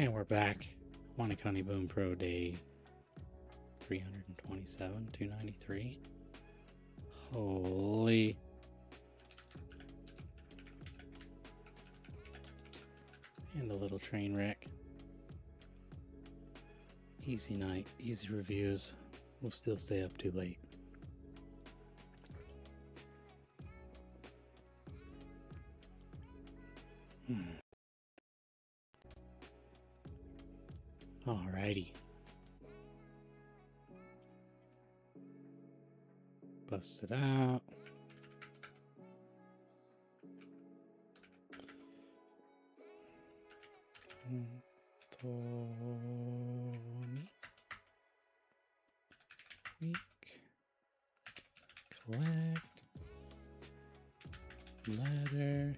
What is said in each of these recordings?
And we're back. WaniKani BunPro day 327, 293. Holy. And a little train wreck. Easy night, easy reviews. We'll still stay up too late. Alrighty. Bust it out. Week. Collect. Letter.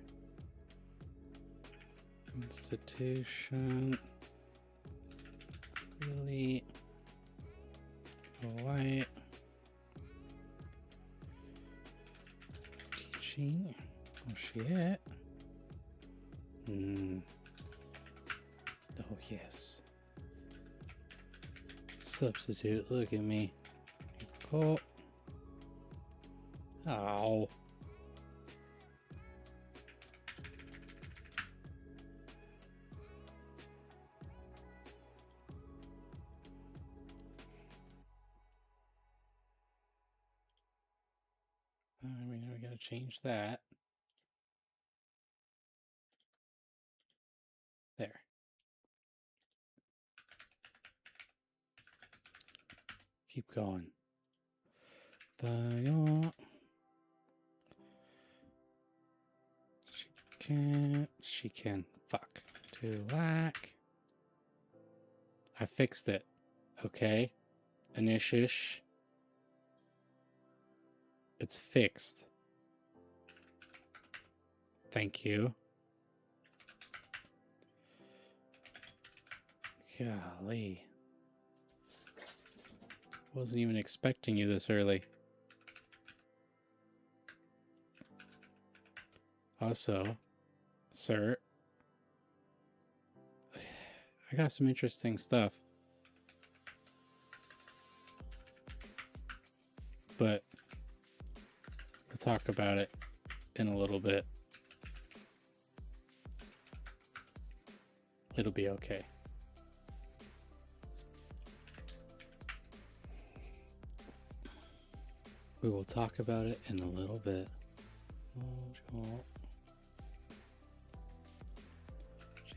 Institution. Really. White. Teaching. Oh shit. Oh yes. Substitute. Look at me. Cool. Ow. I mean, we gotta change that. There. Keep going. She can. Fuck. To lack. I fixed it. Okay. Inishish. It's fixed. Thank you. Golly. Wasn't even expecting you this early. Also, sir, I got some interesting stuff. But we'll talk about it in a little bit. It'll be okay. We will talk about it in a little bit.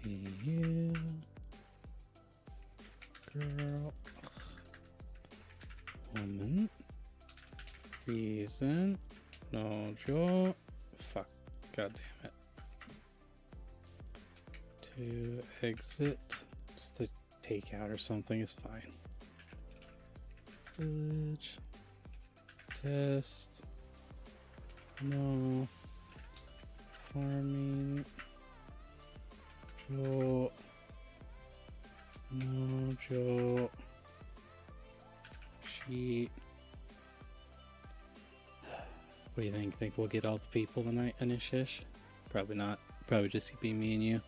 You, girl, woman, reason, no joke. Fuck, god damn it. To exit, just to take out or something is fine. Village. Test. No. Farming. Joe. No, Joe. Sheet. What do you think? Think we'll get all the people tonight, Anishish? Probably not. Probably just be me and you.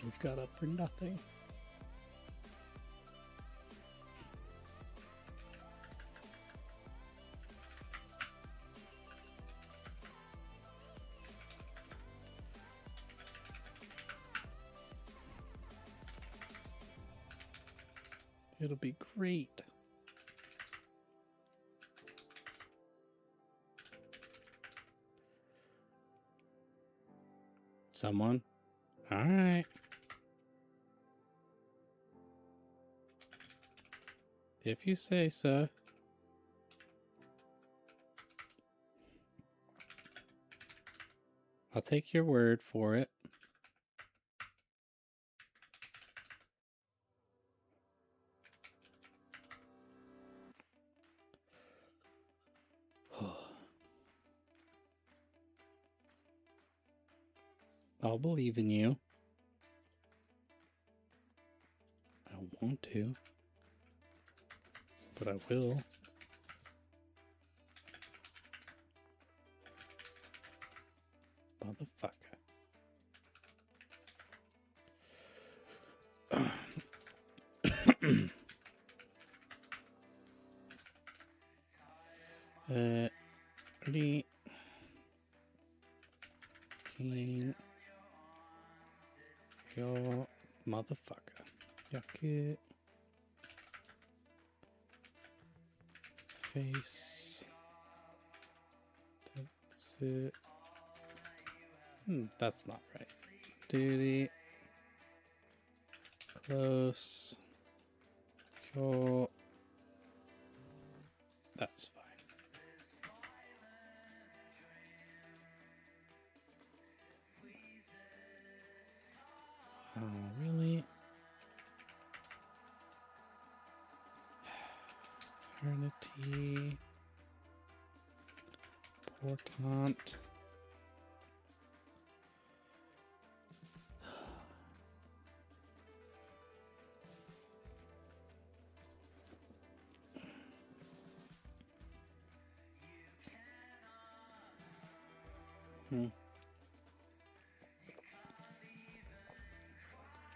You've got up for nothing. It'll be great. Someone? All right. If you say so. I'll take your word for it. I'll believe in you. I don't want to, but I will. Motherfucker. Ready. King. Yo, motherfucker. Yuck. Face. That's it. That's not right. Duty. Close. Yo. That's fine. Oh, really? Eternity. Portant.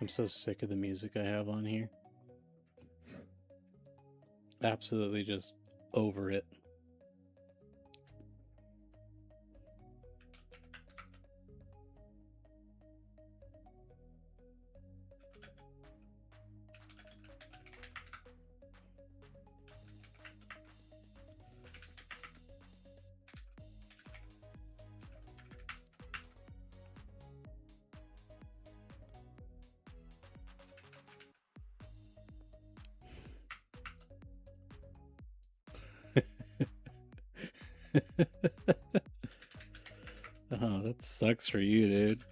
I'm so sick of the music I have on here. Absolutely just over it. Oh, that sucks for you, dude.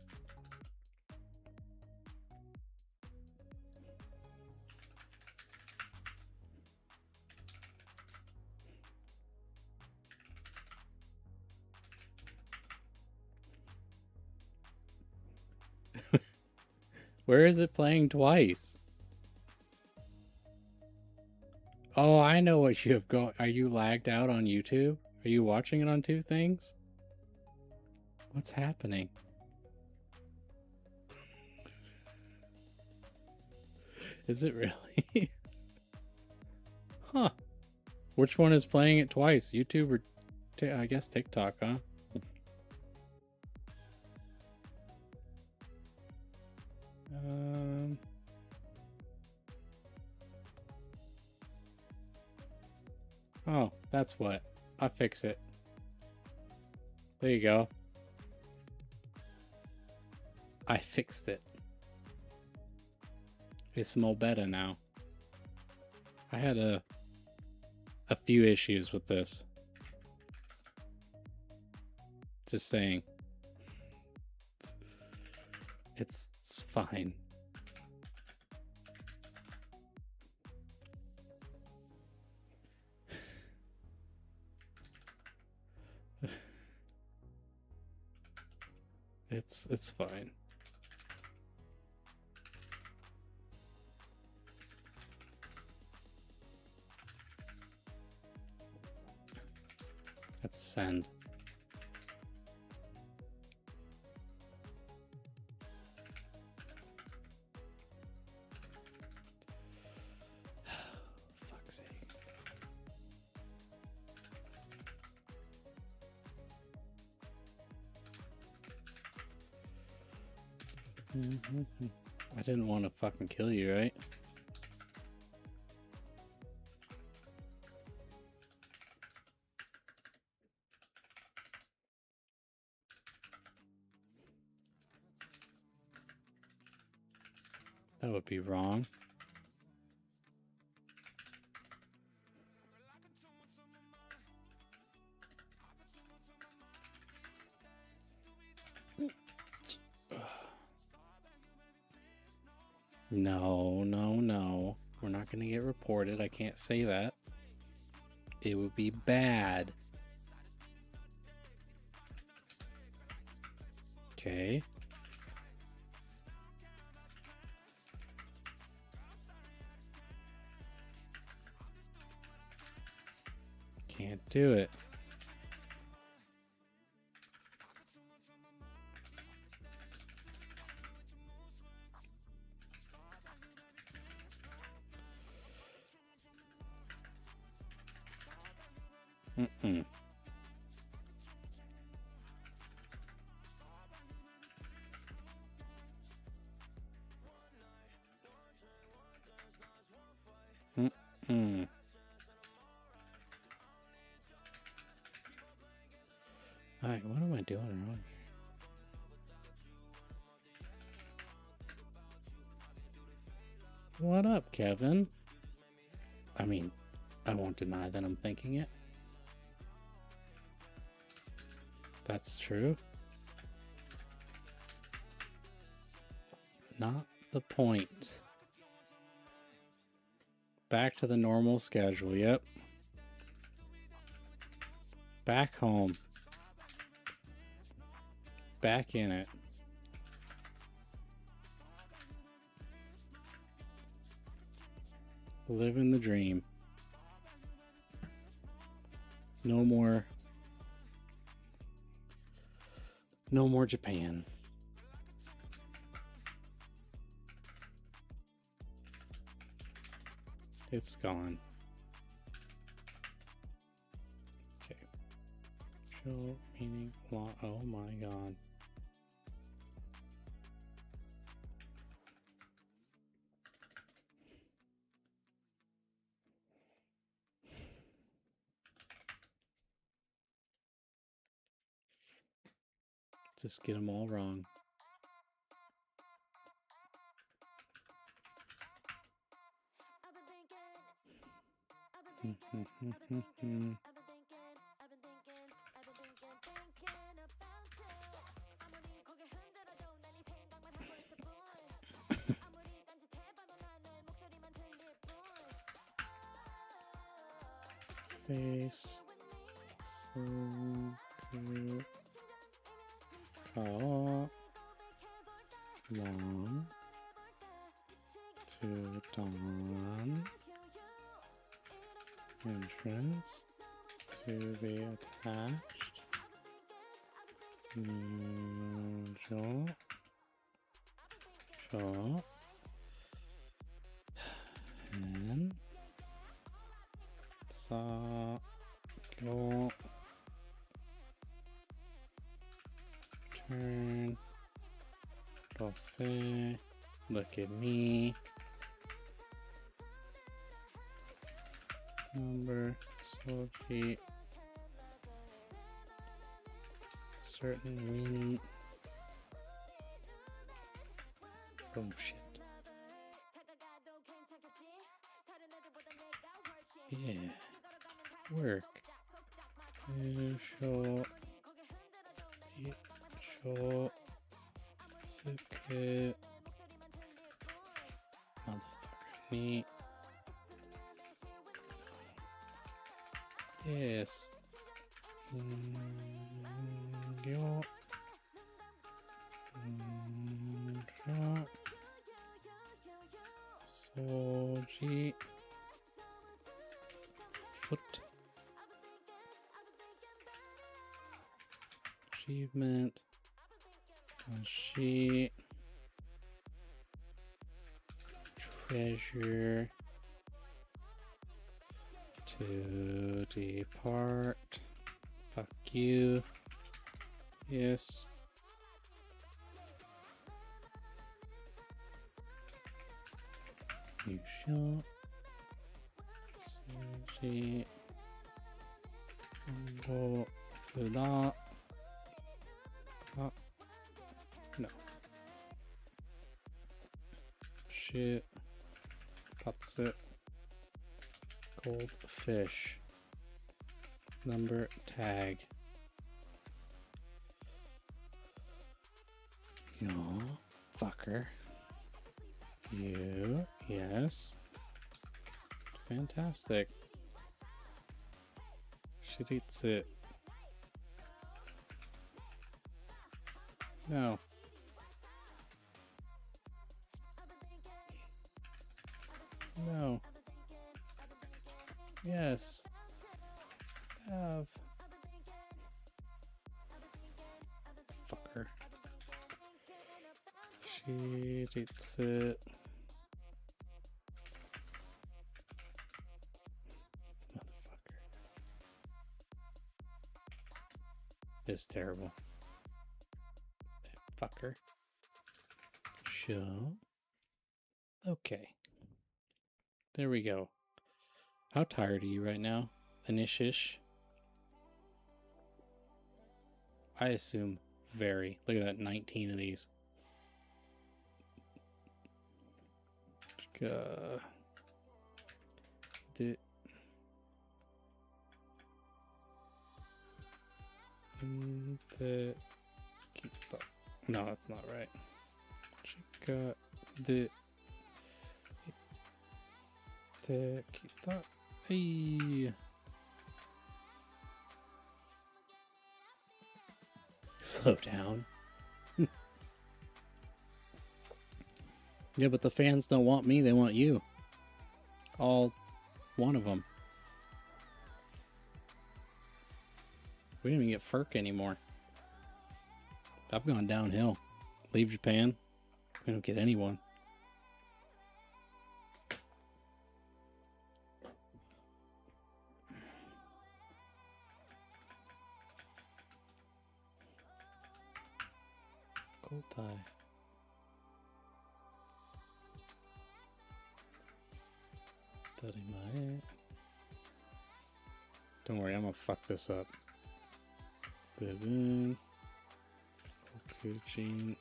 Where is it playing twice? Oh, I know what you have going. Are you lagged out on YouTube? Are you watching it on two things? What's happening? Is it really? Huh. Which one is playing it twice? YouTube or I guess TikTok, huh? Oh, that's what. I'll fix it. There you go. I fixed it. It's more better now. I had a few issues with this. Just saying. It's fine. It's fine. Let's send. Fuck's sake. I didn't want to fucking kill you, right? That would be wrong. No, no, no. We're not going to get reported. I can't say that. It would be bad. Okay. Can't do it. Mm-mm. Mm-mm. Alright, what am I doing wrong here? What up, Kevin? I mean, I won't deny that I'm thinking it. That's true. Not the point. Back to the normal schedule, yep. Back home. Back in it. Living the dream. No more Japan. It's gone. Okay. Show meaning law. Oh my god. Just get them all wrong. Face. So cute. Call. Long. To dawn. Entrance. To be attached. Jaw. Jaw. And. Sa. Go. Turn. Dose. Look at me. Number. Soji. Certain meaning. Oh shit. Yeah. Work. Show. Show. Suke. Motherfucker. Neat. Yes. Yo. Soji. Foot. Achievement. Sheet. Treasure. To depart. Fuck you. Yes. You shall. Soji. Go. Fuda. No. Shit. That's it. Goldfish. Number tag. Yo, fucker. You, yes. Fantastic. Shit eats it. No. No. Yes. Have. Fucker. She eats it. Motherfucker. is terrible. Fucker. Show. Okay. There we go. How tired are you right now? Inishish? I assume very. Look at that, 19 of these. No, that's not right. Hey. Slow down. Yeah, but the fans don't want me, they want you. All one of them. We don't even get FERC anymore. I've gone downhill. Leave Japan. We don't get anyone. Cold tie. Don't worry, I'm gonna fuck this up. Bevin. Okuchin.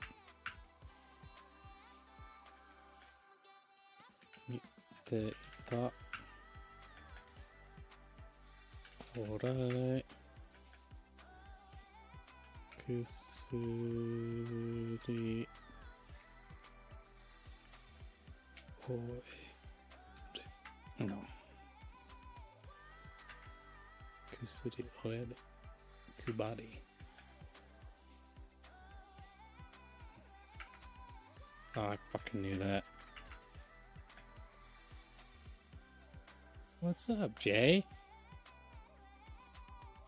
Mite ta. Orai. Kusuri. Oe. No. Kusuri oed. Kubari. Oh, I fucking knew that. What's up, Jay?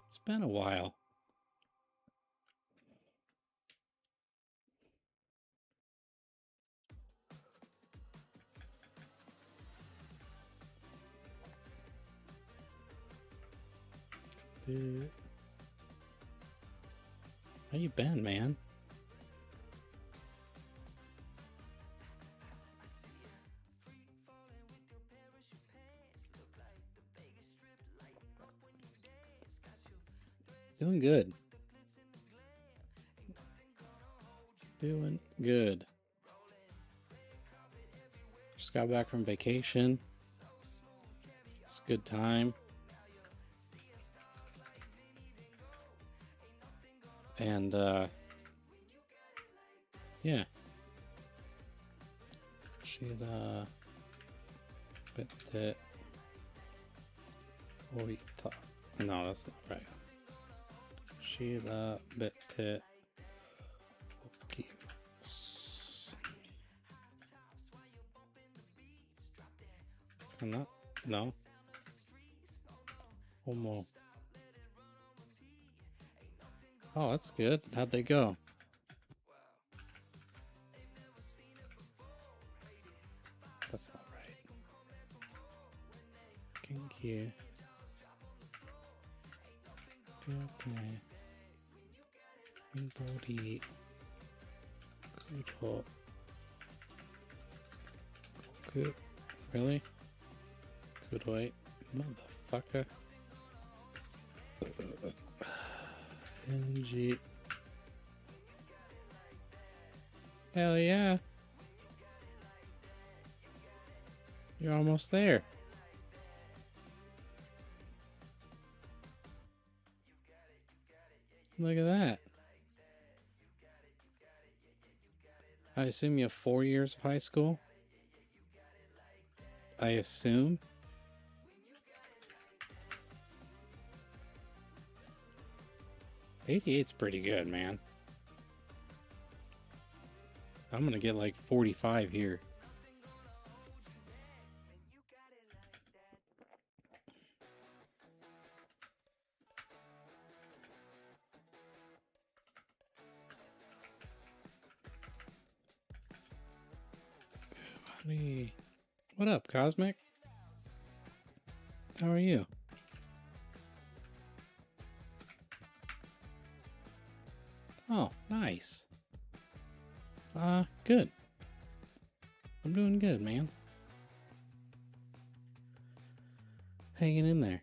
It's been a while. Dude. How you been, man? Doing good. Doing good. Just got back from vacation. It's a good time. And, yeah. Shira bete oita. No, that's not right. Shira bete okimasu. Not? No. Omo. Oh, that's good. How'd they go? That's not right. Genki. Body. Kudo. Good. Really? Kudoi. Motherfucker. Kanji. Hell yeah. You're almost there. Look at that. I assume you have 4 years of high school? I assume. '88's pretty good, man. I'm gonna get like 45 here. What up, Cosmic? How are you? Oh, nice. Good. I'm doing good, man. Hanging in there.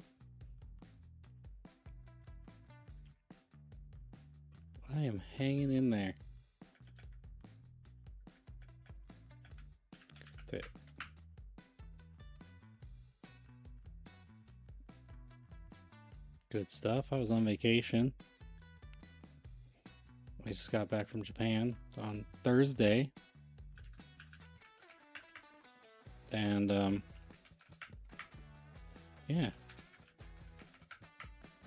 I am hanging in there. That's it. Good stuff. I was on vacation. I just got back from Japan on Thursday. And, yeah.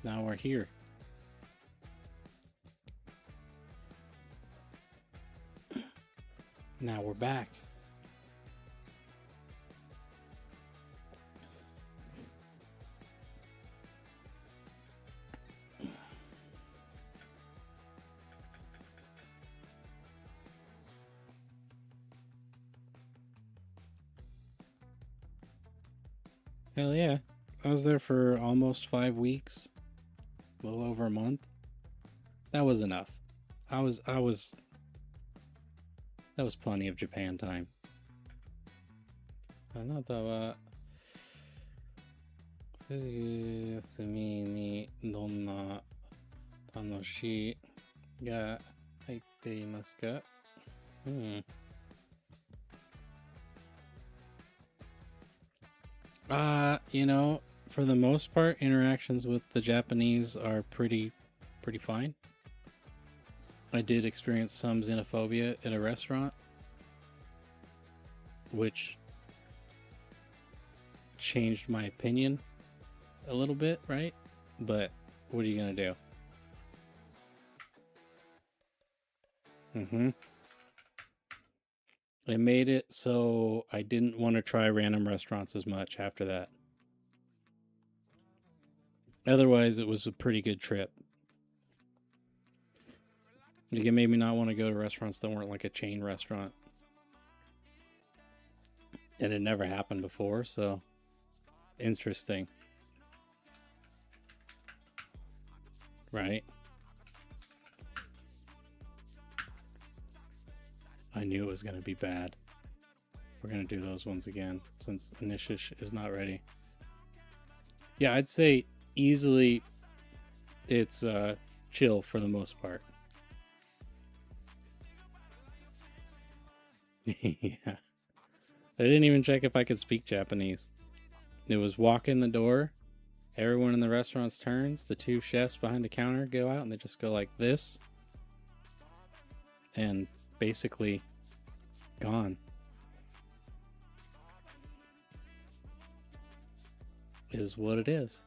Now we're here. Now we're back. Hell yeah. I was there for almost 5 weeks. A little over a month. That was enough. That was plenty of Japan time. あなたは冬休みにどんな楽しいが入っていますか? You know, for the most part, interactions with the Japanese are pretty fine. I did experience some xenophobia at a restaurant, which changed my opinion a little bit, right? But what are you gonna do? It made it so I didn't want to try random restaurants as much after that. Otherwise, it was a pretty good trip. Like, it made me not want to go to restaurants that weren't like a chain restaurant. And it never happened before, so interesting. Right? I knew it was going to be bad. We're going to do those ones again since Inishish is not ready. Yeah, I'd say easily it's chill for the most part. Yeah. I didn't even check if I could speak Japanese. It was walk in the door, everyone in the restaurant turns, the two chefs behind the counter go out and they just go like this. And basically gone. Is what it is.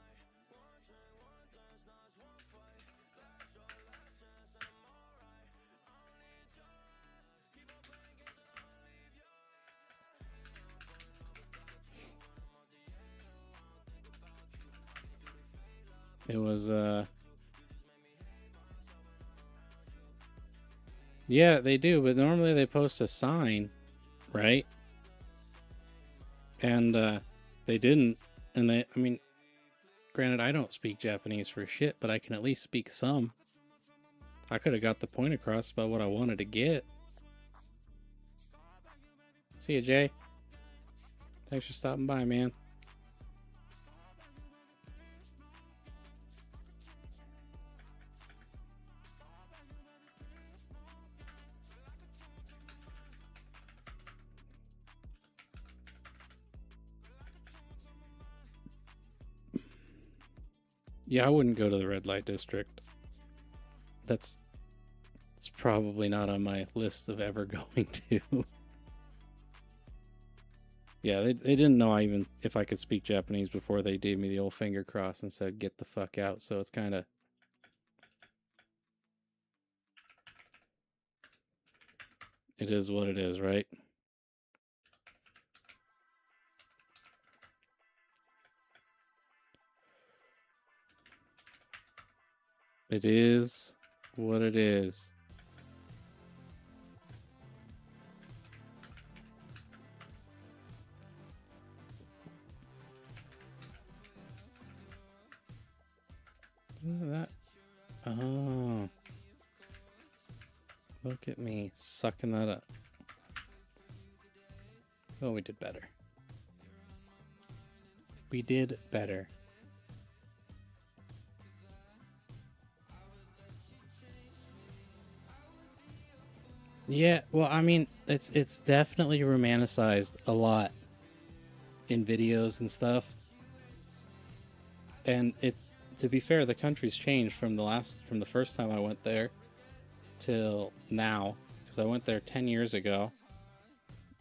It was yeah, they do, but normally they post a sign, right? And they didn't. And I mean, granted, I don't speak Japanese for shit, but I can at least speak some. I could have got the point across about what I wanted to get. See you, Jay. Thanks for stopping by, man. Yeah, I wouldn't go to the red light district. It's probably not on my list of ever going to. Yeah, they didn't know if I could speak Japanese before they gave me the old finger cross and said, get the fuck out. So it's kind of... It is what it is, right? It is what it is. Look at that. Oh. Look at me sucking that up. Oh, we did better. We did better. Yeah, well, I mean, it's definitely romanticized a lot in videos and stuff. And it's, to be fair, the country's changed from the first time I went there till now, because I went there 10 years ago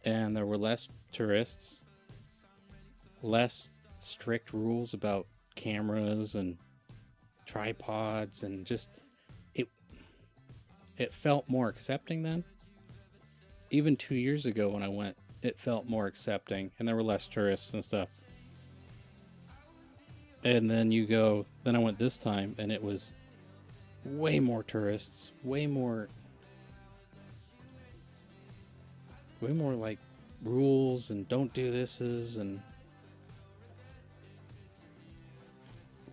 and there were less tourists, less strict rules about cameras and tripods, and just it felt more accepting then. Even 2 years ago when I went, it felt more accepting and there were less tourists and stuff. And then then I went this time and it was way more tourists, way more like rules and don't do thises, and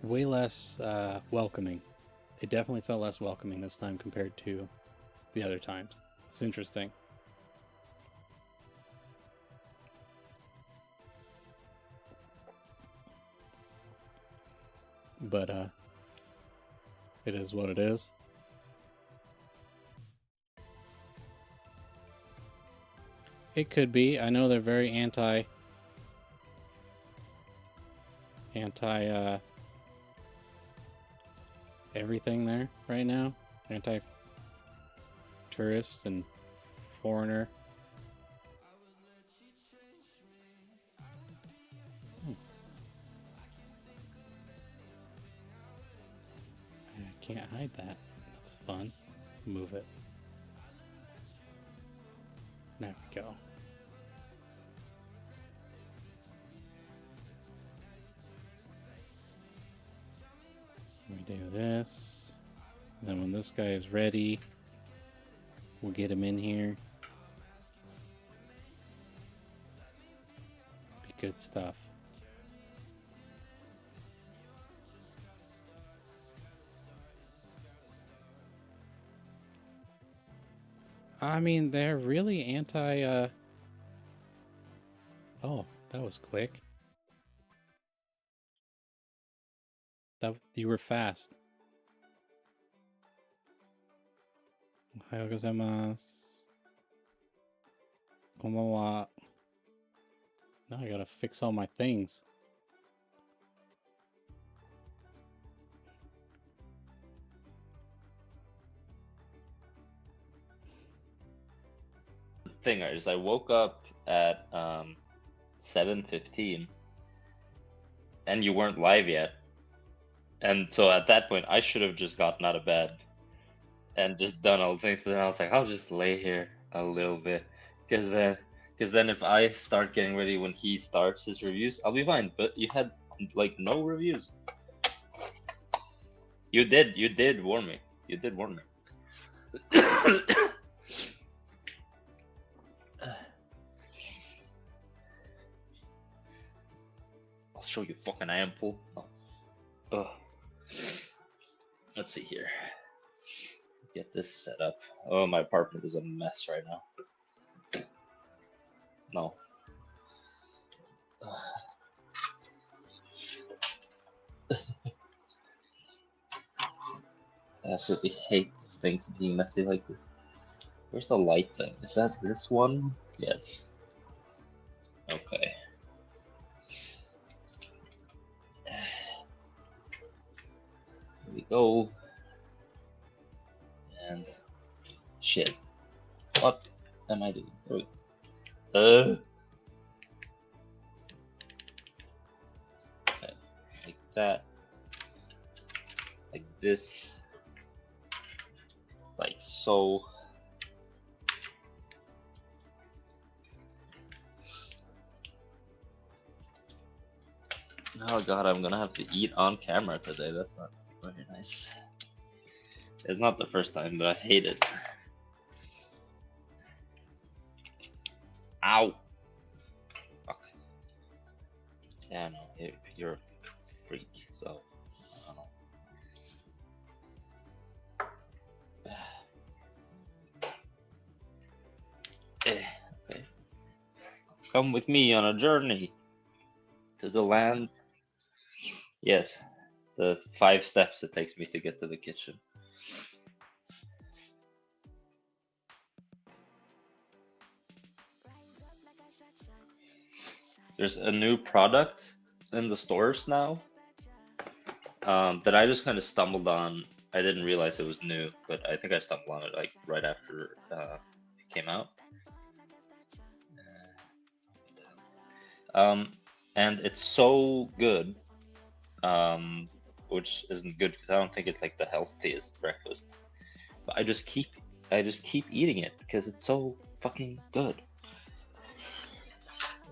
way less welcoming. It definitely felt less welcoming this time compared to the other times. It's interesting. But it is what it is. It could be. I know they're very anti everything there right now. Anti tourist and foreigner. I can't hide that. That's fun. Move it. There we go. We do this. And then when this guy is ready, we'll get him in here. Be good stuff. I mean, they're really anti, Oh, that was quick. You were fast. Ohayou gozaimasu. Konbanwa. Now I gotta fix all my things. Thing is, I woke up at 7:15 and you weren't live yet. And so at that point, I should have just gotten out of bed and just done all the things. But then I was like, I'll just lay here a little bit, because then if I start getting ready when he starts his reviews, I'll be fine. But you had like no reviews. You did warn me. You did warn me. I'll show you fucking ample. Oh. Let's see here. Get this set up. Oh, my apartment is a mess right now. No. I absolutely hate things being messy like this. Where's the light thing? Is that this one? Yes. Okay. Here we go. And shit. What am I doing? There we go. Okay. Like that. Like this. Like so. Oh god, I'm gonna have to eat on camera today. That's not very nice. It's not the first time, but I hate it. Ow! Fuck. Yeah, no, you're a freak, so I don't know. Come with me on a journey to the land. Yes, the 5 steps it takes me to get to the kitchen. There's a new product in the stores now that I just kind of stumbled on. I didn't realize it was new, but I think I stumbled on it like right after it came out. And it's so good, which isn't good because I don't think it's like the healthiest breakfast. But I just keep eating it because it's so fucking good.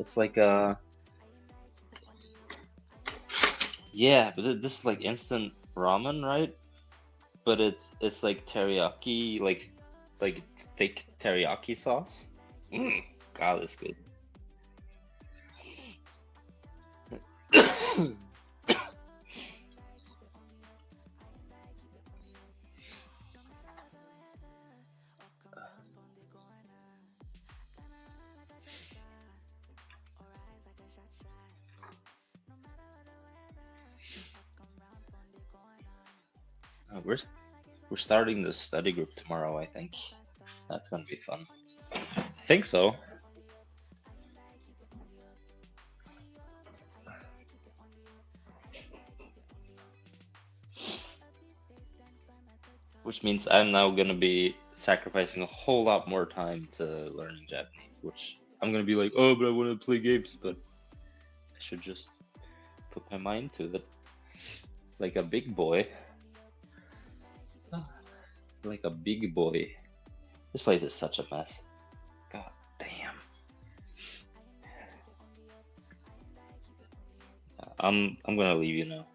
It's like yeah, but this is like instant ramen, right? But it's like teriyaki, like thick teriyaki sauce. God, it's good. We're starting the study group tomorrow, I think. That's gonna be fun. I think so. Which means I'm now gonna be sacrificing a whole lot more time to learning Japanese, which I'm gonna be like, oh, but I want to play games, but I should just put my mind to it. Like a big boy. Like a big boy. This place is such a mess. God damn. I'm gonna leave you now.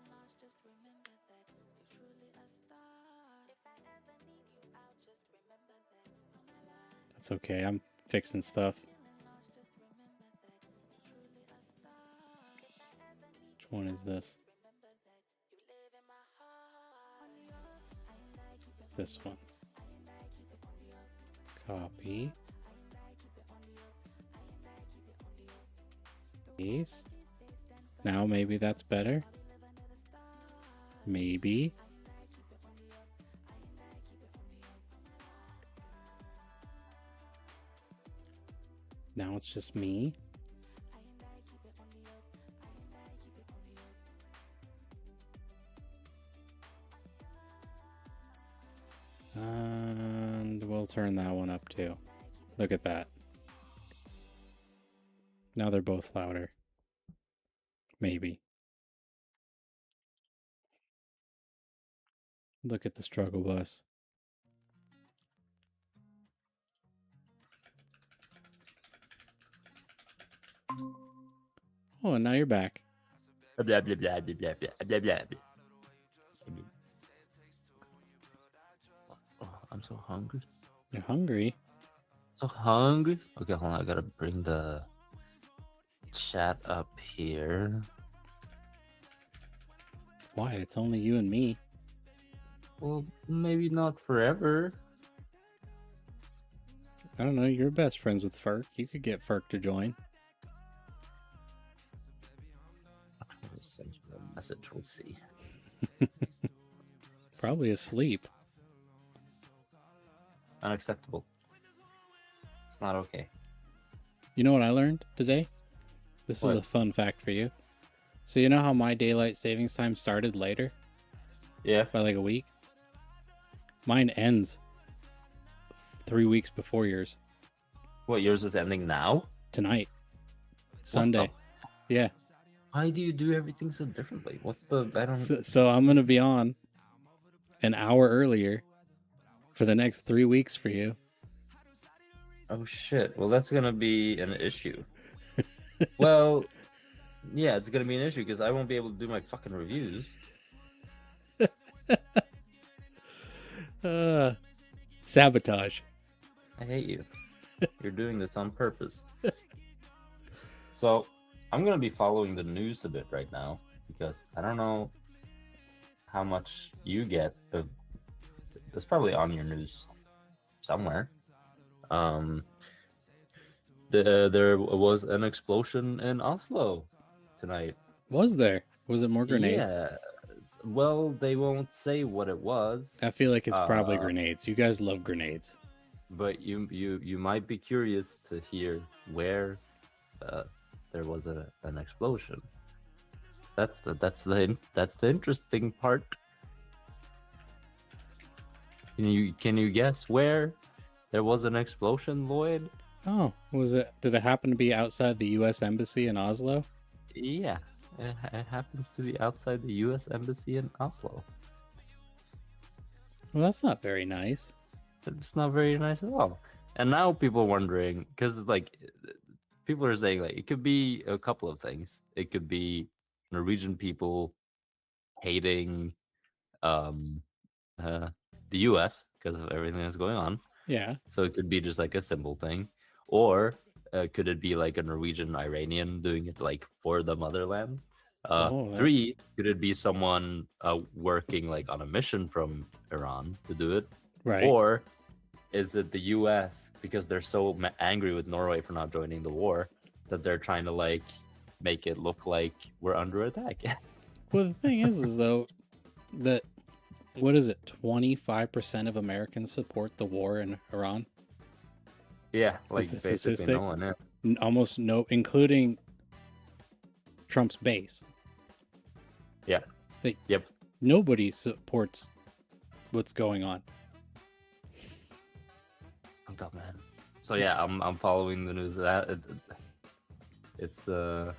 That's okay. I'm fixing stuff. Which one is this? This one. Copy. Paste. Now maybe that's better. Maybe. Now it's just me. And we'll turn that one up too. Look at that. Now they're both louder. Maybe. Look at the struggle bus. Oh, and now you're back. Blah, blah, blah, blah, blah, blah, blah, blah. Oh, I'm so hungry. You're hungry? So hungry. Okay, hold on. I gotta bring the chat up here. Why? It's only you and me. Well, maybe not forever. I don't know. You're best friends with Ferk. You could get Ferk to join. I'll send you a message. We'll see. Probably asleep. Unacceptable. It's not okay. You know what I learned today? This What? is a fun fact for you. So you know how my daylight savings time started later Yeah. by like a week? Mine ends 3 weeks before yours. What, yours is ending now? Tonight. Sunday. Yeah. Why do you do everything so differently? What's the... I don't... So I'm going to be on an hour earlier for the next 3 weeks for you. Oh, shit. Well, that's gonna be an issue. Well, yeah, it's gonna be an issue because I won't be able to do my fucking reviews. Sabotage. I hate you. You're doing this on purpose. So, I'm gonna be following the news a bit right now because I don't know how much you get, but it's probably on your news somewhere. There was an explosion in Oslo tonight. Was there? Was it more grenades? Yeah. Well, they won't say what it was. I feel like it's probably grenades. You guys love grenades. But you might be curious to hear where there was an explosion. That's the interesting part. Can you guess where there was an explosion, Lloyd? Oh, was it? Did it happen to be outside the U.S. Embassy in Oslo? Yeah, it happens to be outside the U.S. Embassy in Oslo. Well, that's not very nice. It's not very nice at all. And now people are wondering, because like people are saying like it could be a couple of things. It could be Norwegian people hating the U.S. because of everything that's going on. Yeah. So it could be just like a simple thing, or could it be like a Norwegian Iranian doing it like for the motherland? Three, could it be someone working like on a mission from Iran to do it? Right. Or is it the U.S. because they're so angry with Norway for not joining the war that they're trying to like make it look like we're under attack? Well, the thing is though, that what is it? 25% of Americans support the war in Iran. Yeah, like the basically statistic? no one. Yeah. Almost no, including Trump's base. Yeah. Like, yep. Nobody supports what's going on. It's fucked up, man. So yeah, I'm following the news. It's they're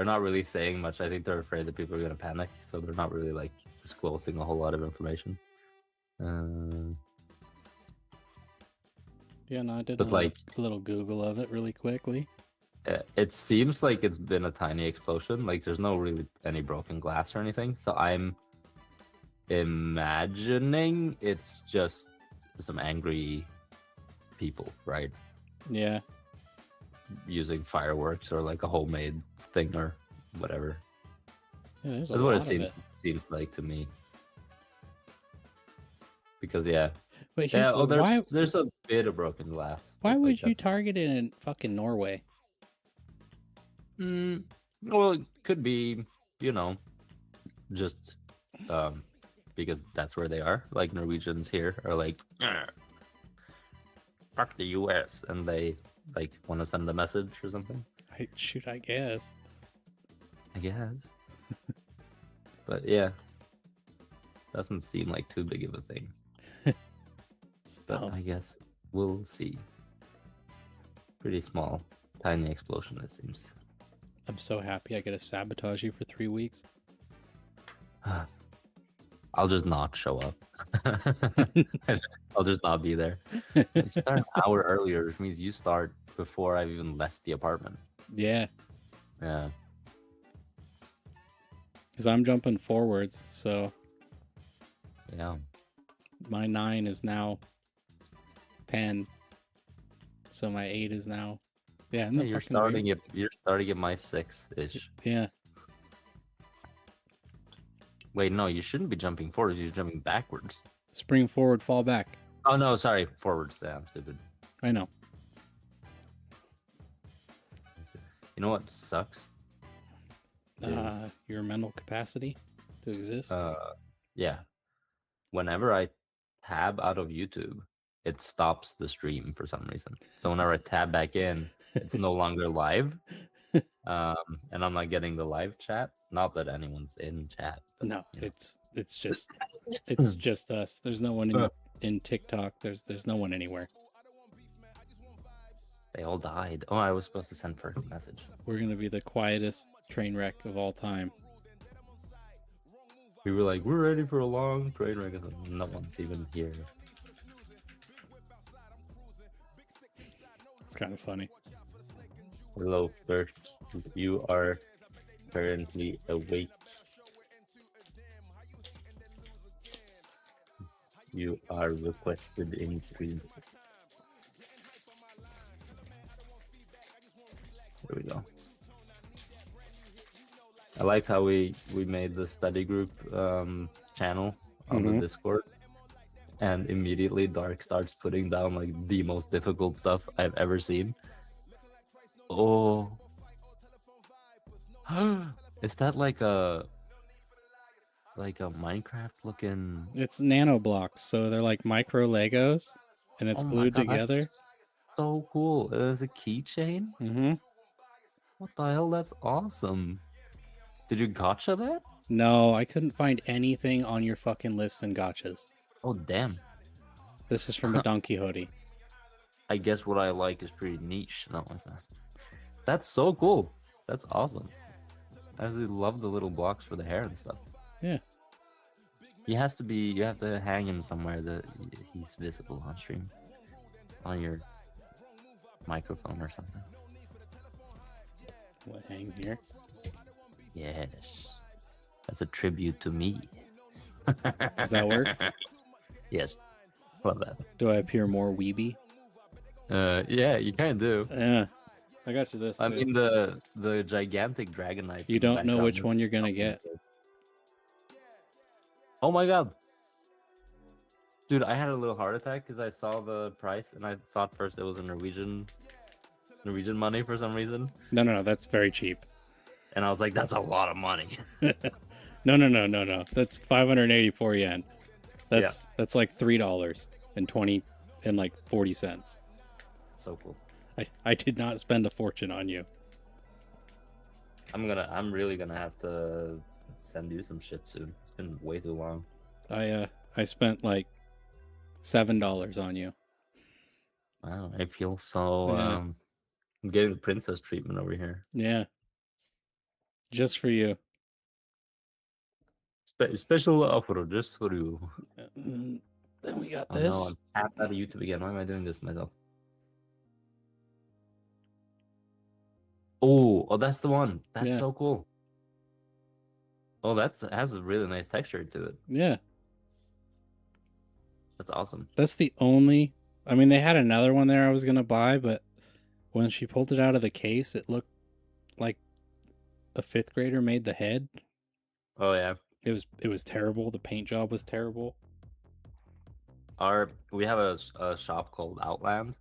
not really saying much. I think they're afraid that people are gonna panic, so they're not really like disclosing a whole lot of information. Yeah, no, I did But like a little Google of it really quickly. It seems like it's been a tiny explosion. Like there's no really any broken glass or anything. So I'm imagining it's just some angry people, right? Yeah. Using fireworks or like a homemade thing or whatever. Yeah, that's what it seems like to me. Because yeah. But there's a bit of broken glass. Why would you target it in fucking Norway? Well, it could be, just because that's where they are. Like Norwegians here are like, fuck the US, and they like want to send a message or something. I guess. But yeah, doesn't seem like too big of a thing. But I guess we'll see. Pretty small, tiny explosion, it seems. I'm so happy I get to sabotage you for 3 weeks. I'll just not show up. I'll just not be there. You start an hour earlier, which means you start before I've even left the apartment. Yeah. Yeah. Because I'm jumping forwards, so... Yeah. My 9 is now 10. So my 8 is now... Yeah, you're starting at my 6-ish. Yeah. Wait, no, you shouldn't be jumping forwards. You're jumping backwards. Spring forward, fall back. Oh no, sorry, forwards. Yeah, I'm stupid. I know. You know what sucks? Your mental capacity to exist. Yeah. Whenever I tab out of YouTube, it stops the stream for some reason. So whenever I tab back in, it's no longer live. And I'm not getting the live chat. Not that anyone's in chat. But, no, it's just us. There's no one in TikTok. There's no one anywhere. They all died. Oh, I was supposed to send first message. We're gonna be the quietest train wreck of all time. We were like, we're ready for a long train wreck. No one's even here. It's kind of funny. Hello, Bert. You are currently awake. You are requested in stream. There we go. I like how we made the study group channel on the Discord, and immediately Dark starts putting down like the most difficult stuff I've ever seen. Oh. Is that like a Minecraft looking? It's nano blocks, so they're like micro Legos, and it's Oh my glued god, together. that's so cool. It's a keychain? Mm-hmm. What the hell? That's awesome. Did you gotcha that? No, I couldn't find anything on your fucking list in gotchas. Oh damn. This is from a Don Quixote. I guess what I like is pretty niche. No, it's not. That's so cool. That's awesome. I actually love the little blocks for the hair and stuff. Yeah. He has to be. You have to hang him somewhere that he's visible on stream, on your microphone or something. What, hang here? Yes, that's a tribute to me. Does that work? Yes, love that. Do I appear more weeby? Yeah, you kind of do. Yeah. I got you this. I too. mean the gigantic dragon knights. You in the don't know background which is one you're gonna fucking get. good. Oh my god. Dude, I had a little heart attack because I saw the price and I thought first it was a Norwegian money for some reason. No, that's very cheap. And I was like, that's a lot of money. No. That's 584 yen. That's like $3 and 40 cents. So cool. I did not spend a fortune on you. I'm really gonna have to send you some shit soon. It's been way too long. I spent like $7 on you. Wow, I feel so Yeah. I'm getting the princess treatment over here. Yeah. Just for you. Special offer just for you. Then we got Oh this. no, I'm tapped out of YouTube again. Why am I doing this to myself? Oh, that's the one. That's Yeah. so cool. Oh, it has a really nice texture to it. Yeah. That's awesome. That's the only. I mean, they had another one there I was gonna buy, but when she pulled it out of the case, it looked like a 5th grader made the head. Oh yeah. It was terrible. The paint job was terrible. We have a shop called Outland,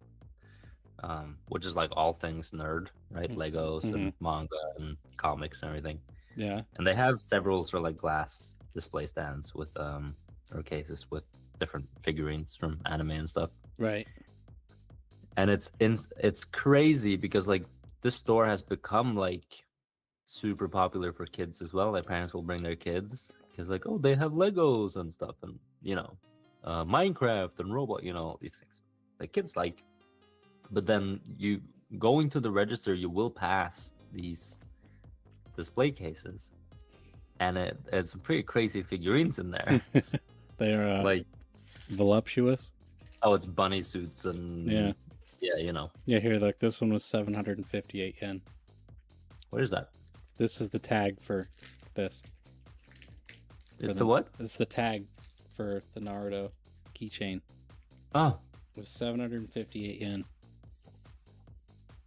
which is like all things nerd, right? Legos and manga and comics and everything. Yeah. And they have several sort of like glass display stands with or cases with different figurines from anime and stuff. Right. And it's crazy because like this store has become like super popular for kids as well. Like parents will bring their kids because like, oh, they have Legos and stuff, and Minecraft and Roblox, all these things that kids like. But then you going to the register, you will pass these display cases, and it's some pretty crazy figurines in there. They are like voluptuous. Oh, it's bunny suits and yeah. Yeah, here, look, this one was 758 yen. What is that? This is the tag for this. It's the what? It's the tag for the Naruto keychain. Oh. It was 758 yen.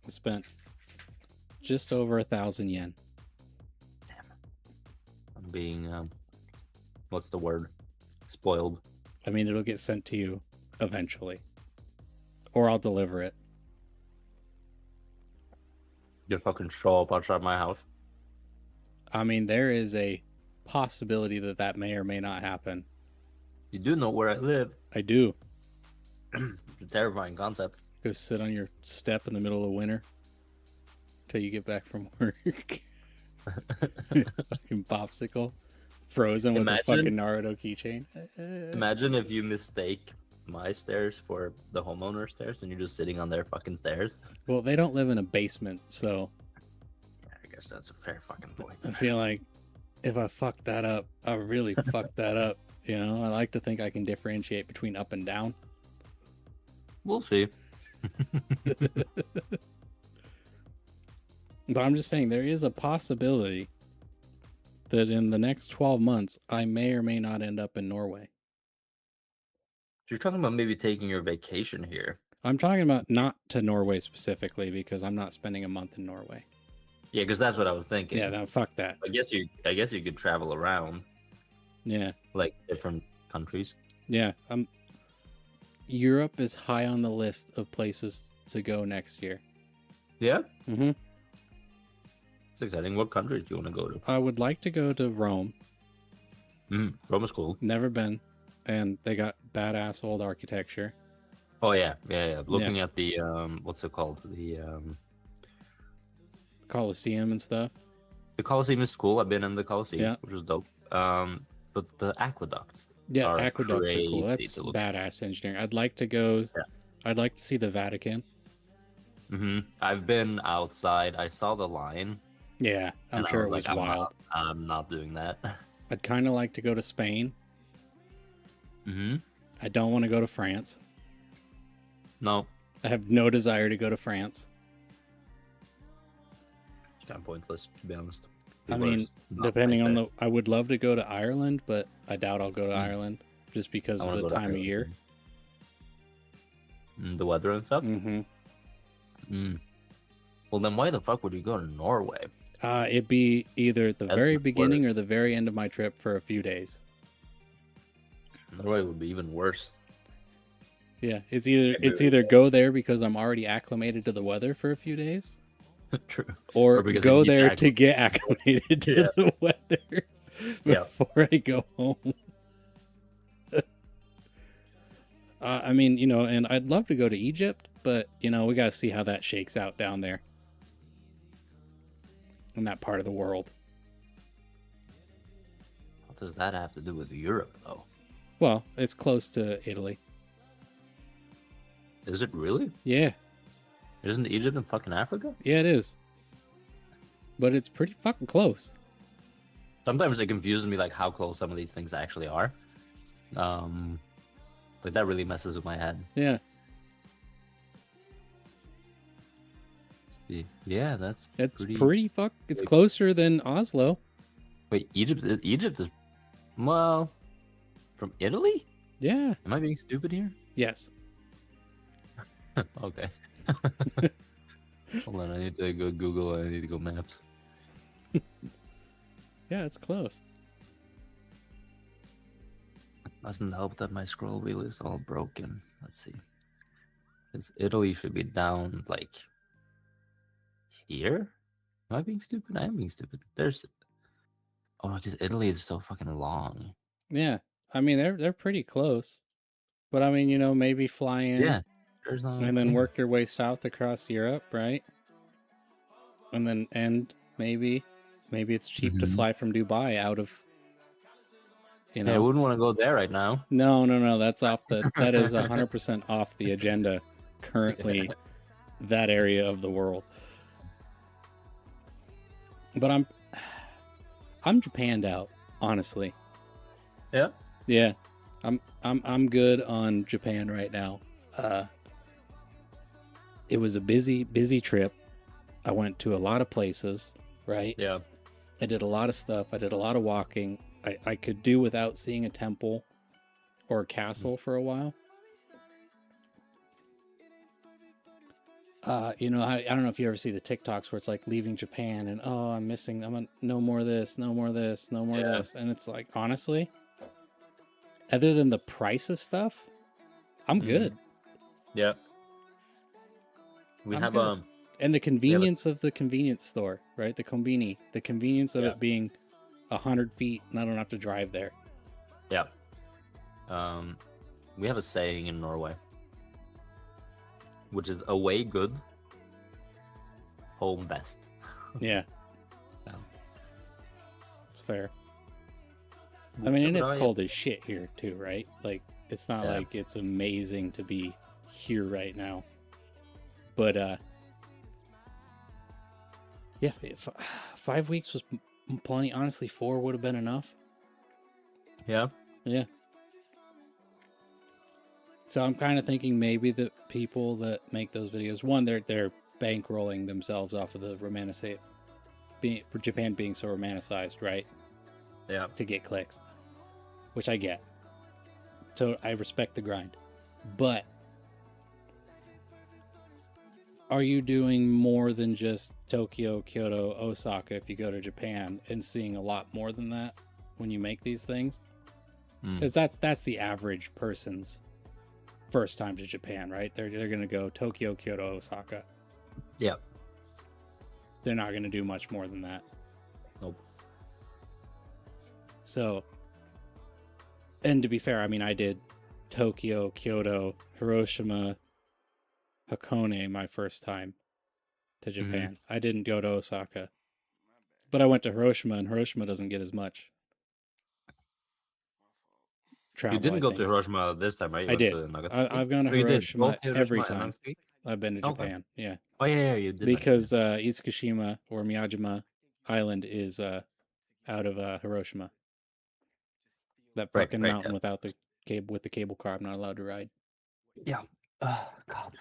I spent just over 1,000 yen. Damn. I'm being, what's the word? Spoiled. I mean, it'll get sent to you eventually. Or I'll deliver it. You fucking show up outside my house. I mean, there is a possibility that may or may not happen. You do know where I live. I do. It's a terrifying concept. Go sit on your step in the middle of winter till you get back from work. Fucking popsicle. Frozen with a fucking Naruto keychain. Imagine if you mistake my stairs for the homeowner stairs and you're just sitting on their fucking stairs. Well, they don't live in a basement, so I guess that's a fair fucking point. I feel like if I fuck that up, I really fucked that up. I like to think I can differentiate between up and down. We'll see. But I'm just saying there is a possibility that in the next 12 months, I may or may not end up in Norway. So you're talking about maybe taking your vacation here. I'm talking about not to Norway specifically because I'm not spending a month in Norway. Yeah, because that's what I was thinking. Yeah, no, fuck that. I guess you could travel around. Yeah. Like different countries. Yeah. Europe is high on the list of places to go next year. Yeah, Mm-hmm. it's exciting. What countries do you want to go to? I would like to go to Rome. Rome is cool. Never been, and they got badass old architecture. Oh yeah. Looking at the what's it called? The Colosseum and stuff. Colosseum is cool. I've been in the Colosseum, Yeah. which is dope. But the aqueducts. Yeah, are aqueducts are cool. crazy That's to look badass engineering. I'd like to go. Yeah. I'd like to see the Vatican. I've been outside. I saw the line. Yeah, I'm and I sure it was like, wild. I'm not doing that. I'd kind of like to go to Spain. I don't want to go to France. No, I have no desire to go to France. it's kind of pointless to be honest. I People are mean, just not depending nice on there. I would love to go to Ireland, but I doubt I'll go to Ireland just because I of wanna the go to time of Ireland, year. too. The weather and stuff. Well, then why the fuck would you go to Norway? It'd be either at the That's very much beginning worse. or the very end of my trip for a few days. Norway would be even worse. Yeah, it's either go there because I'm already acclimated to the weather for a few days, True. or because go you need to there to get acclimated to Yeah. the weather Yeah. before I go home. I mean, and I'd love to go to Egypt, but we got to see how that shakes out down there in that part of the world. What does that have to do with Europe, though? Well, it's close to Italy. Is it really? Yeah, Isn't Egypt in fucking Africa? yeah, it is. But it's pretty fucking close. Sometimes it confuses me, like how close some of these things actually are. Like that really messes with my head. Yeah, See, yeah, that's it's pretty It's closer than Oslo. Wait, Egypt is well from Italy? Yeah. Am I being stupid here? Yes. Okay. Hold on, I need to go Google. I need to go Maps. Yeah, it's close. Doesn't help that my scroll wheel is all broken. Let's see. Because Italy should be down like here. Am I being stupid? I am being stupid. There's because Italy is so fucking long. Yeah. I mean, they're pretty close. But I mean, maybe fly in Yeah. There's not and then work their way south across Europe, right? And then maybe it's cheap to fly from Dubai out of Yeah, I wouldn't want to go there right now. No, that's that is 100% off the agenda currently. That area of the world. But I'm Japanned out, honestly. Yeah. Yeah. I'm good on Japan right now. It was a busy trip. I went to a lot of places, right? Yeah. I did a lot of stuff. I did a lot of walking. I could do without seeing a temple or a castle for a while. I don't know if you ever see the TikToks where it's like leaving Japan and I'm missing. No more this, no more this, no more this, and it's like honestly, other than the price of stuff, I'm good. Yeah. We I'm have good. And the convenience of the convenience store, right? The combini, the convenience of it being 100 feet and I don't have to drive there. Yeah. We have a saying in Norway, which is away good, home best. Yeah. Yeah. It's fair. I mean, and it's But cold as shit here too, right? Like, it's not like it's amazing to be here right now. But, yeah, 5 weeks was plenty. Honestly, 4 would have been enough. Yeah. Yeah. So I'm kind of thinking maybe the people that make those videos, one, they're bankrolling themselves off of the for Japan being so romanticized, right? Yeah. To get clicks, which I get. So I respect the grind. But are you doing more than just Tokyo, Kyoto, Osaka if you go to Japan and seeing a lot more than that when you make these things? Because that's the average person's first time to Japan, right? They're going to go Tokyo, Kyoto, Osaka. Yeah. they're not going to do much more than that. Nope. So, and to be fair, I mean, I did Tokyo, Kyoto, Hiroshima, Hakone my first time to Japan. I didn't go to Osaka, but I went to Hiroshima, and Hiroshima doesn't get as much travel. You didn't I go think. to Hiroshima this time, right? You I went did. to Nagasaki? I've gone to Oh, you did. Hiroshima Both Hiroshima every and time Nagasaki? I've been to Okay. Japan. Yeah, Oh yeah, you did. because Itsukushima or Miyajima Island is out of Hiroshima. That Right, fucking right, mountain yeah. without the cable, with the cable car, I'm not allowed to ride. Yeah. Oh God.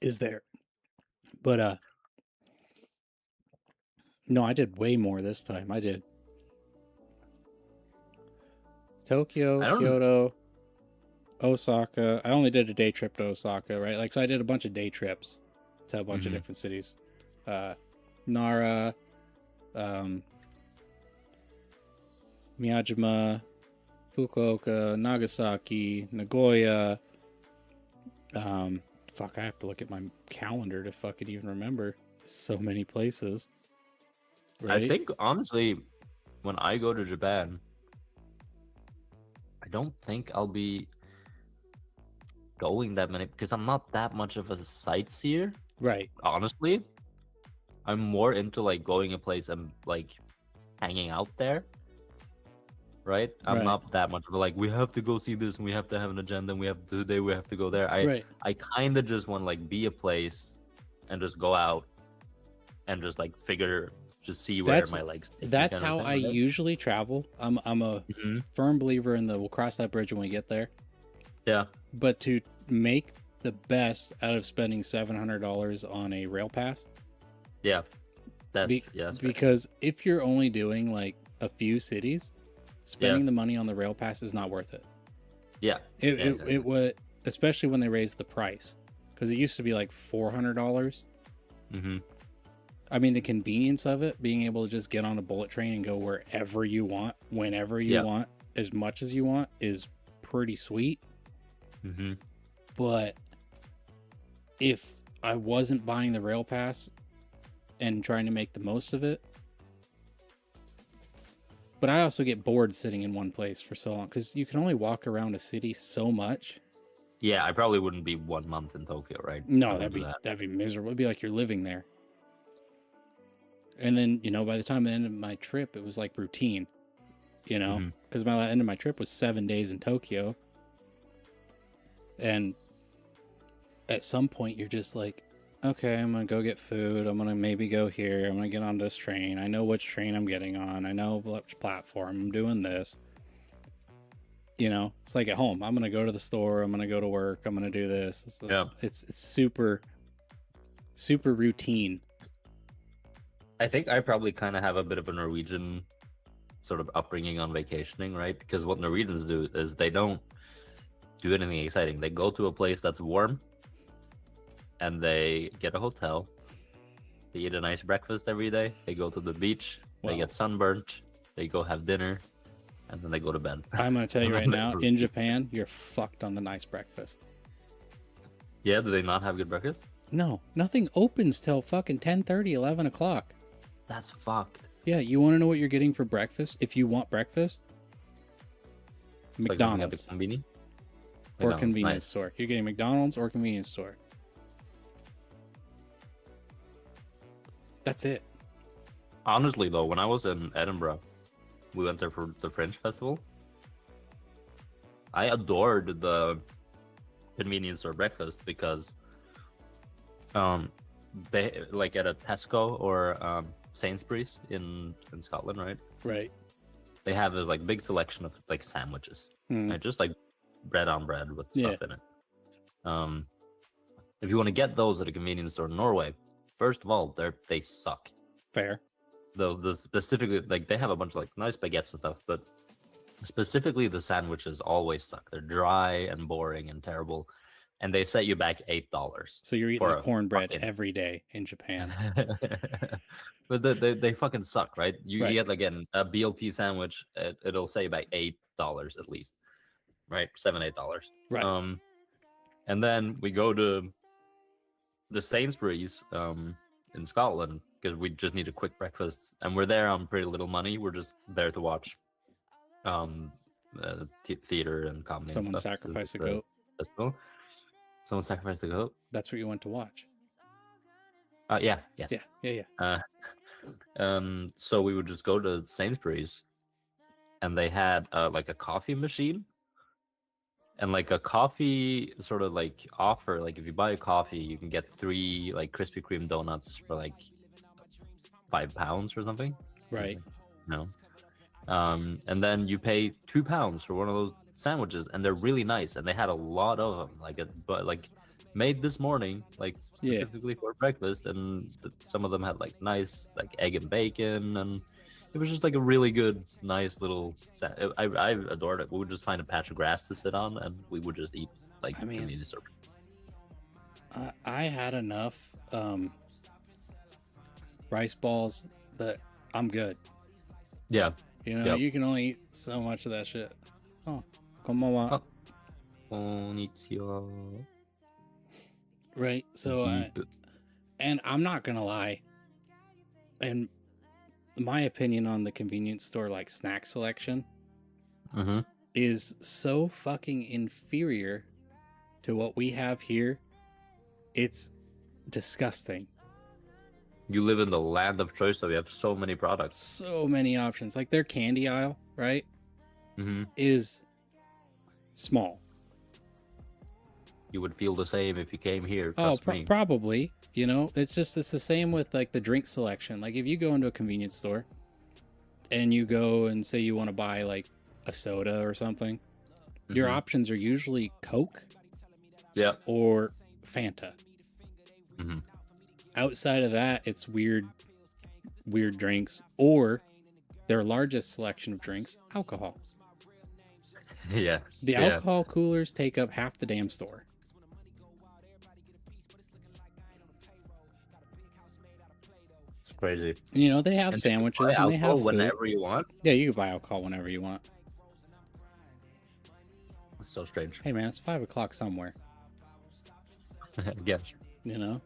Is there? But no, I did way more this time. I did Tokyo, I don't- Kyoto, Osaka. I only did a day trip to Osaka, right? Like, so I did a bunch of day trips to a bunch of Mhm. different cities. Nara, Miyajima, Fukuoka, Nagasaki, Nagoya. Fuck, I have to look at my calendar to fucking even remember. So many places. Right? I think honestly, when I go to Japan, I don't think I'll be going that many because I'm not that much of a sightseer. Right. Honestly, I'm more into like going a place and like hanging out there. Right? I'm Right. not that much of a like we have to go see this and we have to have an agenda and we have to today we have to go there. Right. I kind of just want to like be a place and just go out and just like just see where That's- my legs take me That's kind of how thing, I right? usually travel. I'm a Mhm. firm believer in the we'll cross that bridge when we get there. Yeah. But to make the best out of spending $700 on a rail pass, Yeah. That's Be- that's right. because if you're only doing like a few cities, spending the money on the rail pass is not worth it. Yeah. It would, especially when they raised the price, because it used to be like $400. Mm-hmm. I mean, the convenience of it, being able to just get on a bullet train and go wherever you want, whenever you want, as much as you want, is pretty sweet. Mm-hmm. But if I wasn't buying the rail pass and trying to make the most of it, but I also get bored sitting in one place for so long because you can only walk around a city so much. Yeah, I probably wouldn't be 1 month in Tokyo, right? I No, wouldn't do that'd be miserable. It'd be like you're living there. And then, by the time I ended my trip, it was like routine, Mhm. because my end of my trip was 7 days in Tokyo. And at some point, you're just like, okay, I'm going to go get food. I'm going to maybe go here. I'm going to get on this train. I know which train I'm getting on. I know which platform. I'm doing this. It's like at home. I'm going to go to the store. I'm going to go to work. I'm going to do this. It's super, super routine. I think I probably kind of have a bit of a Norwegian sort of upbringing on vacationing, right? Because what Norwegians do is they don't do anything exciting. They go to a place that's warm and they get a hotel. They eat a nice breakfast every day. They go to the beach. They Wow. get sunburnt. They go have dinner. And then they go to bed. I'm going to tell you right now, in Japan, you're fucked on the nice breakfast. Yeah, do they not have good breakfast? No, nothing opens till fucking 10:30, 11 o'clock. That's fucked. Yeah, you want to know what you're getting for breakfast? If you want breakfast, It's like looking at McDonald's the conveni? or McDonald's, convenience nice. store. You're getting McDonald's or convenience store. That's it. Honestly, though, when I was in Edinburgh, we went there for the Fringe Festival. I adored the convenience store breakfast because they like at a Tesco or Sainsbury's in Scotland, right? Right. They have this like big selection of like sandwiches, Mm. right? Just like bread on bread with Yeah. stuff in it. If you want to get those at a convenience store in Norway, first of all, they suck. Fair. Those specifically, like they have a bunch of like nice baguettes and stuff, but specifically the sandwiches always suck. They're dry and boring and terrible, and they set you back $8. So you're eating For the a cornbread fucking- every day in Japan. But they fucking suck, right? You Right. get again a BLT sandwich, it'll say about $8 at least, right? $7-8. Right. And then we go to the Sainsbury's in Scotland because we just need a quick breakfast, and we're there on pretty little money. We're just there to watch theater and comedy. Someone and stuff. sacrificed a This is goat. festival. Someone sacrificed a goat. That's what you went to watch. Yeah, yes. Yeah. So we would just go to Sainsbury's, and they had like a coffee machine, and like a coffee sort of like offer. Like if you buy a coffee, you can get 3 like Krispy Kreme donuts for like £5 or something. Right. No. And then you pay £2 for one of those sandwiches, and they're really nice, and they had a lot of them, but made this morning, like specifically for breakfast, and some of them had like nice like egg and bacon, and it was just like a really good, nice little. I adored it. We would just find a patch of grass to sit on, and we would just eat like convenience store. I had enough rice balls that I'm good. Yeah. You know, you can only eat so much of that shit. Oh, konbanwa. Konnichiwa. Right. So, and I'm not gonna lie. And my opinion on the convenience store like snack selection is so fucking inferior to what we have here. It's disgusting. You live in the land of choice, so we have so many products. So many options. Like their candy aisle, right? Is small. You would feel the same if you came here. Probably. You know, it's the same with like the drink selection. Like if you go into a convenience store and you go and say you want to buy like a soda or something, your options are usually Coke, or Fanta. Outside of that, it's weird drinks, or their largest selection of drinks, alcohol. The alcohol coolers take up half the damn store. It's crazy. You know, they have sandwiches and they have food. Whenever you want. Yeah, you can buy alcohol whenever you want. It's so strange. Hey man, it's 5 o'clock somewhere. Yes. You know?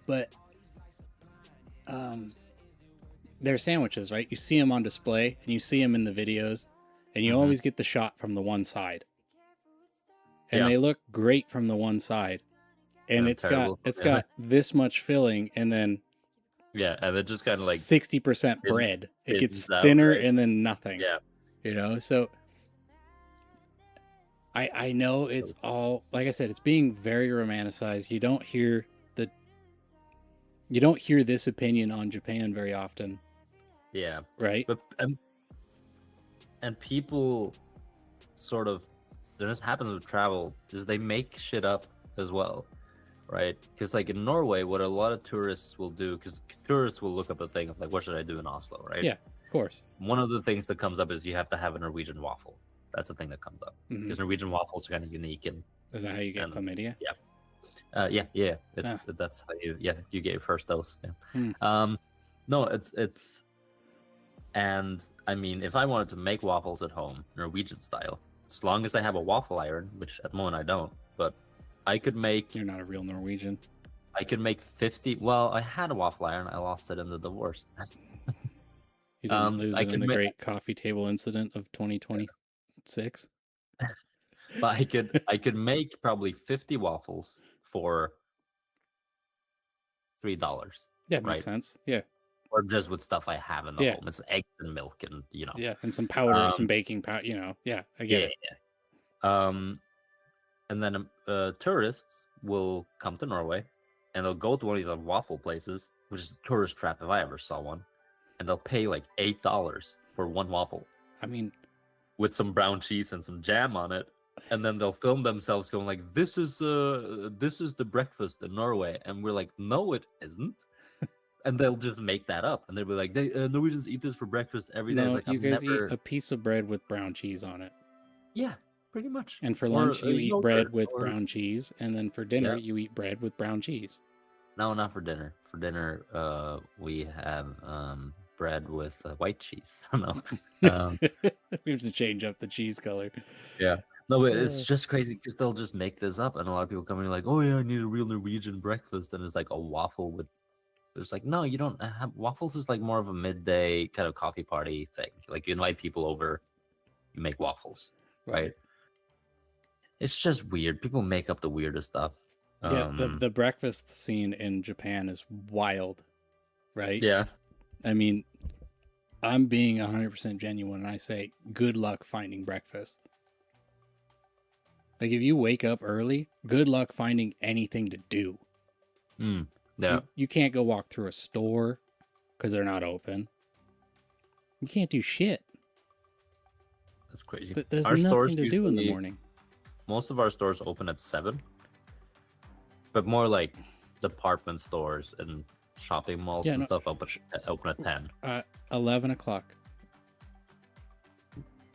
But they're sandwiches, right? You see them on display and you see them in the videos, and you always get the shot from the one side, and they look great from the one side, and it's got this much filling, and then and it just kind of like 60% bread. It gets thinner and then nothing. You know, so I know it's all, like I said, it's being very romanticized. You don't hear this opinion on Japan very often. Yeah. Right? But and people sort of, this happens with travel, is they make shit up as well, right? Because like in Norway, what a lot of tourists will do, because tourists will look up a thing of like, what should I do in Oslo, right? Yeah, of course. One of the things that comes up is you have to have a Norwegian waffle. That's the thing that comes up, because Norwegian waffles are kind of unique. And is that how you get chlamydia? Yeah. That's how you get your first dose. No, it's and I mean, if I wanted to make waffles at home, Norwegian style, as long as I have a waffle iron, which at the moment I don't, but I could make. You're not a real Norwegian. I could make 50. Well, I had a waffle iron. I lost it in the divorce. You didn't lose it in the great coffee table incident of 2026. But I could make probably 50 waffles for $3. Yeah, makes sense. Yeah. Or just with stuff I have in the home. It's eggs and milk and, you know. Yeah, and some powder, some baking powder, you know. Yeah, I get it. And then tourists will come to Norway, and they'll go to one of these waffle places, which is a tourist trap if I ever saw one, and they'll pay like $8 for one waffle. I mean, with some brown cheese and some jam on it. And then they'll film themselves going like, this is the breakfast in Norway. And we're like, no, it isn't. And they'll just make that up. And they'll be like, Norwegians eat this for breakfast every day. No, like, you guys eat a piece of bread with brown cheese on it. Yeah, pretty much. And for lunch, you eat bread with brown cheese. And then for dinner, you eat bread with brown cheese. No, not for dinner. For dinner, we have bread with white cheese. No. We have to change up the cheese color. Yeah. No, but it's just crazy because they'll just make this up, and a lot of people come in like, "Oh yeah, I need a real Norwegian breakfast," and it's like a waffle with It's like, no, you don't have waffles is like more of a midday kind of coffee party thing. Like you invite people over, you make waffles, right? It's just weird. People make up the weirdest stuff. Yeah, the breakfast scene in Japan is wild, right? Yeah. I mean, I'm being 100% genuine when I say good luck finding breakfast. Like, if you wake up early, good luck finding anything to do. Yeah. You can't go walk through a store because they're not open. You can't do shit. That's crazy. There's Our nothing stores to do in the usually- morning. Most of our stores open at 7, but more like department stores and shopping malls and stuff open at 10. 11 o'clock.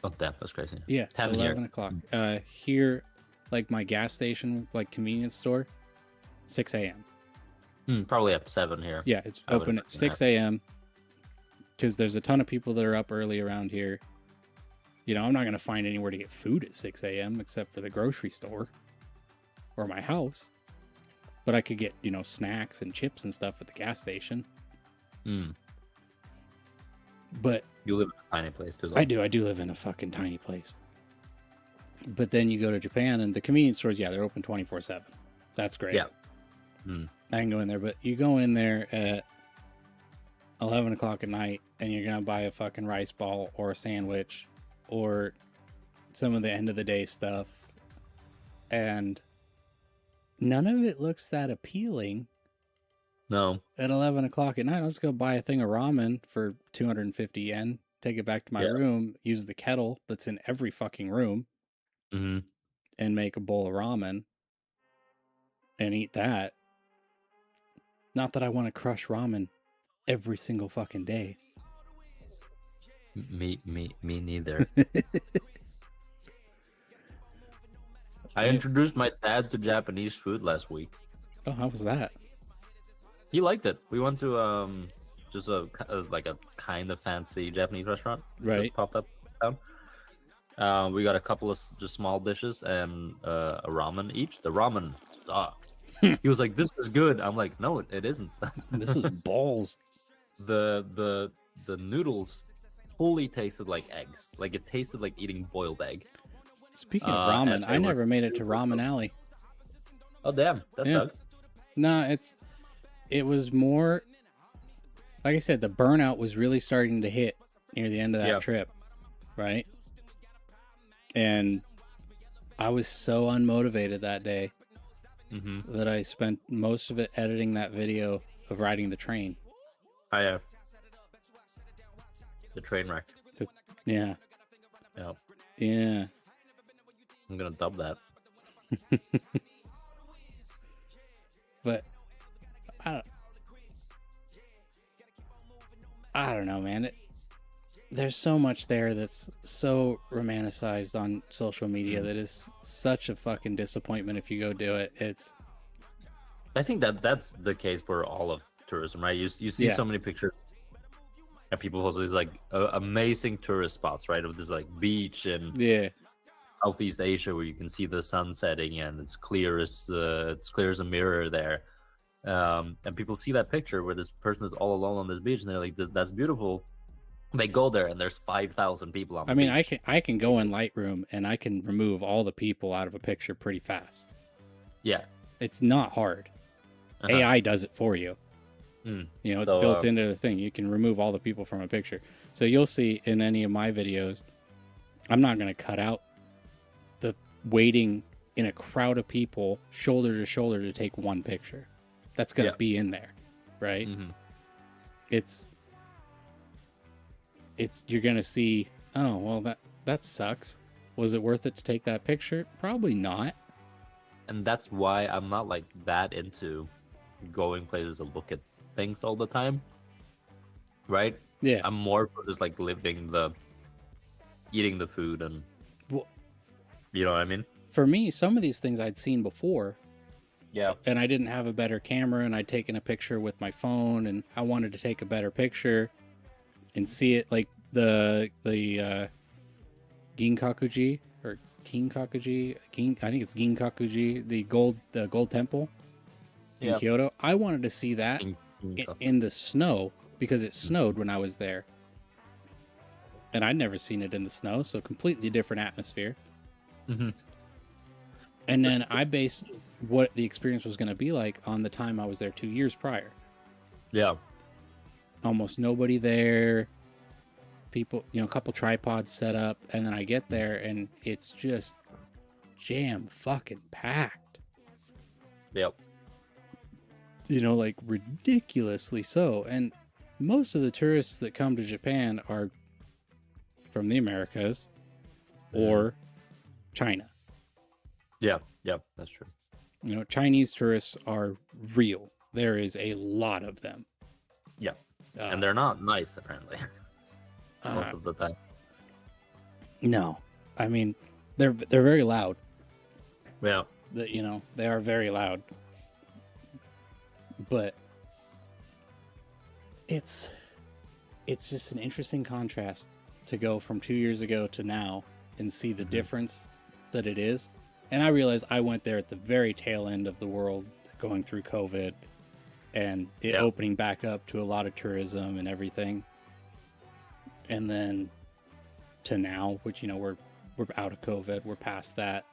Oh, damn, that's crazy. Yeah, 10 11 here. o'clock. Here, like my gas station, like convenience store, 6 a.m. Probably at 7 here. Yeah, it's I would open at imagine 6 a.m. because there's a ton of people that are up early around here. You know, I'm not going to find anywhere to get food at 6 a.m. except for the grocery store or my house. But I could get, you know, snacks and chips and stuff at the gas station. But You live in a tiny place too, though. I do live in a fucking tiny place. But then you go to Japan and the convenience stores, yeah, they're open 24/7. That's great. Yeah. I can go in there, but you go in there at 11 o'clock at night and you're going to buy a fucking rice ball or a sandwich or some of the end of the day stuff. And none of it looks that appealing. No. At 11 o'clock at night, I'll just go buy a thing of ramen for 250 yen, take it back to my room, use the kettle that's in every fucking room, and make a bowl of ramen and eat that. Not that I want to crush ramen every single fucking day. Me neither. I introduced my dad to Japanese food last week. Oh, how was that? He liked it. We went to just like a kind of fancy Japanese restaurant. Right. Just popped up down. We got a couple of just small dishes and a ramen each. The ramen sucked. He was like, "This is good." I'm like, "No, it isn't." This is balls. The noodles fully tasted like eggs. Like it tasted like eating boiled egg. Speaking of ramen, I never made it to Ramen Alley. Oh damn, that sucks. No, it was more like I said, the burnout was really starting to hit near the end of that trip, right? And I was so unmotivated that day that I spent most of it editing that video of riding the train. The Trainwreck. Yeah. Yep. Yeah. I'm gonna dub that. But I don't know, man. There's so much there that's so romanticized on social media that is such a fucking disappointment if you go do it. I think that's the case for all of tourism, right? You see so many pictures and people post these like amazing tourist spots, right? Of this like beach and Southeast Asia where you can see the sun setting and it's clear as a mirror there. And people see that picture where this person is all alone on this beach and they're like, "That's beautiful." They go there and there's 5,000 people on the beach. I can go in Lightroom and I can remove all the people out of a picture pretty fast. Yeah. It's not hard. AI does it for you. You know, it's built into the thing. You can remove all the people from a picture. So you'll see in any of my videos, I'm not going to cut out the waiting in a crowd of people shoulder to shoulder to take one picture. That's going to be in there, right? It's you're going to see, oh, well, that sucks. Was it worth it to take that picture? Probably not. And that's why I'm not like that into going places to look at things all the time, right? Yeah. I'm more for just like eating the food and you know what I mean? For me, some of these things I'd seen before. Yeah. And I didn't have a better camera and I'd taken a picture with my phone and I wanted to take a better picture and see it like the Ginkakuji or Kinkakuji, I think it's Ginkakuji, the gold temple in Kyoto. I wanted to see that in the snow because it snowed when I was there. And I'd never seen it in the snow, so completely different atmosphere. Mm-hmm. And then I based what the experience was going to be like on the time I was there 2 years prior. Yeah. Almost nobody there. People, a couple tripods set up, and then I get there and it's just jam fucking packed. Yep. Like ridiculously so. And most of the tourists that come to Japan are from the Americas or China. Yeah. Yep. That's true. Chinese tourists are real. There is a lot of them. Yeah. And they're not nice, apparently. Most of the time. No. I mean, they're very loud. Yeah. They are very loud. But it's just an interesting contrast to go from 2 years ago to now and see the difference that it is. And I realized I went there at the very tail end of the world going through COVID and it opening back up to a lot of tourism and everything. And then to now, which, we're out of COVID. We're past that.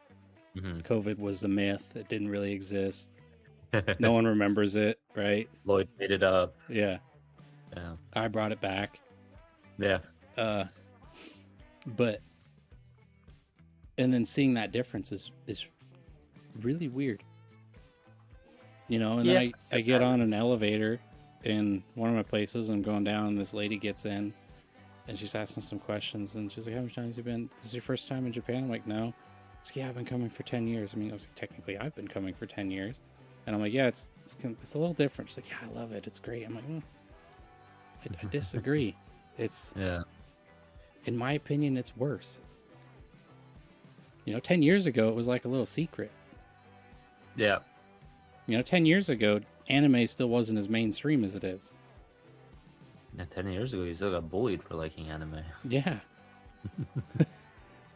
Mm-hmm. COVID was a myth. It didn't really exist. No one remembers it, right? Lloyd made it up. Yeah. Yeah. I brought it back. Yeah. But and then seeing that difference is really weird. And then I get on an elevator in one of my places. I'm going down, and this lady gets in, and she's asking some questions, and she's like, "How many times have you been? This is your first time in Japan?" I'm like, "No." She's like, "Yeah, I've been coming for 10 years." I mean, I was like, technically, I've been coming for 10 years. And I'm like, "Yeah, it's a little different." She's like, "Yeah, I love it. It's great." I'm like, I disagree. It's, in my opinion, it's worse. 10 years ago, it was like a little secret. Yeah. 10 years ago, anime still wasn't as mainstream as it is. Yeah, 10 years ago, you still got bullied for liking anime. Yeah.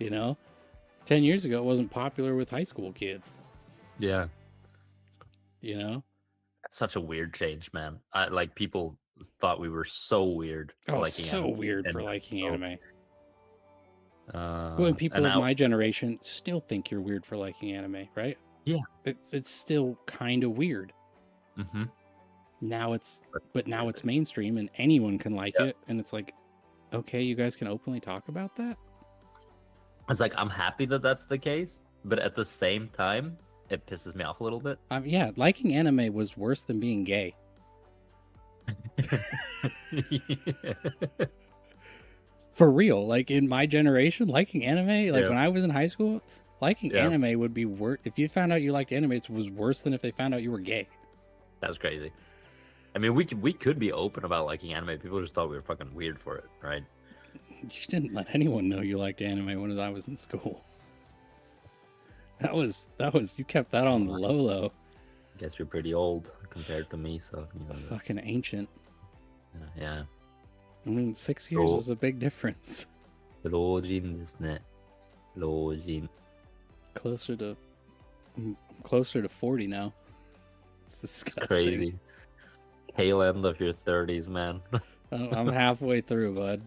10 years ago, it wasn't popular with high school kids. Yeah. That's such a weird change, man. People thought we were so weird for liking so anime. Weird for liking anime. And people of my generation still think you're weird for liking anime, right? Yeah. It's still kind of weird. Mm-hmm. Now it's mainstream and anyone can like it. And it's like, okay, you guys can openly talk about that? It's like, I'm happy that that's the case, but at the same time, it pisses me off a little bit. Yeah, liking anime was worse than being gay. For real, like in my generation, liking anime, when I was in high school, liking anime would be worse. If you found out you liked anime, it was worse than if they found out you were gay. That's crazy. I mean, we could be open about liking anime. People just thought we were fucking weird for it, right? You didn't let anyone know you liked anime when I was in school. That was you kept that on the low. Guess you're pretty old compared to me, so fucking ancient. Yeah. I mean, 6 years is a big difference. 老人ですね。老人. I'm closer to 40 now. It's disgusting. It's crazy. Tail end of your 30s, man. I'm halfway through, bud.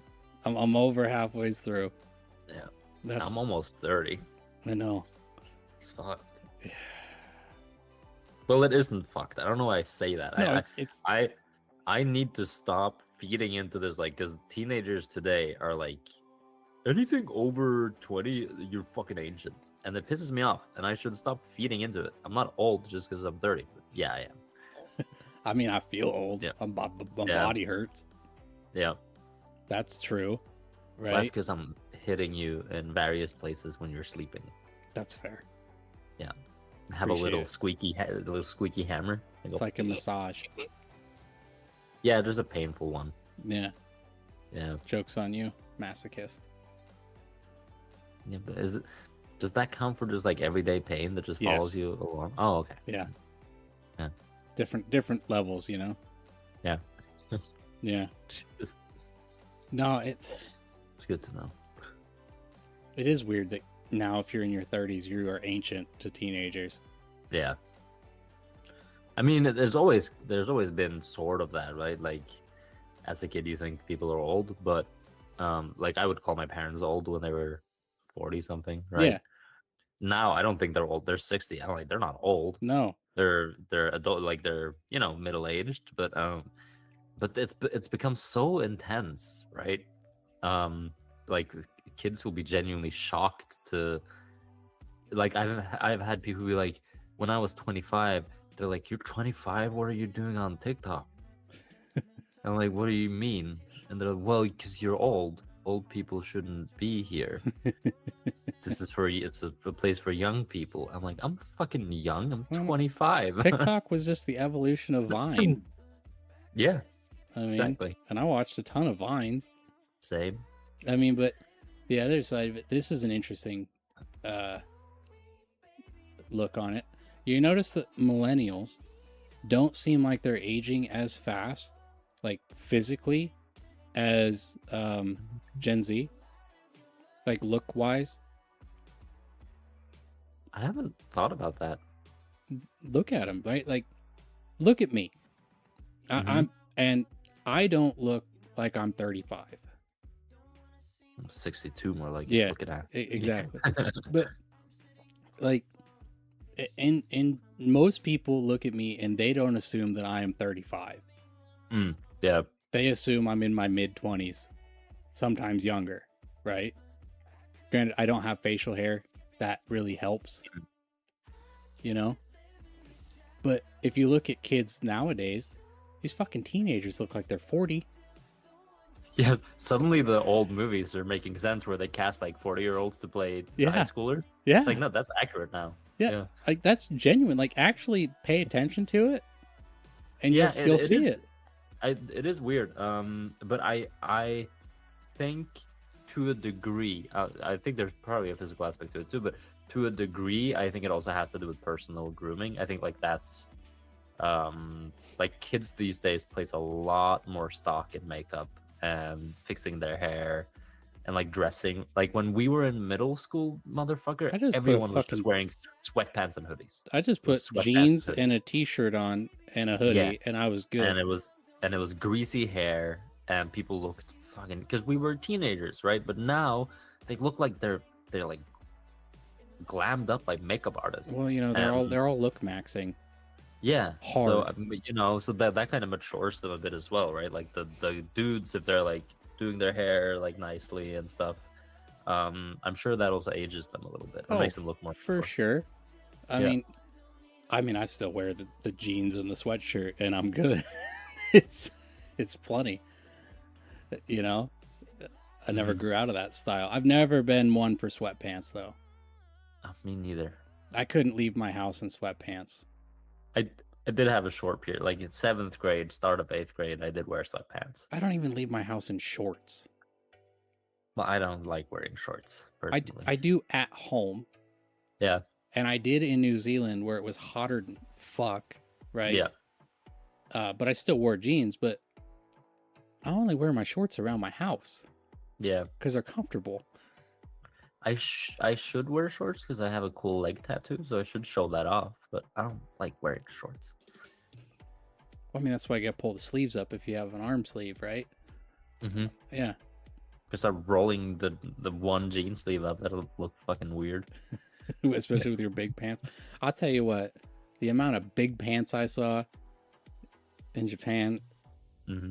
I'm over halfway through. Yeah. I'm almost 30. I know. It's fucked. Well, it isn't fucked. I don't know why I say that. No, I need to stop feeding into this, because teenagers today are like, anything over 20, you're fucking ancient. And it pisses me off, and I should stop feeding into it. I'm not old just because I'm 30. But yeah, I am. I mean, I feel old. Yeah. My body hurts. Yeah. That's true. Right? Well, that's because I'm hitting you in various places when you're sleeping. That's fair. Yeah. Have a little squeaky hammer. It's like a massage. Yeah, there's a painful one. Yeah. Yeah. Joke's on you, masochist. Yeah, but does that count for just everyday pain that just follows you along? Oh, okay. Yeah. Yeah. Different levels, Yeah. Yeah. No, it's good to know. It is weird that now if you're in your 30s, you are ancient to teenagers. Yeah. I mean, there's always been sort of that, right? Like, as a kid, you think people are old, but like I would call my parents old when they were 40 something, right? Yeah. Now I don't think they're old. They're 60. I don't like they're not old. No. They're adult, like they're middle aged, but it's become so intense, right? Like kids will be genuinely shocked to like I've had people be like, when I was 25, they're like, "You're 25? What are you doing on TikTok?" I'm like, "What do you mean?" And they're like, "Well, because you're old. Old people shouldn't be here. It's a place for young people." I'm like, "I'm fucking young. I'm Well, 25." TikTok was just the evolution of Vine. Yeah, I mean, exactly. and I watched a ton of Vines. Same. I mean, but the other side of it, this is an interesting look on it. You notice that millennials don't seem like they're aging as fast, like physically, as Gen Z, like look wise. I haven't thought about that. Look at them, right? Like, look at me. I don't look like I'm 35. I'm 62 more like Yeah, looking at. Exactly. But like, and most people look at me and they don't assume that I am 35. Yeah. They assume I'm in my mid 20s, sometimes younger, right? Granted, I don't have facial hair. That really helps, you know? But if you look at kids nowadays, these fucking teenagers look like they're 40. Yeah, suddenly the old movies are making sense where they cast like 40-year-olds to play high schoolers. Yeah. It's like, no, that's accurate now. Yeah. Like, that's genuine. Like, actually pay attention to it and you'll see it. It is weird. But I think to a degree, I think there's probably a physical aspect to it too, but to a degree, I think it also has to do with personal grooming. I think like that's like kids these days place a lot more stock in makeup and fixing their hair and like dressing. Like when we were in middle school, motherfucker, everyone was just wearing sweatpants and hoodies. I just put jeans and a t-shirt on and a hoodie, and I was good. And it was greasy hair, and people looked fucking, because we were teenagers, right? But now they look like they're like glammed up by makeup artists. Well, you know, they're all look maxing. Yeah, hard. So so that kind of matures them a bit as well, right? Like the dudes, if they're like doing their hair like nicely and stuff, I'm sure that also ages them a little bit. It makes them look more for sure. I mean, I still wear the jeans and the sweatshirt, and I'm good. it's plenty. You know, I never grew out of that style. I've never been one for sweatpants though. Me neither. I couldn't leave my house in sweatpants. I did have a short period, like in 7th grade, start of 8th grade, I did wear sweatpants. I don't even leave my house in shorts. Well, I don't like wearing shorts personally. I do at home. Yeah. And I did in New Zealand where it was hotter than fuck, right? Yeah. But I still wore jeans, but I only wear my shorts around my house. Yeah. Because they're comfortable. I should wear shorts because I have a cool leg tattoo, so I should show that off, but I don't like wearing shorts. Well, I mean, that's why you gotta pull the sleeves up if you have an arm sleeve, right? Mm-hmm. Yeah. Just start rolling the one jean sleeve up. That'll look fucking weird. Especially with your big pants. I'll tell you what, the amount of big pants I saw in Japan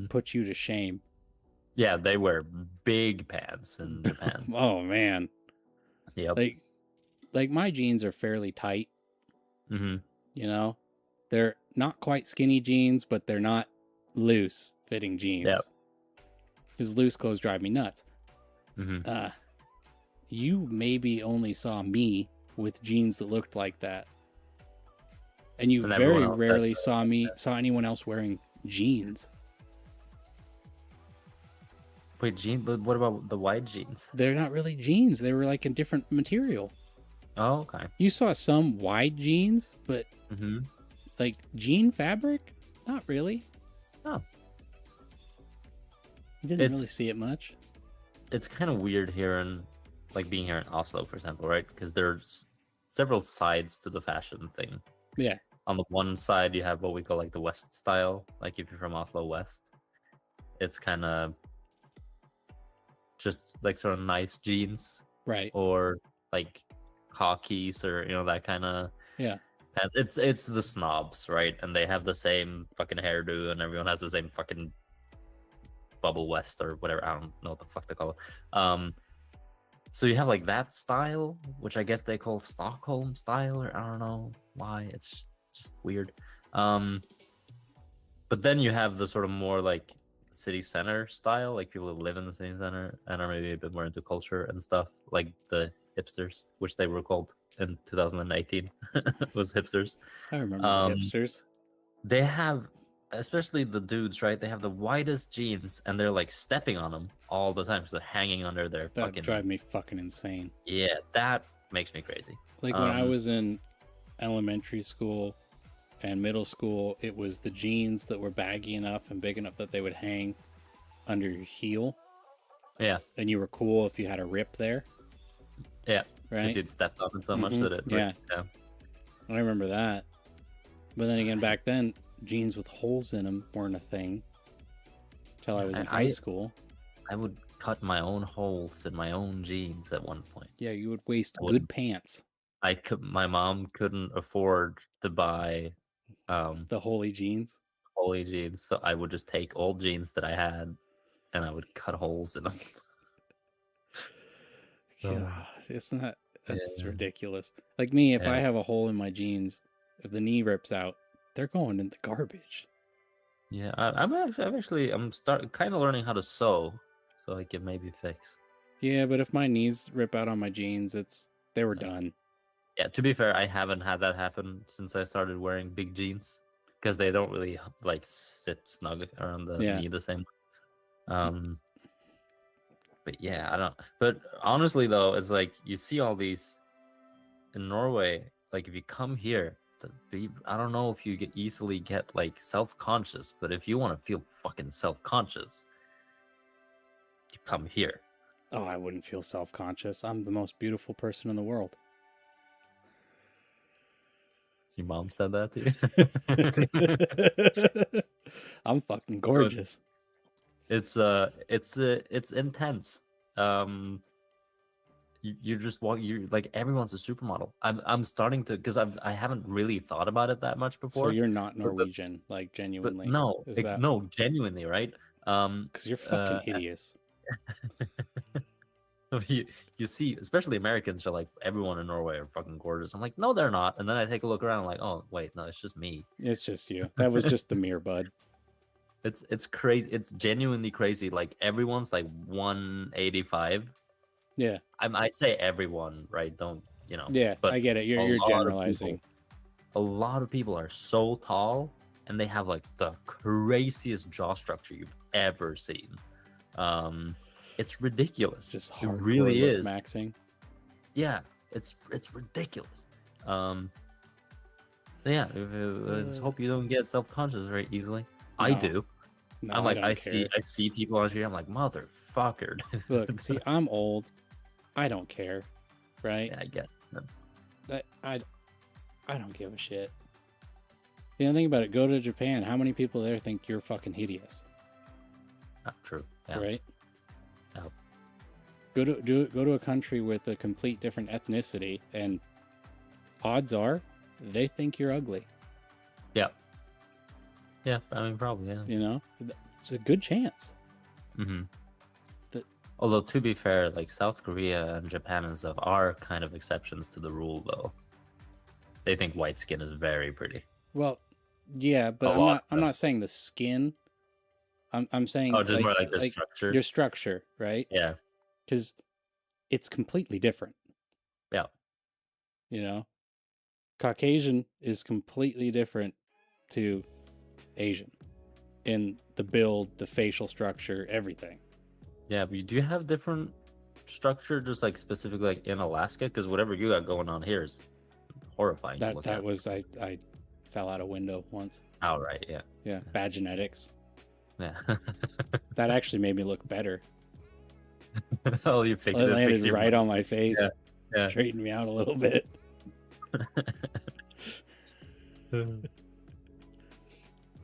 put you to shame. Yeah, they wear big pants in Japan. Oh, man. Yep. Like my jeans are fairly tight. Mm-hmm. You know, they're not quite skinny jeans, but they're not loose fitting jeans. Yep. Because loose clothes drive me nuts. Mm-hmm. You maybe only saw me with jeans that looked like that, and you very rarely saw anyone else wearing jeans. Wait, jeans? But what about the wide jeans? They're not really jeans. They were like a different material. Oh, okay. You saw some wide jeans, but like jean fabric, not really. Oh. You didn't really see it much. It's kind of weird being here in Oslo, for example, right? Because there's several sides to the fashion thing. Yeah. on the one side you have what we call like the West style. Like if you're from Oslo West, it's kind of just like sort of nice jeans Right. or like khakis or that kind of. Yeah. It's the snobs, right? And they have the same fucking hairdo, and everyone has the same fucking bubble west or whatever. I don't know what the fuck they call it. So you have like that style, which I guess they call Stockholm style, or I don't know why. It's just weird. But then you have the sort of more like city center style, like people who live in the city center and are maybe a bit more into culture and stuff, like the hipsters, which they were called in 2018 was hipsters. I remember the hipsters. They have, especially the dudes, right? They have the widest jeans and they're like stepping on them all the time, so they're hanging under their That fucking. drive me fucking insane. Yeah, that makes me crazy. Like when I was in elementary school and middle school, it was the jeans that were baggy enough and big enough that they would hang under your heel. Yeah. And you were cool if you had a rip there. Yeah. Right. Because you'd stepped on it so much that it. Yeah. Yeah. I remember that. But then again, back then, jeans with holes in them weren't a thing. Till I was in high school. I would cut my own holes in my own jeans at one point. Yeah, you would waste good pants. My mom couldn't afford to buy the holy jeans. Holy jeans, so I would just take old jeans that I had and I would cut holes in them. God, isn't that's ridiculous. Like me, if I have a hole in my jeans, if the knee rips out, they're going in the garbage. Yeah, I'm kind of learning how to sew, so I can maybe fix. Yeah, but if my knees rip out on my jeans, they were done. Yeah, to be fair, I haven't had that happen since I started wearing big jeans because they don't really like sit snug around the knee the same. But yeah, I don't. But honestly, though, it's like you see all these in Norway. Like if you come here, I don't know if you easily get like self-conscious, but if you want to feel fucking self-conscious, you come here. Oh, I wouldn't feel self-conscious. I'm the most beautiful person in the world. Your mom said that to you? I'm fucking gorgeous. It's intense. You just walk. You like everyone's a supermodel. I'm starting to because I haven't really thought about it that much before. So you're not Norwegian, like genuinely? But no, no, genuinely, right? Because you're fucking hideous. You see, especially Americans are like, everyone in Norway are fucking gorgeous. I'm like, no, they're not. And then I take a look around, I'm like, oh wait, no, it's just me. It's just you. That was just the mirror, bud. It's crazy. It's genuinely crazy. Like everyone's like 185. Yeah. I say everyone, right? Don't Yeah, but I get it. You're generalizing. A lot of people are so tall, and they have like the craziest jaw structure you've ever seen. It's ridiculous. Just it really is maxing. Yeah, it's ridiculous. Yeah, I hope you don't get self-conscious very easily. No. I do. No, I'm like, I see people on here. I'm like, motherfucker. Look, see, I'm old. I don't care, right? Yeah, I get that. I don't give a shit. You know, think about it. Go to Japan. How many people there think you're fucking hideous? Not true. Yeah. Right. Oh. Go to a country with a complete different ethnicity, and odds are they think you're ugly. Yeah. Yeah, I mean, probably, yeah. You know, it's a good chance. Mm-hmm. Although, to be fair, like South Korea and Japan and stuff are kind of exceptions to the rule, though. They think white skin is very pretty. Well, yeah, but I'm not saying the skin. I'm saying just more like the structure. Your structure, right? Yeah. Because it's completely different. Yeah. You know, Caucasian is completely different to Asian in the build, the facial structure, everything. Yeah, but do you have different structure, just like specifically like in Alaska? Because whatever you got going on here is horrifying. That was I fell out a window once. Oh right, yeah. Yeah, bad genetics. Yeah. That actually made me look better. Oh, you fixed it. It landed right on my face. Yeah. Straightened me out a little bit.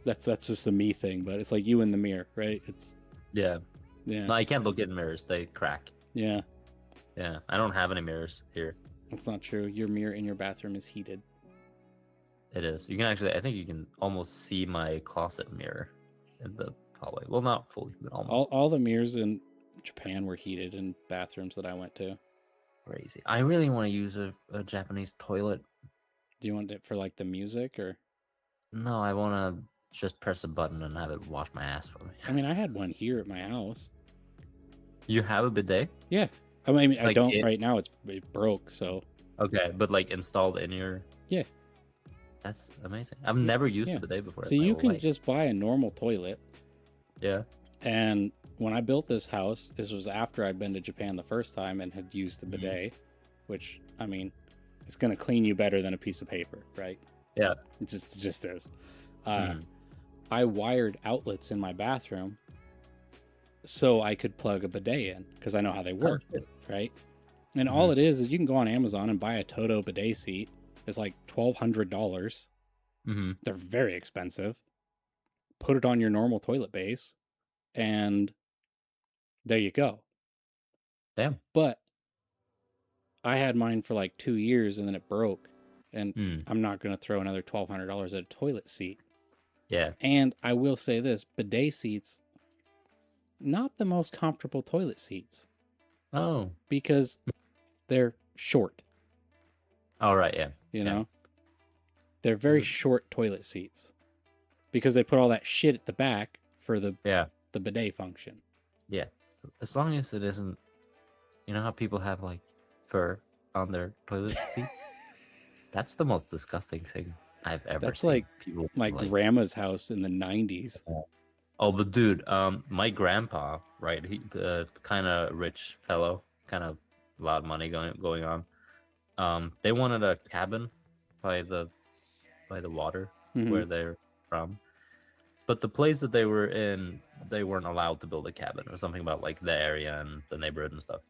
That's just a me thing, but it's like you in the mirror, right? It's Yeah. yeah, No, I can't look in mirrors. They crack. yeah. Yeah. I don't have any mirrors here. That's not true. Your mirror in your bathroom is heated. It is. You can actually, I think you can almost see my closet mirror in the hallway. Well, not fully, but almost. All the mirrors in Japan were heated in bathrooms that I went to. Crazy. I really want to use a Japanese toilet. Do you want it for like the music or? No, I want to just press a button and have it wash my ass for me. I mean, I had one here at my house. You have a bidet? Yeah. I mean, I Like don't it- right now. It broke, so Okay, but like installed in your. Yeah. That's amazing. I've never used Yeah. a bidet before. so in my you whole can life. just buy a normal toilet. Yeah. And when I built this house, this was after I'd been to Japan the first time and had used the Mhm. bidet, which I mean, it's going to clean you better than a piece of paper, right? Yeah. It just is. Mhm. I wired outlets in my bathroom so I could plug a bidet in because I know how they work, Oh, shit. right? And all it is you can go on Amazon and buy a Toto bidet seat. It's like $1,200. Mhm. They're very expensive. Put it on your normal toilet base, and there you go. Damn. But I had mine for like 2 years and then it broke. And Mm. I'm not going to throw another $1,200 at a toilet seat. Yeah. And I will say this, bidet seats, not the most comfortable toilet seats Oh. because they're short, All right. Yeah. you Yeah. know? They're very Mhm. short toilet seats because they put all that shit at the back for the Yeah. bidet function. Yeah. As long as it isn't, you know how people have like fur on their toilet seat? That's the most disgusting thing I've ever That's seen. like People my like, grandma's house in the 90s. oh, but dude, my grandpa, right? He, kind of rich fellow, kind of a lot of money going on. They wanted a cabin by the water Mhm. where they're from, but the place that they were in, they weren't allowed to build a cabin or something about like the area and the neighborhood and stuff.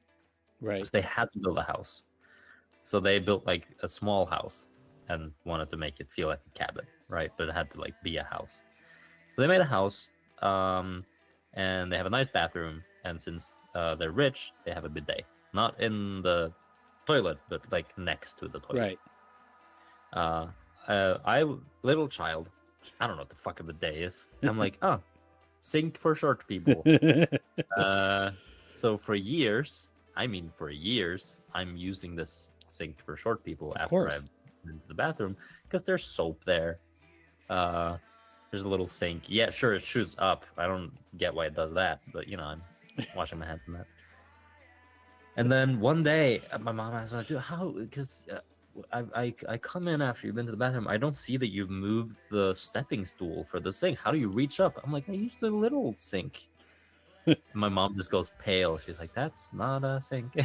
Right. So they had to build a house. So they built like a small house and wanted to make it feel like a cabin, right? But it had to like be a house. So they made a house, and they have a nice bathroom. And since they're rich, they have a bidet, not in the toilet, but like next to the toilet. Right. Little child, I don't know what the fuck a bidet is. I'm like, oh, sink for short people. So for years, I'm using this sink for short people Of after course. I've been to the bathroom because there's soap there. There's a little sink. Yeah, sure, it shoots up. I don't get why it does that, but you know, I'm washing my hands in that. And then one day, my mom asked, like, dude, how? Because I come in after you've been to the bathroom. I don't see that you've moved the stepping stool for the sink. How do you reach up? I'm like, I used the little sink. And my mom just goes pale. She's like, that's not a sink.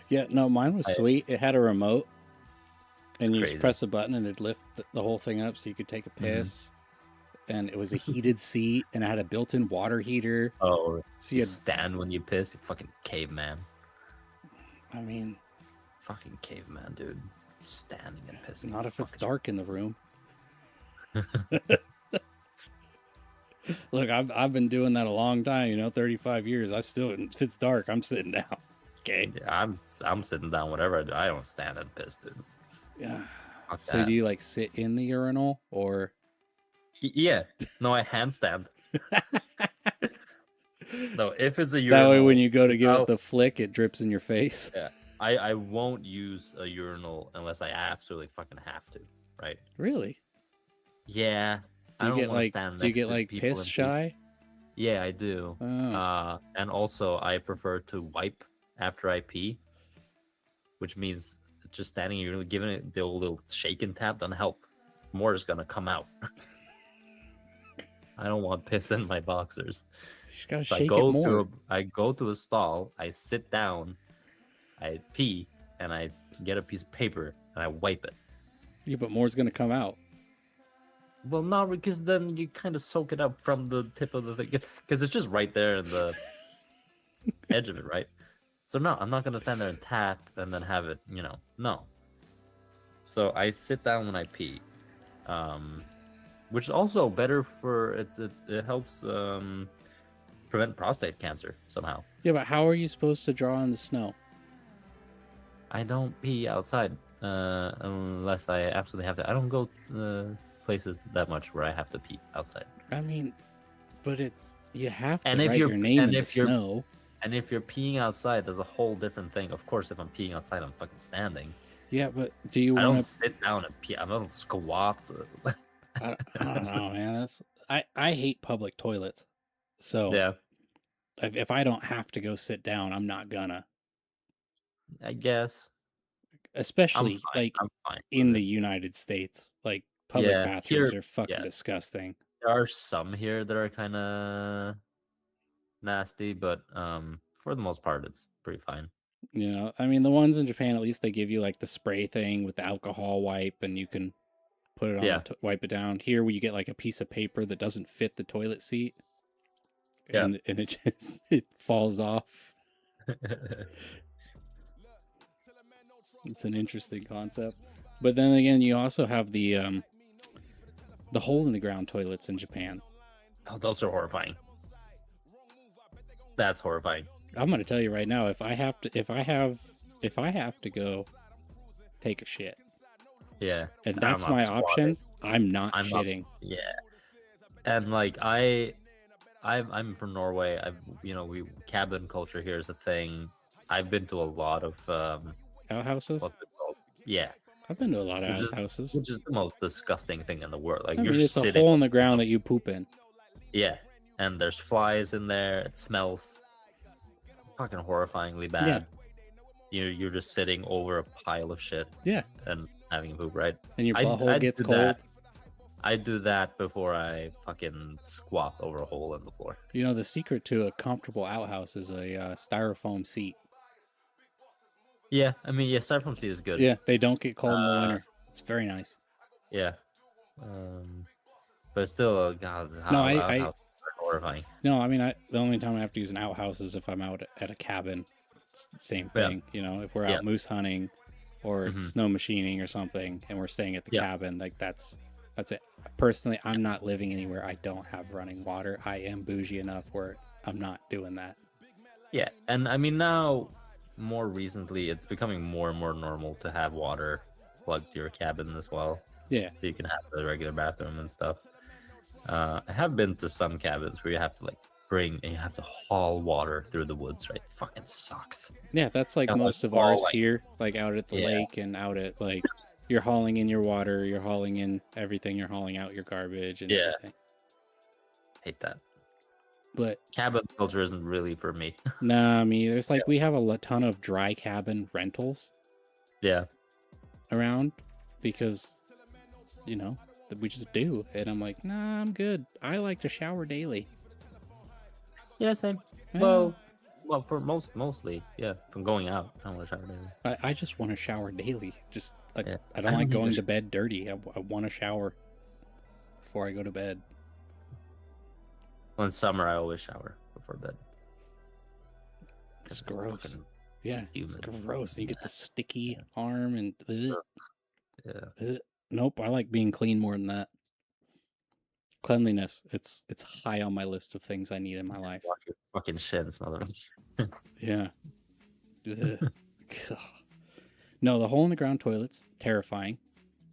Yeah, no, mine was I- sweet. It had a remote, and you just Crazy. press a button and it'd lift the whole thing up so you could take a piss. And it was a heated seat, and it had a built-in water heater. Oh, So you you had, stand when you piss. You fucking caveman. I mean, Fucking caveman, dude. Standing and pissing. not if it's Fuck is- dark in the room. Look, I've been doing that a long time, 35 years. I still, if it's dark, I'm sitting down. Okay. Yeah, I'm sitting down. Whatever I do, I don't stand and piss, dude. Yeah. Fuck So that. do you like sit in the urinal or? Yeah. No, I handstand. No, if it's a That urinal, way, when you go to give I'll- it the flick, it drips in your face. I won't use a urinal unless I absolutely fucking have to, right? Really? Yeah. I Do you don't get wanna like stand do you next get to like people piss and pee. shy? Yeah, I do. Oh. And also I prefer to wipe after I pee, which means just standing here giving it the old little shake and tap doesn't help. More is gonna come out. I don't want piss in my boxers. You just gotta So shake it more. I go to a stall, I sit down, I pee, and I get a piece of paper and I wipe it. Yeah, but more's gonna come out. Well, no, because then you kind of soak it up from the tip of the thing, because it's just right there in the edge of it, right? So no, I'm not gonna stand there and tap and then have it, no. So I sit down when I pee, which is also better for it helps prevent prostate cancer somehow. Yeah, but how are you supposed to draw in the snow? I don't pee outside unless I absolutely have to. I don't go places that much where I have to pee outside. I mean, but you have to And if write you're your name and in the if you're snow. and if you're peeing outside, there's a whole different thing. Of course, if I'm peeing outside, I'm fucking standing. Yeah, but do you I don't want to? sit down and pee. I don't squat. I don't know, man. I hate public toilets. So Yeah, if I don't have to go sit down, I'm not gonna. I guess. Especially fine. like I'm fine in with the it. United States, like public Yeah, bathrooms here- are fucking yeah. disgusting. There are some here that are kind of nasty, but for the most part, it's pretty fine. You know, I mean, the ones in Japan, at least they give you like the spray thing with the alcohol wipe, and you can put it on, Yeah. wipe it down. Here, where you get like a piece of paper that doesn't fit the toilet seat, Yeah. and it just it falls off. It's an interesting concept, but then again, you also have the hole in the ground toilets in Japan. Oh, those are horrifying. That's horrifying. I'm gonna tell you right now, if I have to go take a shit, Yeah, and I'm that's not my squatting. option, I'm not I'm not- shitting. Yeah, and like I'm from Norway. We cabin culture here is a thing. I've been to a lot of Outhouses? what's it called? Yeah, I've been to a lot of Which is- outhouses. which is the most disgusting thing in the world. Like I you're mean, it's a sitting. hole in the ground that you poop in. Yeah, and there's flies in there. It smells fucking horrifyingly bad. You're just sitting over a pile of shit Yeah, and having a poop, right? and your I'd- butthole I'd gets do cold. that. I do that before I fucking squat over a hole in the floor. You know, the secret to a comfortable outhouse is a styrofoam seat. Yeah, I mean, yeah, styrofoam seat is good. Yeah, they don't get cold in the winter. It's very nice. Yeah. But still, God, No, I- outhouse are horrifying. No, I mean, the only time I have to use an outhouse is if I'm out at a cabin. It's the same Yeah. thing, you know, if we're Yeah. out moose hunting or Mhm. snow machining or something, and we're staying at the Yeah. cabin, like that's it. Personally, I'm not living anywhere I don't have running water. I am bougie enough where I'm not doing that. Yeah, and I mean now, more recently, it's becoming more and more normal to have water plugged to your cabin as well, Yeah, so you can have the regular bathroom and stuff. I have been to some cabins where you have to you have to haul water through the woods, right? It fucking sucks. yeah, that's like Yeah, like, most of all, ours like- here, like out at the Yeah. lake and out at like you're hauling in your water, you're hauling in everything, you're hauling out your garbage and Yeah. everything. Hate that. But Cabin culture isn't really for me. nah, there's like we have a ton of dry cabin rentals Yeah. around because you know that we just do, and I'm like, nah, I'm good. I like to shower daily. Yeah, same. Eh, Well, for mostly, yeah. From going out, I don't want to shower daily. I just want to shower daily. Just like Yeah. I I don't don't like need going to to bed dirty. I want to shower before I go to bed. Well, in summer, I always shower before bed. It's 'Cause gross. fucking- Yeah, it's humid. gross. You get the sticky Yeah. arm and Yeah. nope. I like being clean more than that. Cleanliness. It's high on my list of things I need in my life. Wash your fucking shins, mother. Yeah. Ugh. God. No, the hole in the ground toilets, terrifying.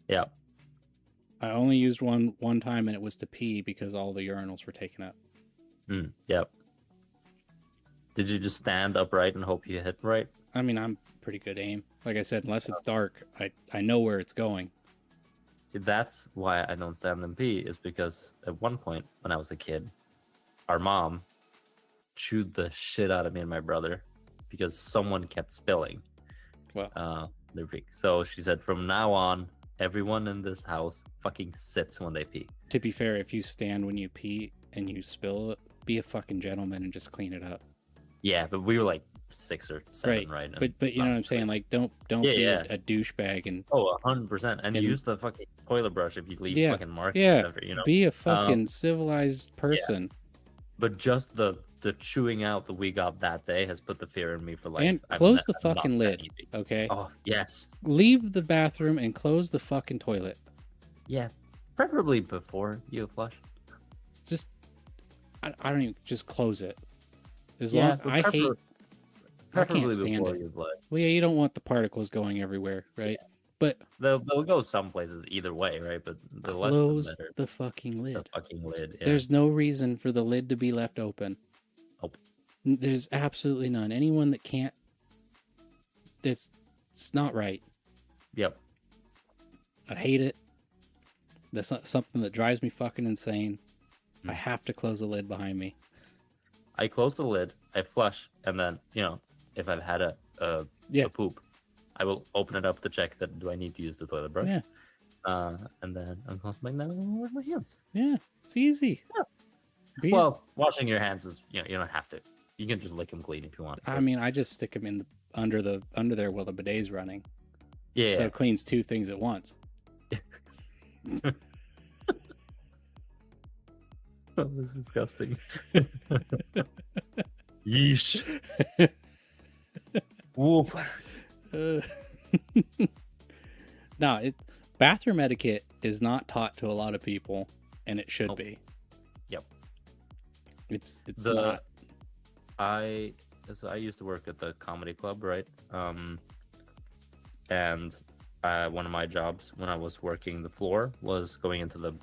Yeah. I only used one time, and it was to pee because all the urinals were taken up. Yep. Did you just stand upright and hope you hit right? I mean, I'm pretty good aim. Like I said, unless it's dark, I know where it's going. See, that's why I don't stand and pee, is because at one point when I was a kid, our mom chewed the shit out of me and my brother because someone kept spilling Well, their pee. So she said, from now on, everyone in this house fucking sits when they pee. to be fair, if you stand when you pee and you spill it, be a fucking gentleman and just clean it up. Yeah, but we were like 6 or 7, right? And But you know what I'm saying? Like, don't Yeah, be yeah. a douchebag and 100%. And And- use the fucking toilet brush if you leave Yeah, fucking marks. yeah, Whatever, be a fucking civilized person. But just the the chewing out that we got that day has put the fear in me for life. And I'm close the I'm not fucking that lid, easy. okay? Oh yes, Leave the bathroom and close the fucking toilet. yeah, preferably before you flush. Just, I don't even, just close it. As Yeah, long, but I can't preferably stand before it. you flush. Well, yeah, you don't want the particles going everywhere, right? But They'll go some places either way, right? But the less the close better. the fucking The lid. fucking lid. Yeah. There's no reason for the lid to be left open. Nope. There's absolutely none. Anyone that can't, it's not right. Yep. I hate it. That's not something that drives me fucking insane. I have to close the lid behind me. I close the lid, I flush, and then if I've had a poop, I will open it up to check that do I need to use the toilet brush. Yeah. And then I'm constantly now wash my hands. Yeah, it's easy. Yeah. Well, washing your hands is you don't have to. You can just lick them clean if you want. I mean, I just stick them in under there while the bidet's running. Yeah. So it cleans two things at once. Oh, this is disgusting. Yeesh. Whoop. No, bathroom etiquette is not taught to a lot of people, and it should Nope. be. Yep. It's not. I used to work at the comedy club, right? And one of my jobs when I was working the floor was going into the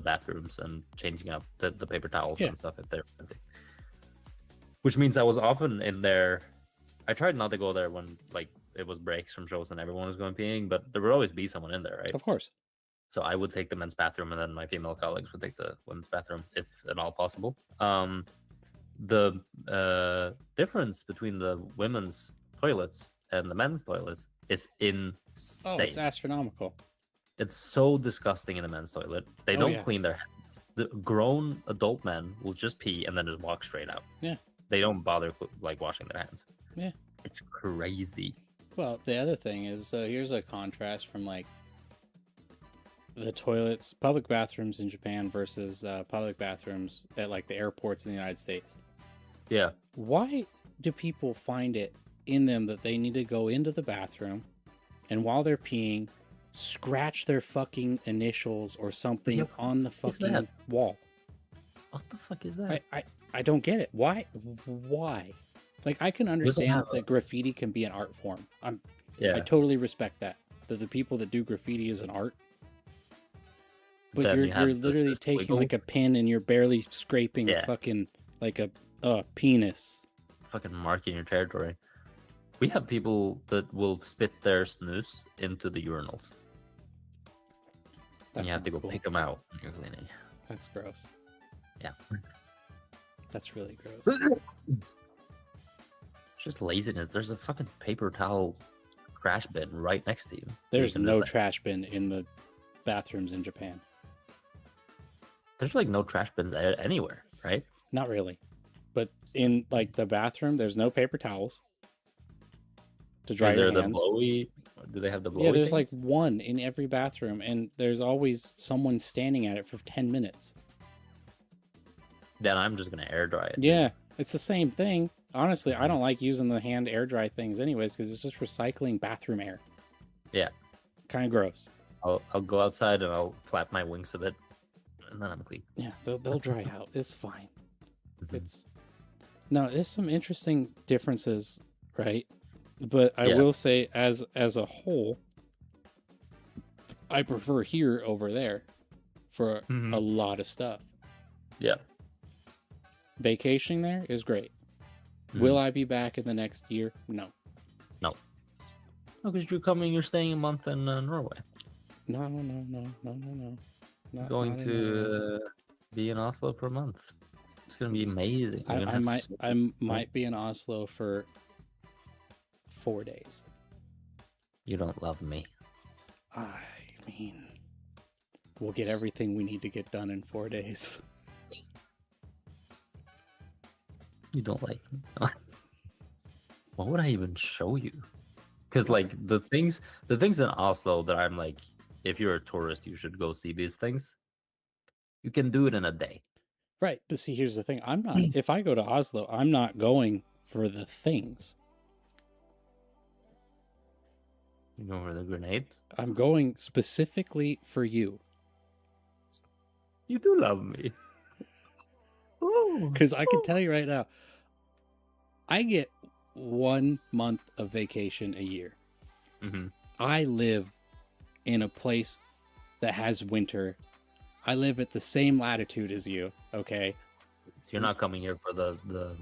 bathrooms and changing up the paper towels and stuff if they're empty. Which means I was often in there. I tried not to go there when like it was breaks from shows and everyone was going peeing, but there would always be someone in there, right? Of course. So I would take the men's bathroom, and then my female colleagues would take the women's bathroom, if at all possible. The difference between the women's toilets and the men's toilets is insane. Oh, it's astronomical. It's so disgusting in the men's toilet. They don't clean their hands. The grown adult men will just pee and then just walk straight out. Yeah. They don't bother like washing their hands. Yeah. It's crazy. Well, the other thing is, here's a contrast from like the toilets, public bathrooms in Japan versus public bathrooms at like the airports in the United States. Yeah. Why do people find it in them that they need to go into the bathroom and while they're peeing, scratch their fucking initials or something on the fucking wall? What the fuck is that? I don't get it. Why? Like, I can understand that graffiti can be an art form. I totally respect that the people that do graffiti is an art. But Then you're literally taking like a pin and you're barely scraping fucking like a penis. Fucking marking your territory. We have people that will spit their snooze into the urinals. And you have to go pick them out when you're cleaning. That's gross. Yeah. That's really gross. It's just laziness. There's a fucking paper towel trash bin right next to you. There's no trash bin in the bathrooms in Japan. There's like no trash bins anywhere, right? Not really. But in like the bathroom, there's no paper towels to dry your hands. The blowy? Do they have the blowy? Yeah, there's things? like one in every bathroom, and there's always someone standing at it for 10 minutes. Then I'm just gonna air dry it. Yeah, it's the same thing. Honestly, I don't like using the hand air dry things anyways because it's just recycling bathroom air. Yeah. Kind of gross. I'll go outside and I'll flap my wings a bit, and then I'm clean. Yeah, they'll dry out. It's fine. There's some interesting differences, right? But I will say, as a whole, I prefer here over there for a lot of stuff. Yeah. Vacationing there is great. Will I be back in the next year? No. No, because you're staying a month in Norway. No. Going to be in Oslo for a month. It's gonna be amazing. I might be in Oslo for 4 days. You don't love me. I mean, we'll get everything we need to get done in 4 days. You don't like me. What would I even show you? Because like the things in Oslo that I'm like, if you're a tourist, you should go see these things. You can do it in a day. Right, but see, here's the thing. I'm not. If I go to Oslo, I'm not going for the things. You know where the grenades? I'm going specifically for you. You do love me. Because I can tell you right now, I get 1 month of vacation a year. Mm-hmm. I live in a place that has winter. I live at the same latitude as you, okay? So you're not coming here for the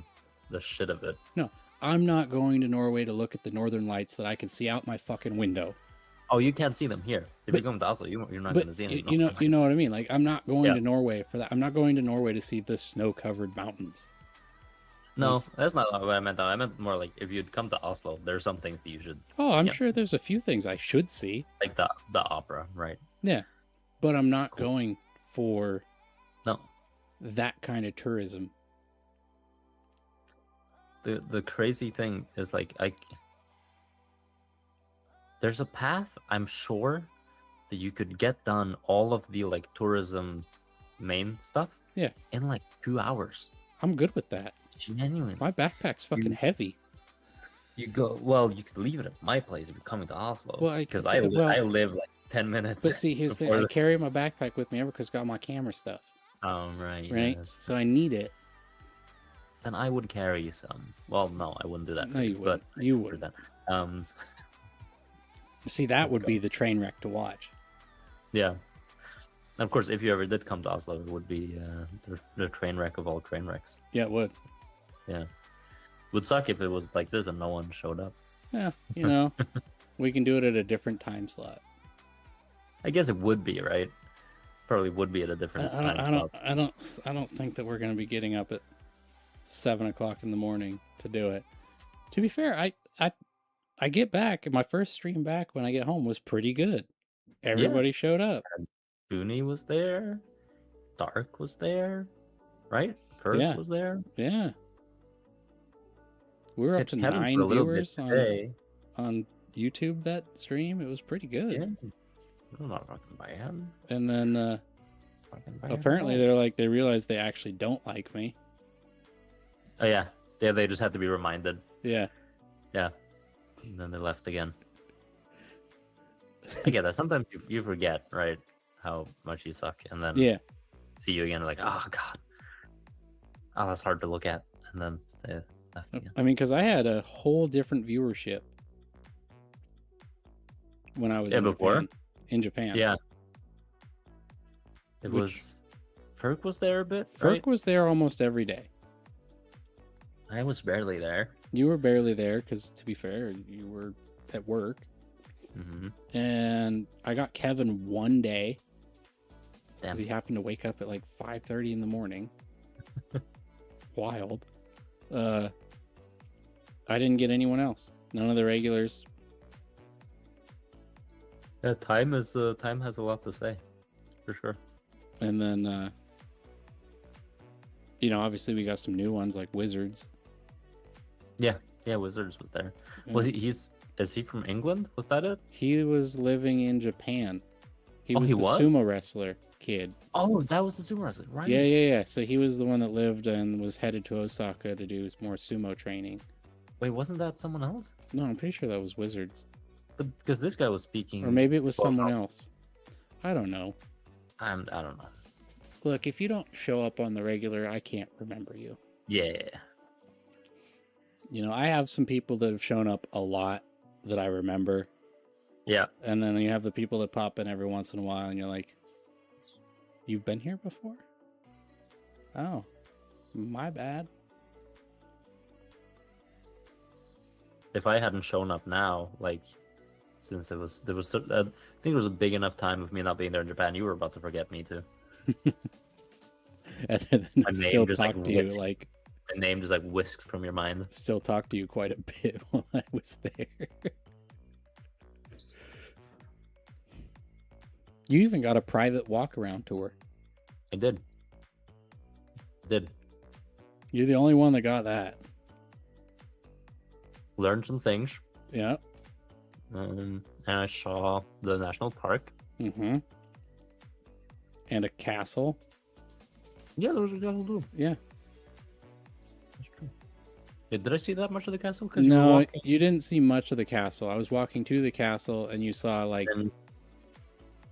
shit of it. No, I'm not going to Norway to look at the northern lights that I can see out my fucking window. Oh, you can't see them here. If you come to Oslo, you're not going to see them. You know what I mean? Like, I'm not going to Norway for that. I'm not going to Norway to see the snow-covered mountains. No, that's not what I meant. Though. I meant more like if you'd come to Oslo, there's some things that you should. Oh, I'm sure there's a few things I should see. Like the opera, right? Yeah, but I'm not going for that kind of tourism. The crazy thing is like there's a path, I'm sure, that you could get done all of the like tourism main stuff in like 2 hours. I'm good with that. Genuinely. My backpack's fucking heavy. You could leave it at my place if you're coming to Oslo. Well, because I live like 10 minutes. But see, here's the thing. I carry my backpack with me because I got my camera stuff. Oh, right. Right? Yes. So I need it. Then I would carry some. Well, no, I wouldn't do that. No, you wouldn't. You would. That. See, that would be the train wreck to watch. Yeah. And of course, if you ever did come to Oslo, it would be the train wreck of all train wrecks. Yeah, it would. Yeah. Would suck if it was like this and no one showed up. Yeah, you know, we can do it at a different time slot. I guess it would be, right? Probably would be at a different time slot. I don't think that we're going to be getting up at 7 o'clock in the morning to do it. To be fair, I get back, and my first stream back when I get home was pretty good. Everybody showed up. Booney was there. Dark was there. Right? Ferg was there. Yeah. We were up to 9 viewers on YouTube that stream. It was pretty good. Yeah. I'm not fucking bad. And then apparently they realized they actually don't like me. Oh yeah. Yeah, they just had to be reminded. Yeah. Yeah. And then they left again. I get that. Sometimes you forget, right, how much you suck, and then see you again, like, oh god, oh that's hard to look at, and then they left again. I mean, because I had a whole different viewership when I was in Japan. Yeah. Ferg was there a bit. Ferg was there almost every day. I was barely there. You were barely there because, to be fair, you were at work. Mm-hmm. And I got Kevin one day because Damn. he happened to wake up at like 5:30 in the morning. Wild. I didn't get anyone else. None of the regulars. Yeah, time has a lot to say, for sure. And then, obviously we got some new ones like Wizards. Yeah, Wizards was there. Well, is he from England? Was that it? He was living in Japan. He was the sumo wrestler kid. Oh, that was the sumo wrestler, right? Yeah. So he was the one that lived and was headed to Osaka to do more sumo training. Wait, wasn't that someone else? No, I'm pretty sure that was Wizards. But because this guy was speaking, or maybe it was someone else. I don't know. I don't know. Look, if you don't show up on the regular, I can't remember you. Yeah. I have some people that have shown up a lot that I remember. Yeah. And then you have the people that pop in every once in a while and you're like, you've been here before? Oh, my bad. If I hadn't shown up now, like, since there was, I think there was a big enough time of me not being there in Japan, you were about to forget me too. And then I still talk to you like... My name just like whisked from your mind. Still talk to you quite a bit while I was there. You even got a private walk around tour. I did. You're the only one that got that. Learned some things. Yeah. And I saw the national park. Mm-hmm. And a castle. Yeah, there was a castle too. Yeah. That's true. Did I see that much of the castle? 'Cause you were No, walking you didn't see much of the castle. I was walking to the castle, and you saw like and-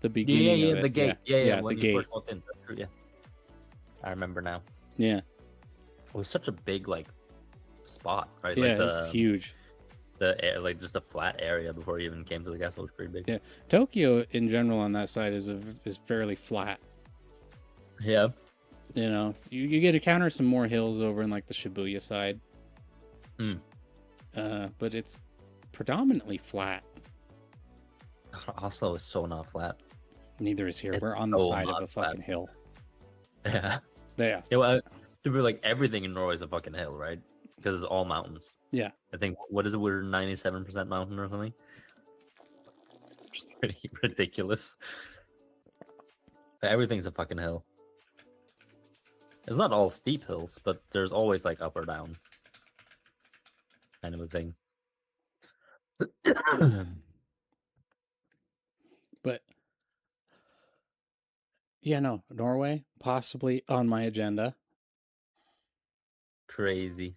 the beginning of it. the gate. Yeah, when the you gate. first walked in. That's true, yeah. I remember now. Yeah, It was such a big like spot, right? yeah, like it's huge. like just a flat area before you even came to the castle was pretty big. Yeah. Tokyo in general on that side is fairly flat. Yeah. You know, you get to counter some more hills over in like the Shibuya side. Mm. But it's predominantly flat. Oslo is so not flat. Neither is here. It's We're on the so side of not a fucking flat. hill. Yeah. Yeah. Yeah, well, to be like everything in Norway is a fucking hill, right? Because it's all mountains. Yeah. I think what is it? We're 97% mountain or something. Just pretty ridiculous. Everything's a fucking hill. It's not all steep hills, but there's always like up or down kind of a thing. But yeah, no, Norway possibly on my agenda. Crazy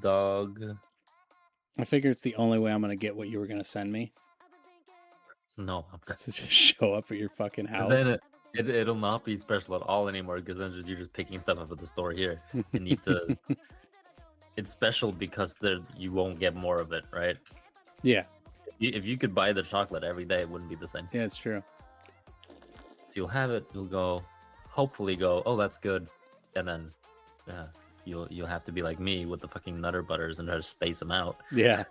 dog. I figure it's the only way I'm gonna get what you were gonna send me. No, To just show up at your fucking house. then it'll not be special at all anymore because then you're just picking stuff up at the store here. You need to. It's special because you won't get more of it, right? Yeah. If you could buy the chocolate every day, it wouldn't be the same. Yeah, it's true. So you'll have it. You'll go, hopefully go. Oh, that's good, and then you'll have to be like me with the fucking Nutter Butters and try to space them out. Yeah.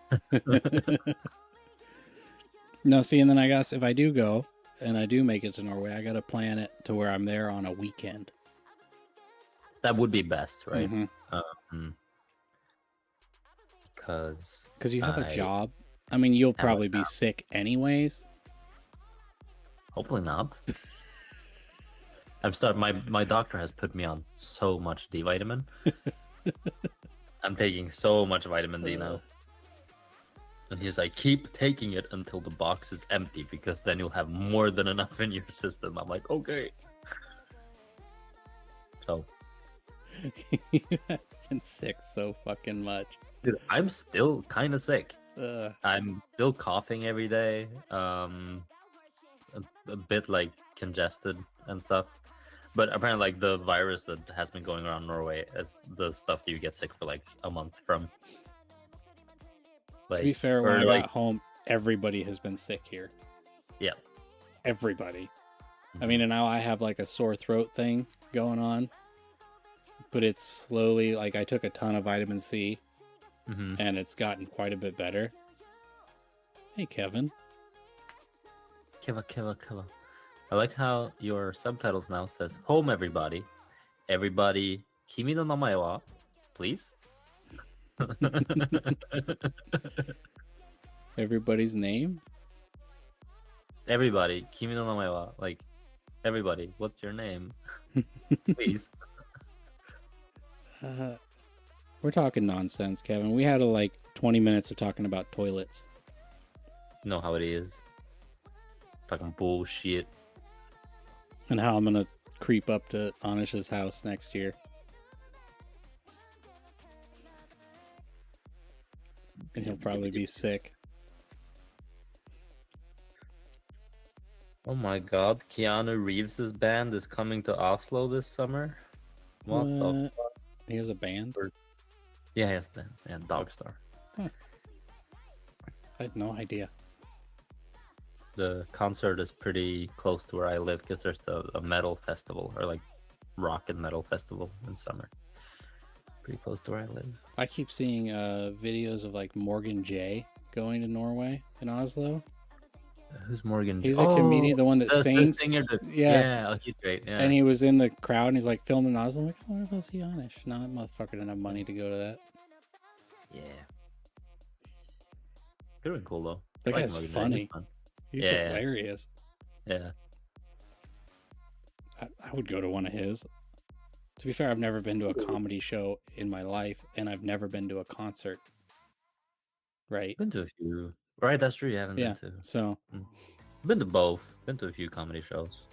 No, see, and then I guess if I do go and I do make it to Norway, I gotta plan it to where I'm there on a weekend. That would be best, right? Mhm. Because you have a job. I mean, you'll have a probably be sick anyways. Hopefully not. I'm starting. My doctor has put me on so much D vitamin. I'm taking so much vitamin D now. And he's like, keep taking it until the box is empty because then you'll have more than enough in your system. I'm like, okay. So You've been sick so fucking much. dude, I'm still kind of sick. Ugh. I'm still coughing every day. A bit like congested and stuff. But apparently, like the virus that has been going around Norway is the stuff that you get sick for like a month from. To be fair, when I got home, everybody has been sick here. Yeah. Everybody. I mean, and now I have like a sore throat thing going on. But it's slowly, like I took a ton of vitamin C. And it's gotten quite a bit better. Hey, Kevin. Kiva. I like how your subtitles now says, home everybody. Everybody, kimi no namae wa, please? Everybody's name? Everybody, kimi no namae wa, like, everybody, what's your name? Please. We're talking nonsense, Kevin. We had like 20 minutes of talking about toilets. You know how it is. Fucking bullshit. And how I'm going to creep up to Anish's house next year. And he'll probably be sick. Oh my god, Keanu Reeves' band is coming to Oslo this summer? What the fuck? He has a band? Yeah, he has a band. Yeah, Dogstar. Huh. I had no idea. The concert is pretty close to where I live because there's a metal festival, or like rock and metal festival in summer. Pretty close to where I live. I keep seeing videos of like Morgan J going to Norway in Oslo. Who's Morgan? He's a comedian, the one that sings. The singer, Yeah. Oh, he's great. Yeah. And he was in the crowd and he's like filmed in Oslo. I'm like, I wonder if I'll see Anish. No, that motherfucker didn't have money to go to that. Yeah. They're really cool though. That I like guy's Morgan J, funny. he's fun. He's Yeah. hilarious. Yeah. I would go to one of his. To be fair, I've never been to a comedy show in my life, and I've never been to a concert. Right? Been to a few. Right, that's true. You haven't Yeah. been to. So Been to both. Been to a few comedy shows.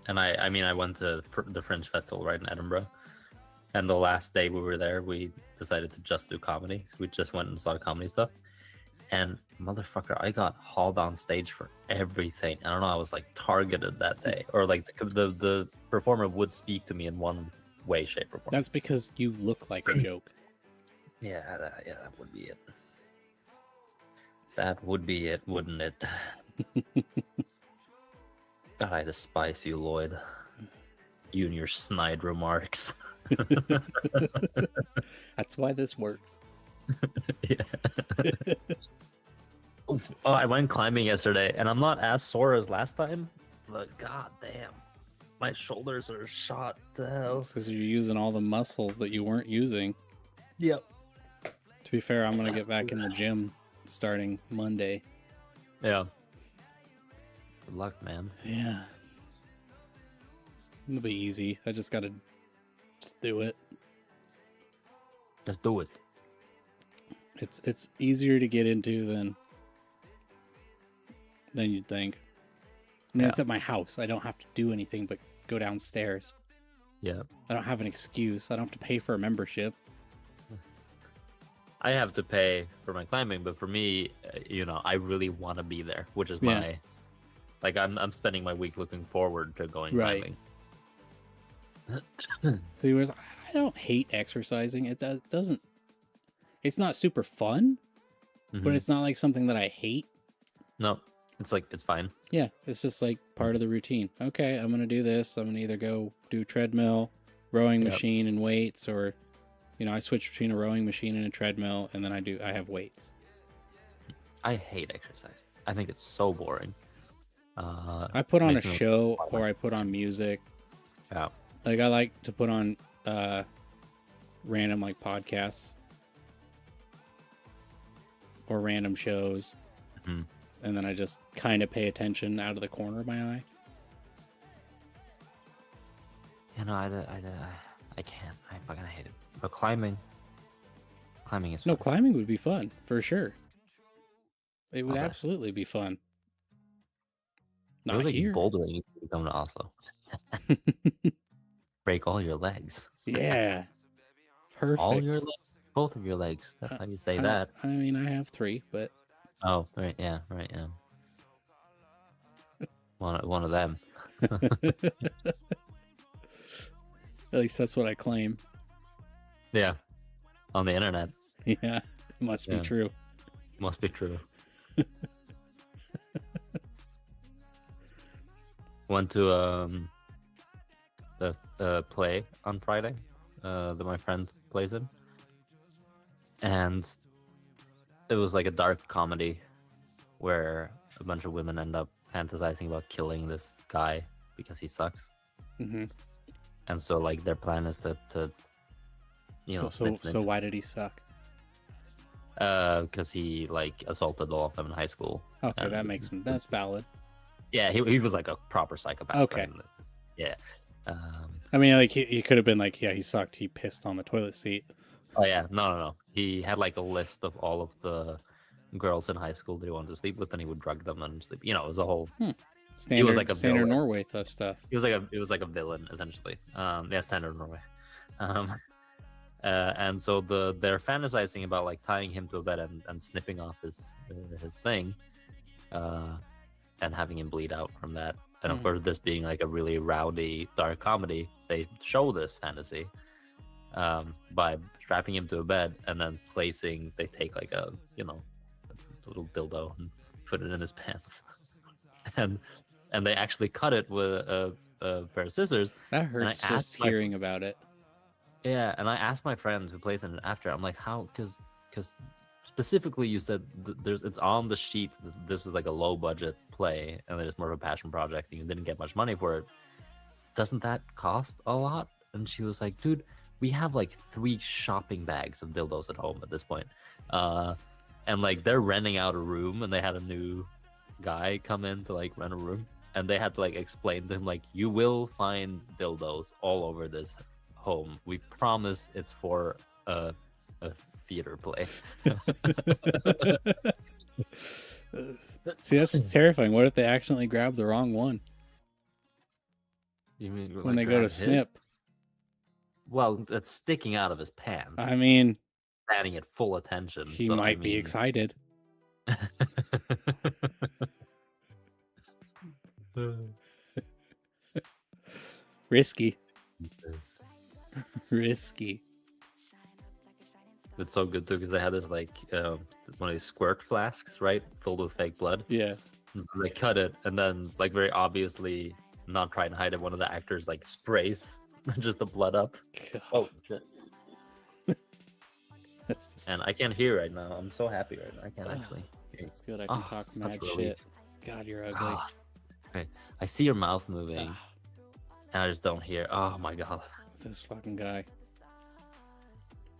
And I mean, I went to the Fringe Festival right in Edinburgh, and the last day we were there, we decided to just do comedy. So we just went and saw comedy stuff. And motherfucker, I got hauled on stage for everything. I don't know, I was like targeted that day, or like the performer would speak to me in one way, shape, or form. That's because you look like a joke. Yeah, that would be it. That would be it, wouldn't it? God, I despise you, Lloyd. You and your snide remarks. That's why this works. Yeah. Oh, I went climbing yesterday, and I'm not as sore as last time, but god damn, my shoulders are shot to hell. It's because you're using all the muscles that you weren't using. Yep. To be fair, I'm gonna get back in the gym starting Monday. Yeah. Good luck, man. Yeah. It'll be easy. I just gotta just do it. Just do it. It's easier to get into than you'd think. I mean, Yeah. it's at my house. I don't have to do anything but go downstairs. Yeah. I don't have an excuse. I don't have to pay for a membership. I have to pay for my climbing, but for me, I really want to be there, which is my, like, I'm spending my week looking forward to going Right. climbing. See, whereas I don't hate exercising. It doesn't. It's not super fun, but Mhm. it's not like something that I hate. No, it's fine. Yeah, it's just like part of the routine. Okay, I'm gonna do this. I'm gonna either go do treadmill, rowing Yep. machine, and weights, or I switch between a rowing machine and a treadmill, and then I have weights. I hate exercise. I think it's so boring. I put on a makes me show fun. or I put on music. Yeah. Like I like to put on random like podcasts or random shows, Mhm. and then I just kind of pay attention out of the corner of my eye. I can't. I fucking hate it. But climbing is No, fun. climbing would be fun for sure. It would Okay. absolutely be fun. I Not really here. bouldering if you come to Oslo. Break all your legs. Yeah. Perfect. All your legs. Both of your legs. That's how you say that. I mean, I have 3, but Oh, right, yeah. One of them. at least that's what I claim. Yeah. On the internet. Yeah, it must be Yeah. true. Must be true. Went to the play on Friday that my friend plays in, and it was like a dark comedy where a bunch of women end up fantasizing about killing this guy because he sucks, Hmm. and so like their plan is to snitch. So why did he suck? Because he like assaulted all of them in high school. Okay, And- that's valid. Yeah, he was like a proper psychopath. Okay. and- Yeah. I mean, like he could have been like, yeah, he sucked. He pissed on the toilet seat. Oh yeah, no. He had like a list of all of the girls in high school that he wanted to sleep with, and he would drug them and sleep. It was a whole. Standard, like a standard villain. Norway stuff. It was like a villain essentially. Standard Norway. And so they're fantasizing about like tying him to a bed and snipping off his thing, and having him bleed out from that. And of Mhm. course, this being like a really rowdy dark comedy, they show this fantasy by strapping him to a bed and then they take like a little dildo and put it in his pants, and they actually cut it with a pair of scissors. That hurts just asked my hearing about it. Yeah, and I asked my friend who plays in it after. I'm like, how? Because specifically you said it's on the sheet. This is like a low budget play, and it's more of a passion project, and you didn't get much money for it. Doesn't that cost a lot? And she was like, dude, we have like 3 shopping bags of dildos at home at this point, and like they're renting out a room, and they had a new guy come in to like rent a room, and they had to like explain to him like, you will find dildos all over this home. We promise it's for a theater play. See, that's terrifying. What if they accidentally grab the wrong one? You mean when they go to snip. Well, it's sticking out of his pants. I mean, standing at full attention. he so, might be excited. Risky. Risky. It's so good too because they had this like one of these squirt flasks, right, filled with fake blood. Yeah. And so they cut it, and then like very obviously, not trying to hide it, one of the actors like sprays just the blood up. God. Oh shit! And I can't hear right now. I'm so happy right now. I can't actually. It's good. I can talk mad shit. God, you're ugly. Okay. I see your mouth moving, and I just don't hear. Oh my god. This fucking guy.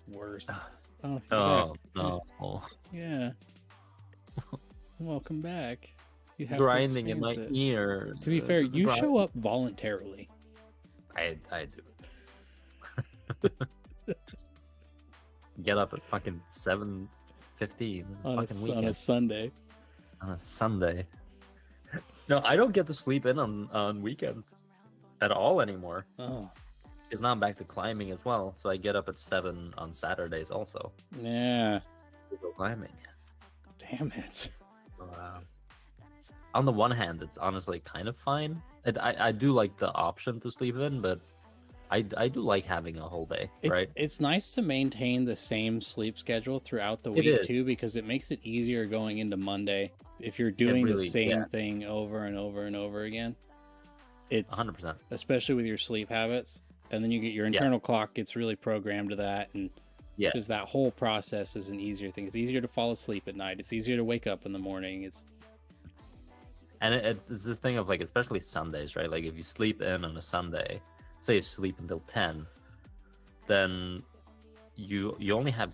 Worst. Oh no. Yeah. Welcome back. You have grinding in my ear. To be fair, you show up voluntarily. I do. Get up at fucking 7:15 on a Sunday. On a Sunday. No, I don't get to sleep in on weekends at all anymore. Oh. Because now I'm back to climbing as well, so I get up at 7 on Saturdays also. Yeah. To go climbing. Damn it. On the one hand, it's honestly kind of fine. I do like the option to sleep in, but I do like having a whole day, right? It's nice to maintain the same sleep schedule throughout the week too, because it makes it easier going into Monday. If you're doing the same thing over and over and over again, it's 100%. Especially with your sleep habits, and then you get your internal clock gets really programmed to that, and because that whole process is an easier thing. It's easier to fall asleep at night. It's easier to wake up in the morning. It's the thing of like, especially Sundays, right? Like if you sleep in on a Sunday, say you sleep until 10, then you only have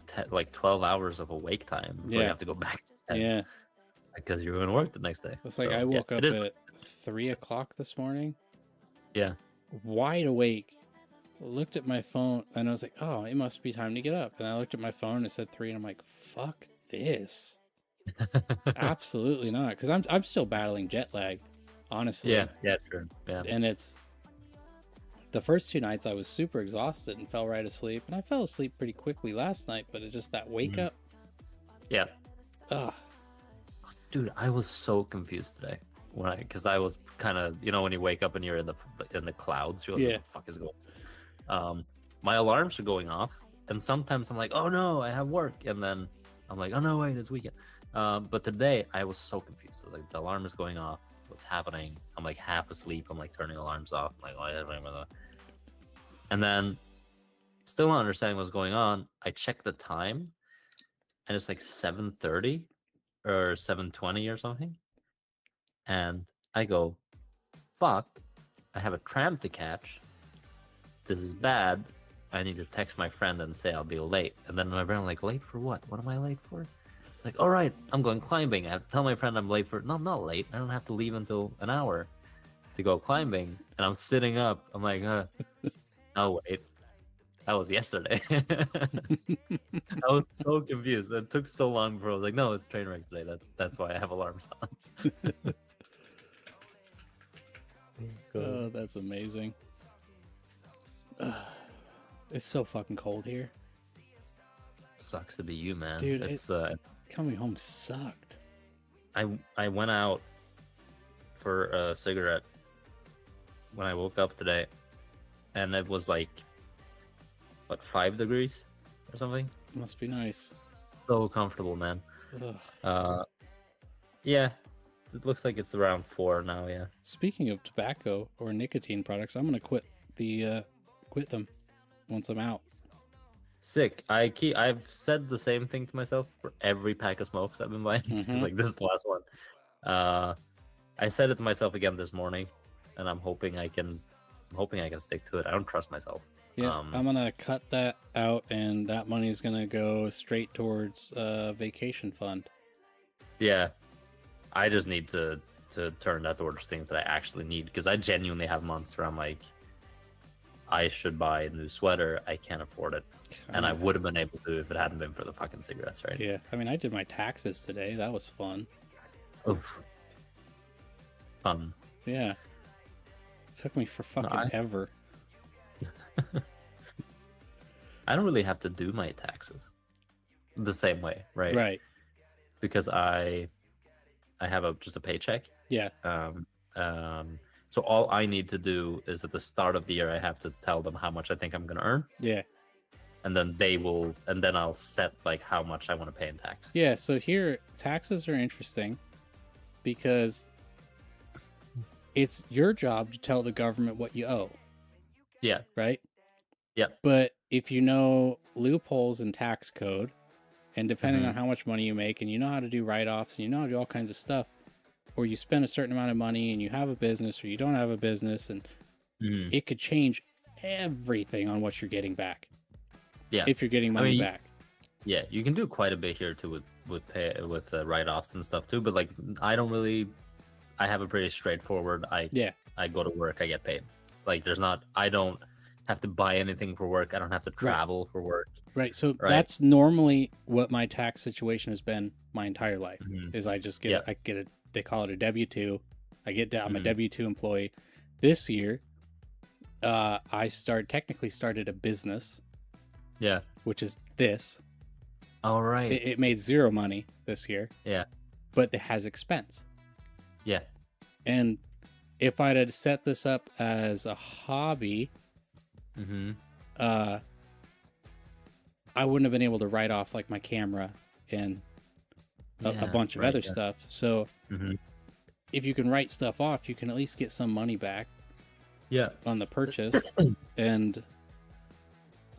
12 hours of awake time before you have to go back to 10. Yeah. Because you're going to work the next day. It's like I woke up at 3 o'clock this morning. Yeah. Wide awake. Looked at my phone and I was like, oh, it must be time to get up. And I looked at my phone and it said 3 and I'm like, fuck this. Absolutely not. Because I'm still battling jet lag, honestly. Yeah, true. Yeah. And it's the first 2 nights I was super exhausted and fell right asleep. And I fell asleep pretty quickly last night, but it's just that wake up. Yeah. Ugh. Dude, I was so confused today because I was kind of, when you wake up and you're in the clouds, you're like, what the fuck is going on? My alarms are going off, and sometimes I'm like, oh no, I have work, and then I'm like, oh no, wait, it's weekend. But today I was so confused. I was like, the alarm is going off. What's happening? I'm like half asleep. I'm like turning alarms off. I'm like, oh, and then still not understanding what's going on. I check the time, and it's like 7:30 or 7:20 or something. And I go, fuck, I have a tram to catch. This is bad. I need to text my friend and say I'll be late. And then in my brain, I'm like, late for what? What am I late for? It's like, all right, I'm going climbing. I have to tell my friend I'm late for... No, I'm not late. I don't have to leave until an hour to go climbing. And I'm sitting up. I'm like, oh, wait. That was yesterday. I was so confused. It took so long before I was like, no, it's Trainwreck today. That's why I have alarms on. Oh, that's amazing. It's so fucking cold here. Sucks to be you, man. Dude, it's coming home sucked. I went out for a cigarette when I woke up today, and it was like, what, 5 degrees or something? Must be nice. So comfortable, man. Yeah, it looks like it's around 4 now. Yeah. Speaking of tobacco or nicotine products, I'm gonna quit them once I'm out. Sick. I've said the same thing to myself for every pack of smokes I've been buying. Like, this is the last one. I said it to myself again this morning, and I'm hoping I can stick to it. I don't trust myself. Yeah, I'm gonna cut that out, and that money's gonna go straight towards vacation fund. Yeah, I just need to turn that towards things that I actually need, because I genuinely have months where I'm like, I should buy a new sweater. I can't afford it. And I would have been able to if it hadn't been for the fucking cigarettes, right? Yeah, I mean, I did my taxes today. That was fun. Oof. Fun. Yeah. took me for fucking I- ever. I don't really have to do my taxes the same way, right? Right. Because I have just a paycheck. Yeah. So all I need to do is at the start of the year I have to tell them how much I think I'm gonna earn, Yeah. and then I'll set like how much I want to pay in tax. Yeah. So here, taxes are interesting because it's your job to tell the government what you owe, Yeah. right? Yeah. But if you know loopholes in tax code, and depending Mm-hmm. on how much money you make, and you know how to do write-offs, and you know how to do all kinds of stuff, or you spend a certain amount of money and you have a business or you don't have a business, and Mhm. it could change everything on what you're getting back. Yeah. If you're getting money mean, back. Yeah, you can do quite a bit here too with write-offs and stuff too. But like, I have a pretty straightforward. I go to work, I get paid. Like, I don't have to buy anything for work. I don't have to travel for work. Right. So Right. that's normally what my tax situation has been my entire life. Mhm. Is I just Yeah. they call it a W-2. I'm a Mhm. W-2 employee. This year, I technically started a business, Yeah. which is this. All right. It made zero money this year. Yeah. But it has expense. Yeah. And if I'd had set this up as a hobby, Mm-hmm. I wouldn't have been able to write off like my camera and a bunch of other stuff. So Mm-hmm. if you can write stuff off, you can at least get some money back Yeah. on the purchase. And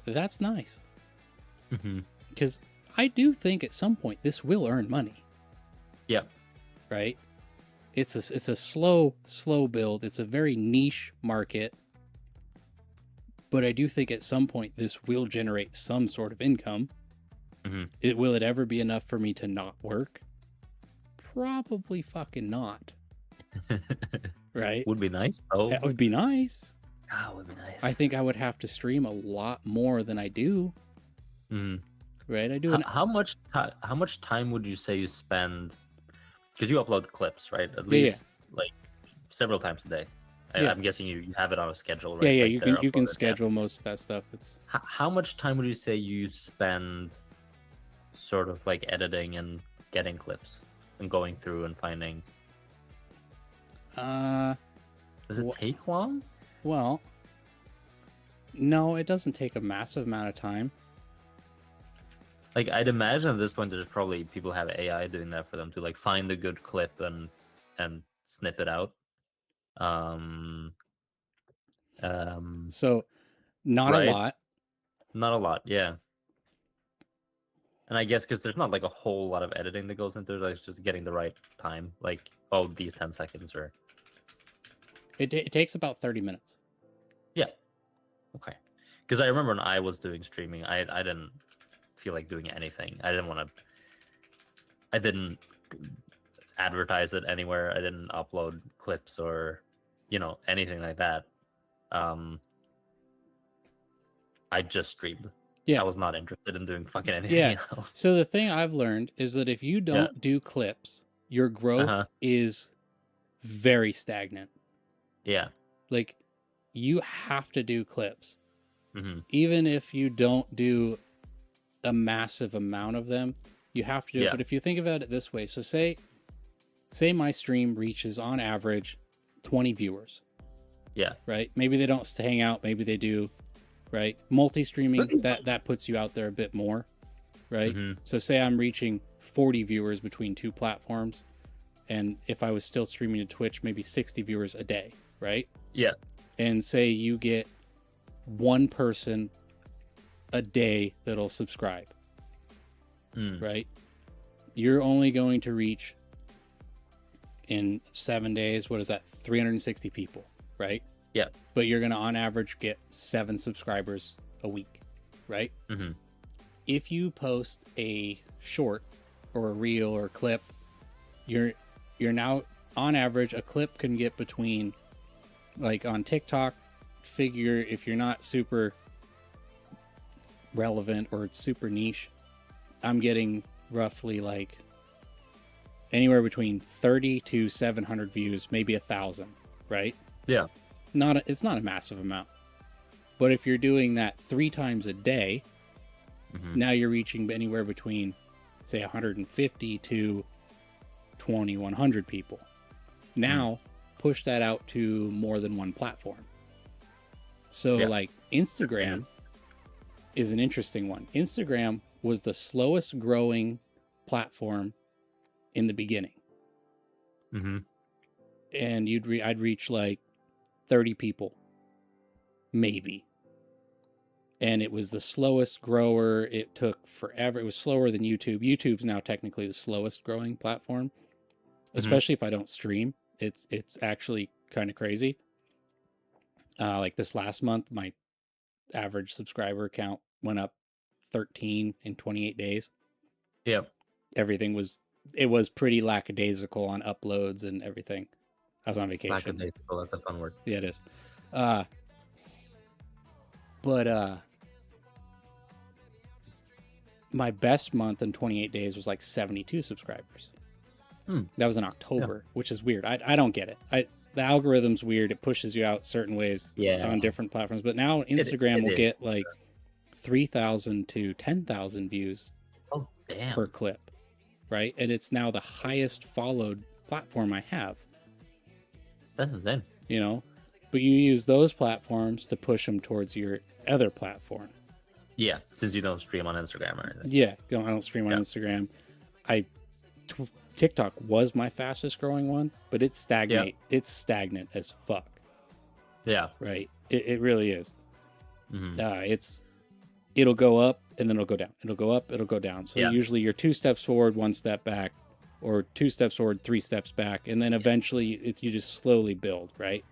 that's nice. Mm-hmm. Because I do think at some point this will earn money. Yeah. Right? It's a slow build. It's a very niche market. But I do think at some point this will generate some sort of income. Mm-hmm. Will it ever be enough for me to not work? Probably fucking not. Right? Would be nice though. That would be nice. Ah, would be nice. I think I would have to stream a lot more than I do. Mm. Right? I do. How much time would you say you spend? Because you upload clips, right? At Yeah, least like several times a day. Yeah. I'm guessing you have it on a schedule, right? Yeah. Like You they're can uploaded, schedule most of that stuff. It's How much time would you say you spend, sort of like editing and getting clips and going through and finding? Does it take long? Well, no, it doesn't take a massive amount of time. Like, I'd imagine at this point there's probably people have AI doing that for them to like find a good clip and snip it out. So not Right. a lot. Not a lot, yeah. And I guess because there's not like a whole lot of editing that goes into it, like it's just getting the right time. Like, oh, these 10 seconds are. It takes about 30 minutes. Yeah. Okay. Because I remember when I was doing streaming, I didn't feel like doing anything. I didn't advertise it anywhere. I didn't upload clips or, anything like that. I just streamed. Yeah. I was not interested in doing fucking anything Yeah. else. So the thing I've learned is that if you don't do clips, your growth is very stagnant. Yeah. Like, you have to do clips. Mm-hmm. Even if you don't do a massive amount of them, you have to do it. But if you think about it this way, so say my stream reaches on average 20 viewers. Yeah. Right? Maybe they don't hang out, maybe they do, right? Multi-streaming, that puts you out there a bit more, right? Mm-hmm. So say I'm reaching 40 viewers between two platforms, and if I was still streaming to Twitch, maybe 60 viewers a day, right? Yeah. And say you get one person a day that'll subscribe, right? You're only going to reach in 7 days, what is that? 360 people, right? Yeah. But you're going to on average get 7 subscribers a week, right? Mm-hmm. If you post a short or a reel or a clip, you're now on average, a clip can get between, like on TikTok, figure if you're not super relevant or it's super niche, I'm getting roughly like anywhere between 30 to 700 views, maybe 1,000, right? Yeah. it's not a massive amount. But if you're doing that 3 times a day, now you're reaching anywhere between, say, 150 to 2,100 people. Now, push that out to more than one platform. So, like, Instagram is an interesting one. Instagram was the slowest growing platform in the beginning. And I'd reach like 30 people, maybe. And it was the slowest grower. It took forever. It was slower than YouTube. YouTube's now technically the slowest growing platform, especially if I don't stream. It's actually kind of crazy. Like this last month, my average subscriber count went up 13 in 28 days. Yep. It was pretty lackadaisical on uploads and everything. I was on vacation. Lackadaisical, that's a fun word. Yeah, it is. But my best month in 28 days was like 72 subscribers. That was in October, which is weird. I don't get it. The algorithm's weird. It pushes you out certain ways on different platforms. But now Instagram will get like 3,000 to 10,000 views per clip, right? And it's now the highest followed platform I have. That's insane. You know, but you use those platforms to push them towards your other platform. Yeah, since you don't stream on Instagram or anything. Yeah, I don't stream on Instagram. TikTok was my fastest growing one, but it's stagnant. Yeah. It's stagnant as fuck. Yeah. Right. It really is. It'll go up and then it'll go down. It'll go up, it'll go down. So usually you're 2 steps forward, 1 step back, or 2 steps forward, 3 steps back, and then eventually you just slowly build, right?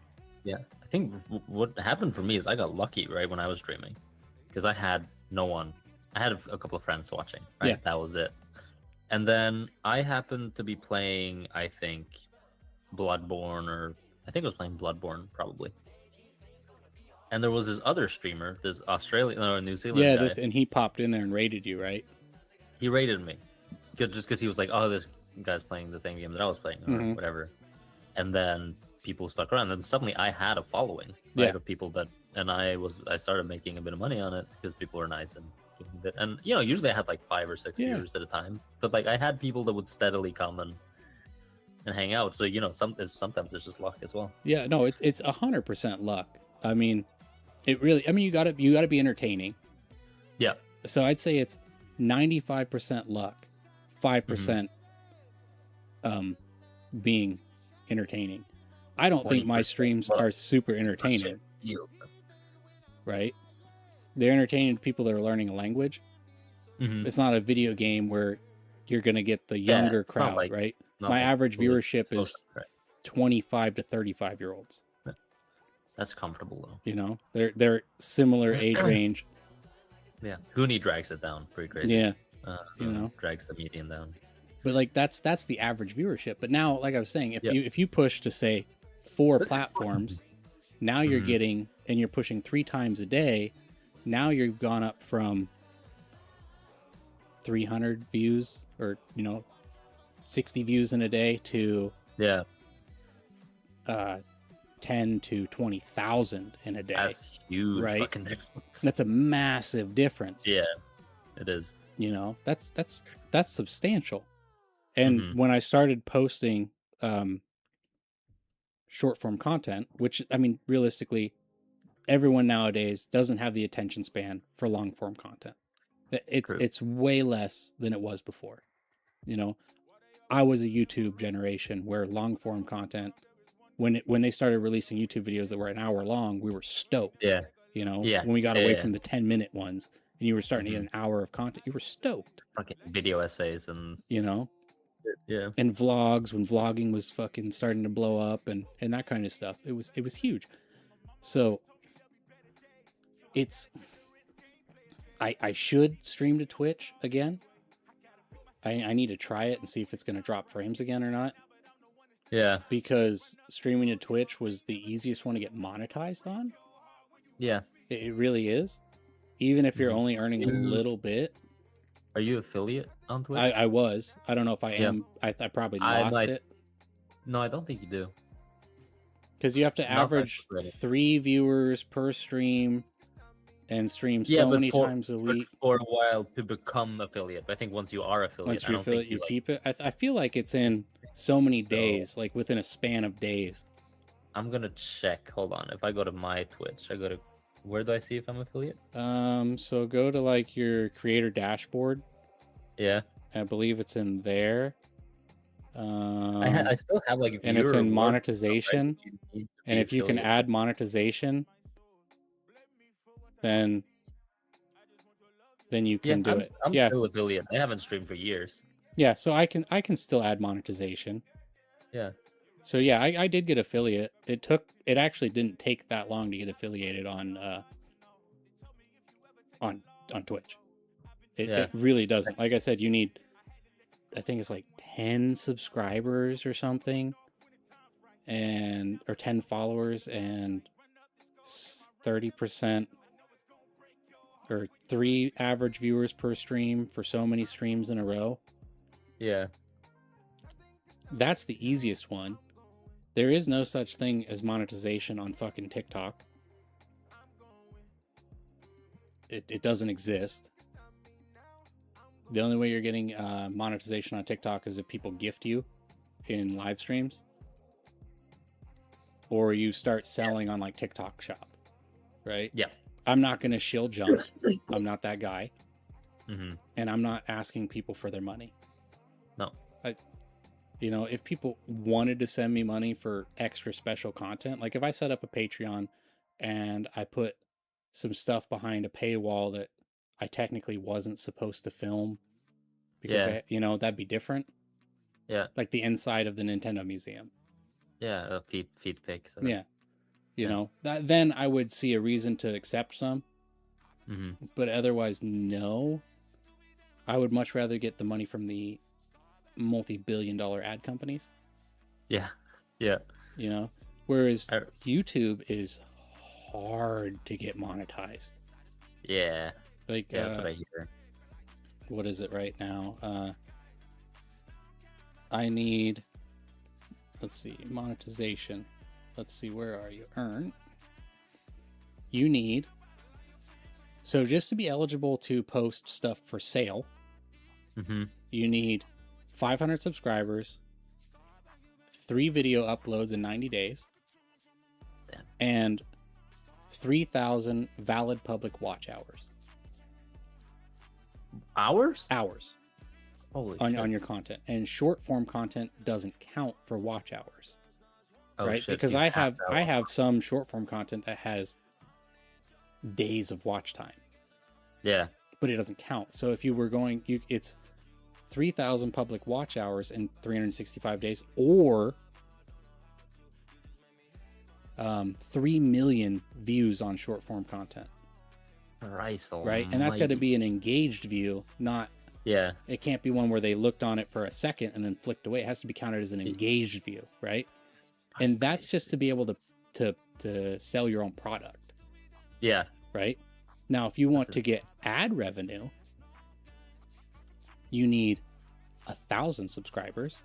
Yeah. I think what happened for me is I got lucky, right, when I was streaming, because I had no one. I had a couple of friends watching, right? Yeah. That was it. And then I happened to be playing, I think, Bloodborne, or I think I was playing Bloodborne, probably. And there was this other streamer, this Australian or New Zealand guy. And he popped in there and raided you, right? He raided me, just because he was like, "Oh, this guy's playing the same game that I was playing," or whatever. And then people stuck around. And then suddenly I had a following, right, of people and I started making a bit of money on it because people were nice and. And usually I had like 5 or 6 viewers at a time, but like I had people that would steadily come and hang out. So sometimes it's just luck as well. Yeah, no, it's 100% luck. I mean, you gotta be entertaining. Yeah. So I'd say it's 95% luck, 5% being entertaining. I don't think my streams are super entertaining. Right? They're entertaining people that are learning a language. It's not a video game where you're going to get the younger crowd, right? My average viewership is 25 to 35-year-olds. That's comfortable, though. They're similar age range. Yeah. Goonie drags it down pretty crazy. Yeah. Drags the median down. But like that's the average viewership. But now, like I was saying, if you push to say 4 platforms, now you're getting, and you're pushing 3 times a day. Now you've gone up from 300 views or 60 views in a day to 10 to 20,000 in a day. That's huge, right? Fucking difference. That's a massive difference. Yeah, it is. That's substantial. And when I started posting short form content, which I mean, realistically, everyone nowadays doesn't have the attention span for long form content. It's way less than it was before. I was a YouTube generation where long form content, when they started releasing YouTube videos that were an hour long, we were stoked. Yeah. When we got away from the 10-minute ones and you were starting to get an hour of content, you were stoked. Fucking video essays and yeah, and vlogs when vlogging was fucking starting to blow up and that kind of stuff. It was huge. So I should stream to Twitch again. I need to try it and see if it's going to drop frames again or not. Yeah. Because streaming to Twitch was the easiest one to get monetized on. Yeah. It really is. Even if you're only earning a little bit. Are you affiliate on Twitch? I was. I don't know if I am. I probably lost it. No, I don't think you do. Because you have to Not that average credit. 3 viewers per stream and stream Yeah, so but many times a but week. for a while to become affiliate. I think once you are affiliate, Once I you're don't think affiliate, you like, keep it. I feel like it's in so many So- days, like within a span of days. I'm gonna check. Hold on. If I go to my Twitch, I go to where do I see if I'm affiliate? So go to like your creator dashboard. Yeah. I believe it's in there. I still have like and it's viewer in rewards monetization. and stuff, right? You need to And be if you can affiliate. add monetization, then you can do it. I'm Yes. still affiliate. I haven't streamed for years. Yeah, so I can still add monetization. Yeah. So yeah, I did get affiliate. It actually didn't take that long to get affiliated on Twitch. It really doesn't. Like I said, you need, I think it's like 10 subscribers or something, or 10 followers and 30% or 3 average viewers per stream for so many streams in a row. Yeah. That's the easiest one. There is no such thing as monetization on fucking TikTok. It doesn't exist. The only way you're getting monetization on TikTok is if people gift you in live streams, or you start selling on like TikTok Shop, right? Yeah. I'm not going to shill jump. I'm not that guy. Mm-hmm. And I'm not asking people for their money. No. If people wanted to send me money for extra special content, like if I set up a Patreon and I put some stuff behind a paywall that I technically wasn't supposed to film, because that'd be different. Yeah. Like the inside of the Nintendo Museum. Yeah, feed pics. Yeah. Then I would see a reason to accept some. Mm-hmm. But otherwise, no. I would much rather get the money from the multi-billion-dollar ad companies. Yeah. Yeah. Whereas YouTube is hard to get monetized. Yeah. Like, that's what I hear. What is it right now? I need, let's see, monetization. Let's see, where are you? Earn. You need, so just to be eligible to post stuff for sale, Mm-hmm. you need 500 subscribers, 3 video uploads in 90 days, Damn. and 3,000 valid public watch hours. Hours? Hours Holy on your content. And short form content doesn't count for watch hours. Oh, right? shit, Because so you I have some short form content that has days of watch time. Yeah. But it doesn't count. So if you were going, it's 3,000 public watch hours in 365 days, or 3 million views on short form content. Christ Right? And that's got to be an engaged view, not. Yeah. It can't be one where they looked on it for a second and then flicked away. It has to be counted as an engaged view, right? And that's just to be able to sell your own product. Yeah. Right? Now, if you want to get ad revenue, you need 1,000 subscribers,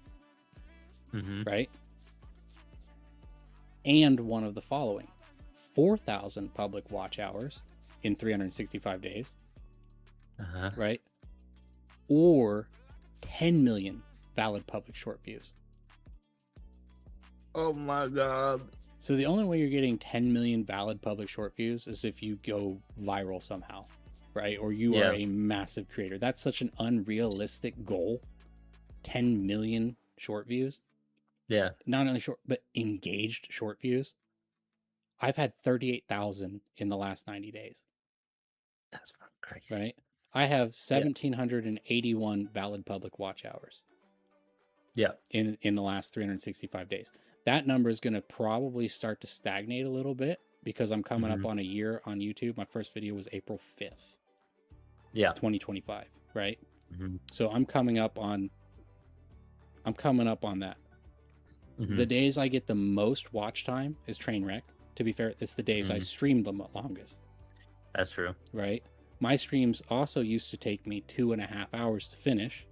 Mm-hmm. right? And one of the following: 4,000 public watch hours in 365 days, Uh-huh. right? Or 10 million valid public short views. Oh my god. So the only way you're getting 10 million valid public short views is if you go viral somehow, right? Or you are a massive creator. That's such an unrealistic goal. 10 million short views. Yeah. Not only short, but engaged short views. I've had 38,000 in the last 90 days. That's fucking crazy. Right? I have 1,781 valid public watch hours. Yeah. In the last 365 days. That number is going to probably start to stagnate a little bit because I'm coming up on a year on YouTube. My first video was April 5th. Yeah. 2025, right? Mm-hmm. So I'm coming up on that. Mm-hmm. The days I get the most watch time is Trainwreck. To be fair, it's the days I stream the longest. That's true. Right? My streams also used to take me 2.5 hours to finish.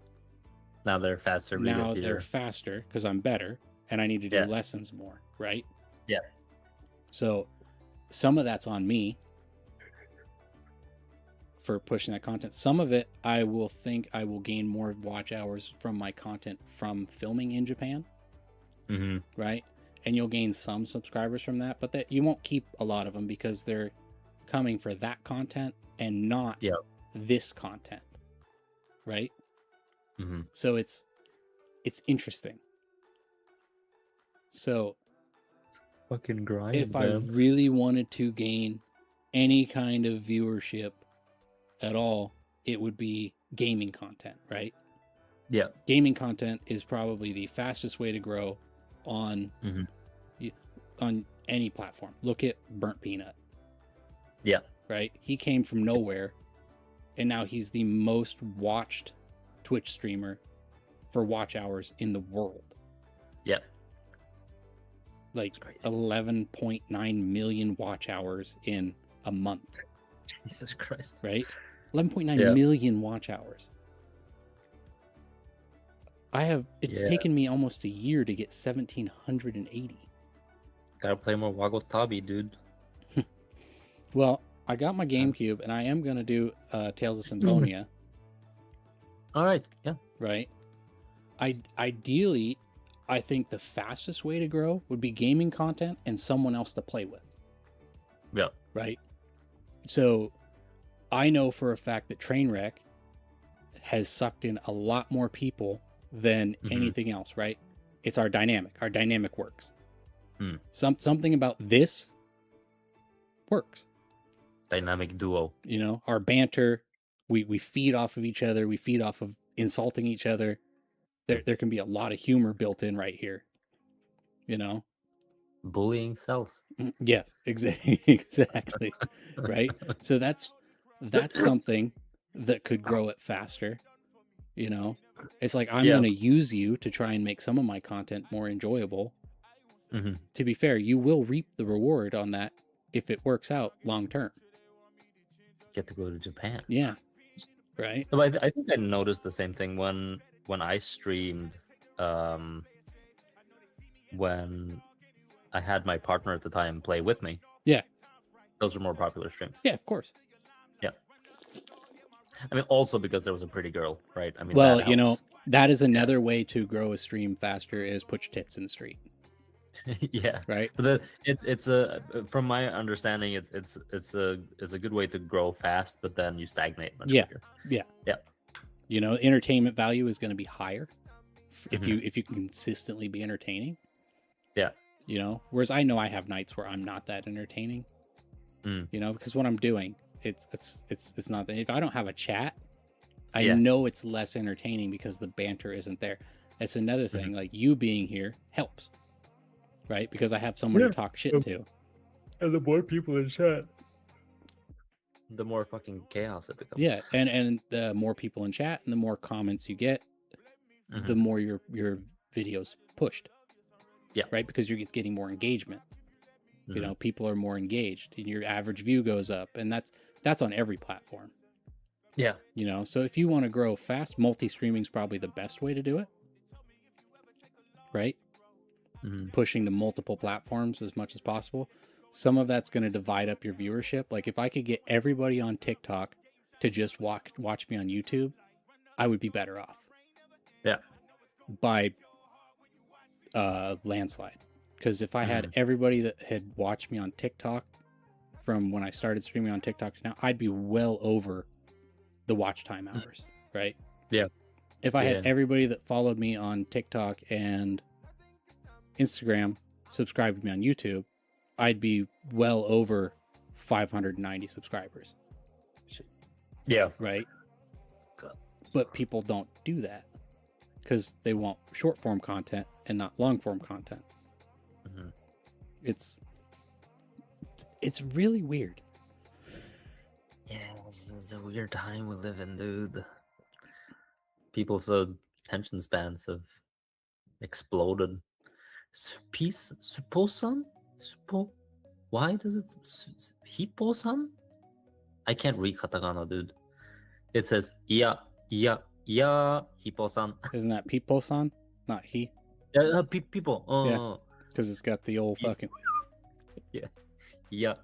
Now they're faster. Now they're faster because I'm better and I need to do lessons more, right? Yeah. So some of that's on me for pushing that content. Some of it I will think I will gain more watch hours from my content from filming in Japan, right? And you'll gain some subscribers from that, but that you won't keep a lot of them because they're coming for that content and not this content, right? So it's interesting. So fucking grind. If I really wanted to gain any kind of viewership at all, it would be gaming content, right? Yeah. Gaming content is probably the fastest way to grow on any platform. Look at Burnt Peanut. Yeah. Right? He came from nowhere, and now he's the most watched Twitch streamer for watch hours in the world. Yeah. Like 11.9 million watch hours in a month. Jesus Christ. Right? 11.9 million watch hours. It's taken me almost a year to get 1,780. Gotta play more Wagotabi, dude. Well, I got my GameCube, and I am going to do Tales of Symphonia. All right, yeah. Right? Ideally, I think the fastest way to grow would be gaming content and someone else to play with. Yeah. Right? So, I know for a fact that Trainwreck has sucked in a lot more people than anything else, right? It's our dynamic. Our dynamic works. Something about this works. Dynamic duo. You know, our banter, we feed off of each other. We feed off of insulting each other. There can be a lot of humor built in right here. You know? Bullying sells. Yes, exactly. Right? So that's something that could grow it faster. You know? It's like, I'm going to use you to try and make some of my content more enjoyable. To be fair, you will reap the reward on that if it works out long term. Get to go to Japan. Yeah. Right? But I think I noticed the same thing when I streamed, when I had my partner at the time play with me. Yeah. Those were more popular streams. Yeah, of course. Yeah. I mean, also because there was a pretty girl, right? I mean, well, you know, that is another way to grow a stream faster is put your tits in the street. Yeah. Right. But it's a, from my understanding, it's a good way to grow fast, but then you stagnate much quicker. Yeah. Yeah. You know, entertainment value is going to be higher if you can consistently be entertaining. Yeah. You know, whereas I know I have nights where I'm not that entertaining. You know, because what I'm doing, it's not that. If I don't have a chat, I know it's less entertaining because the banter isn't there. That's another thing. Like, you being here helps, right? Because I have someone to talk shit to. And the more people in chat, the more fucking chaos it becomes. Yeah, and the more people in chat and the more comments you get, the more your videos pushed. Yeah. Right? Because you're getting more engagement. You know, people are more engaged and your average view goes up, and that's on every platform. Yeah. You know, so if you want to grow fast, multi-streaming is probably the best way to do it. Right? Pushing to multiple platforms as much as possible. Some of that's going to divide up your viewership. Like, if I could get everybody on TikTok to just watch me on YouTube, I would be better off. Yeah. By landslide. Because if I had everybody that had watched me on TikTok from when I started streaming on TikTok to now, I'd be well over the watch time hours, right? Yeah. If I had everybody that followed me on TikTok and Instagram subscribed to me on YouTube, I'd be well over 590 subscribers. Yeah. Right? But people don't do that because they want short form content and not long form content. It's really weird. Yeah, this is a weird time we live in, dude. People's attention spans have exploded. Peace, supposan? Why does it hippo-san? I can't read katakana, dude. It says yeah, hippo-san. Isn't that Pipo-san? Not he? People. Yeah. Because it's got the old fucking Yeah.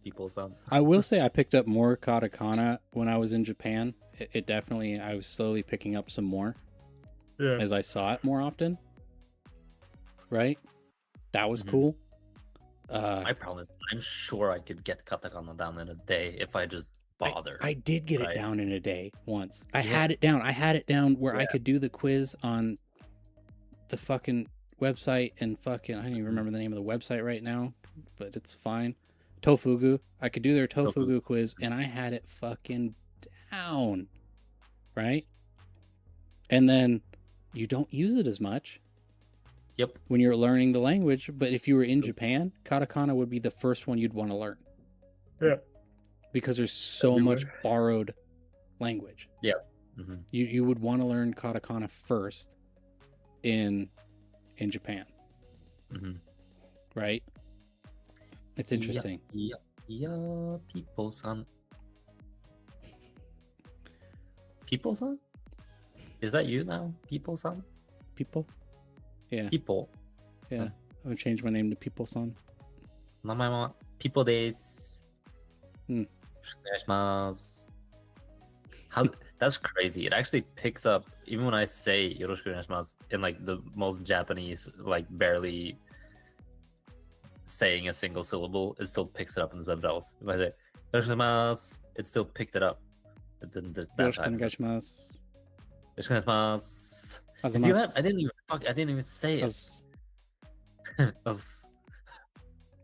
People sound. I will say I picked up more katakana when I was in Japan. It definitely, I was slowly picking up some more as I saw it more often. Right? That was cool. My problem is, I'm sure I could get katakana down in a day if I just bothered. I did get it down in a day once. I Yeah. had it down. I had it down where I Yeah. could do the quiz on the fucking website and fucking, I don't even remember the name of the website right now, but it's fine. Tofugu. I could do their Tofugu quiz and I had it fucking down. Right? And then you don't use it as much. Yep. When you're learning the language, but if you were in Japan, katakana would be the first one you'd want to learn. Yeah. Because there's so much borrowed language. Yeah. Mm-hmm. You would want to learn katakana first in Japan. Mm-hmm. Right? It's interesting. Yeah, people-san. People-san? Is that you now? People-san? People? Yeah. People. Yeah. I would change my name to People-san. 名前は People です。Hmm. よろしくお願いします。How that's crazy. It actually picks up even when I say よろしくお願いします in like the most Japanese, like barely saying a single syllable, it still picks it up in the subtitles. If I say よろしくお願いします, it still picked it up. It didn't this that time. よろしくお願いします. See that? I didn't even say it.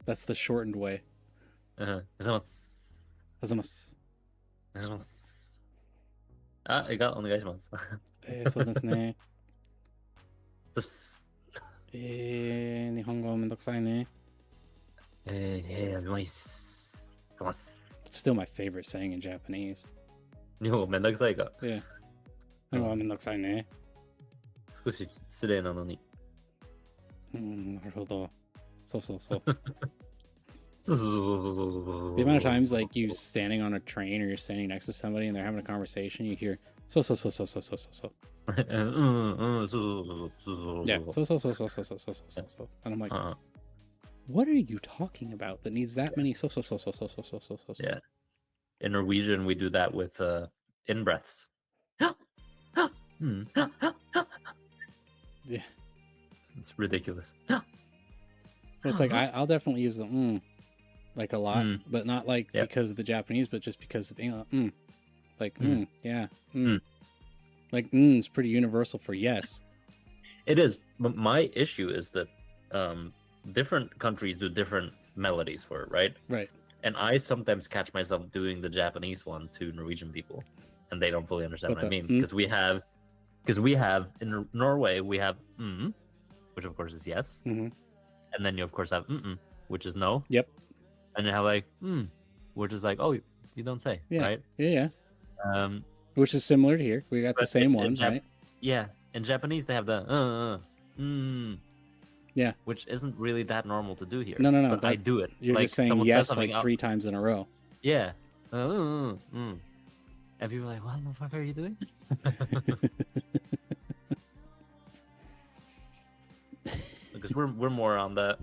That's the shortened way. お願いします。お願いします。あ、お願いします。そうですね。です。日本語めんどくさいね。うまいっす。うまいっす。It's still my favorite saying in Japanese. 日本語めんどくさいか。Yeah. 日本語めんどくさいね。少し失礼なのに。なるほど。そうそうそう。The amount of times like you standing on a train or you're standing next to somebody and they're having a conversation, you hear so. Yeah, so. And I'm like, what are you talking about that needs that many so? Yeah. In Norwegian, we do that with in-breaths. Yeah. It's ridiculous. So it's like I'll definitely use the like a lot, but not like because of the Japanese, but just because of like yeah. Like is pretty universal for yes. It is, but my issue is that different countries do different melodies for it, right? Right. And I sometimes catch myself doing the Japanese one to Norwegian people, and they don't fully understand what I mean because we have in Norway we have which of course is yes, and then you of course have which is no. Yep. And you have like which is like, oh, you don't say, right? Yeah. Which is similar to here. We got the same ones, right? Yeah. In Japanese, they have the yeah, which isn't really that normal to do here. No. But I do it. You're like, just saying yes like 3 times in a row. Yeah. And people are like, what the fuck are you doing? Because we're more on the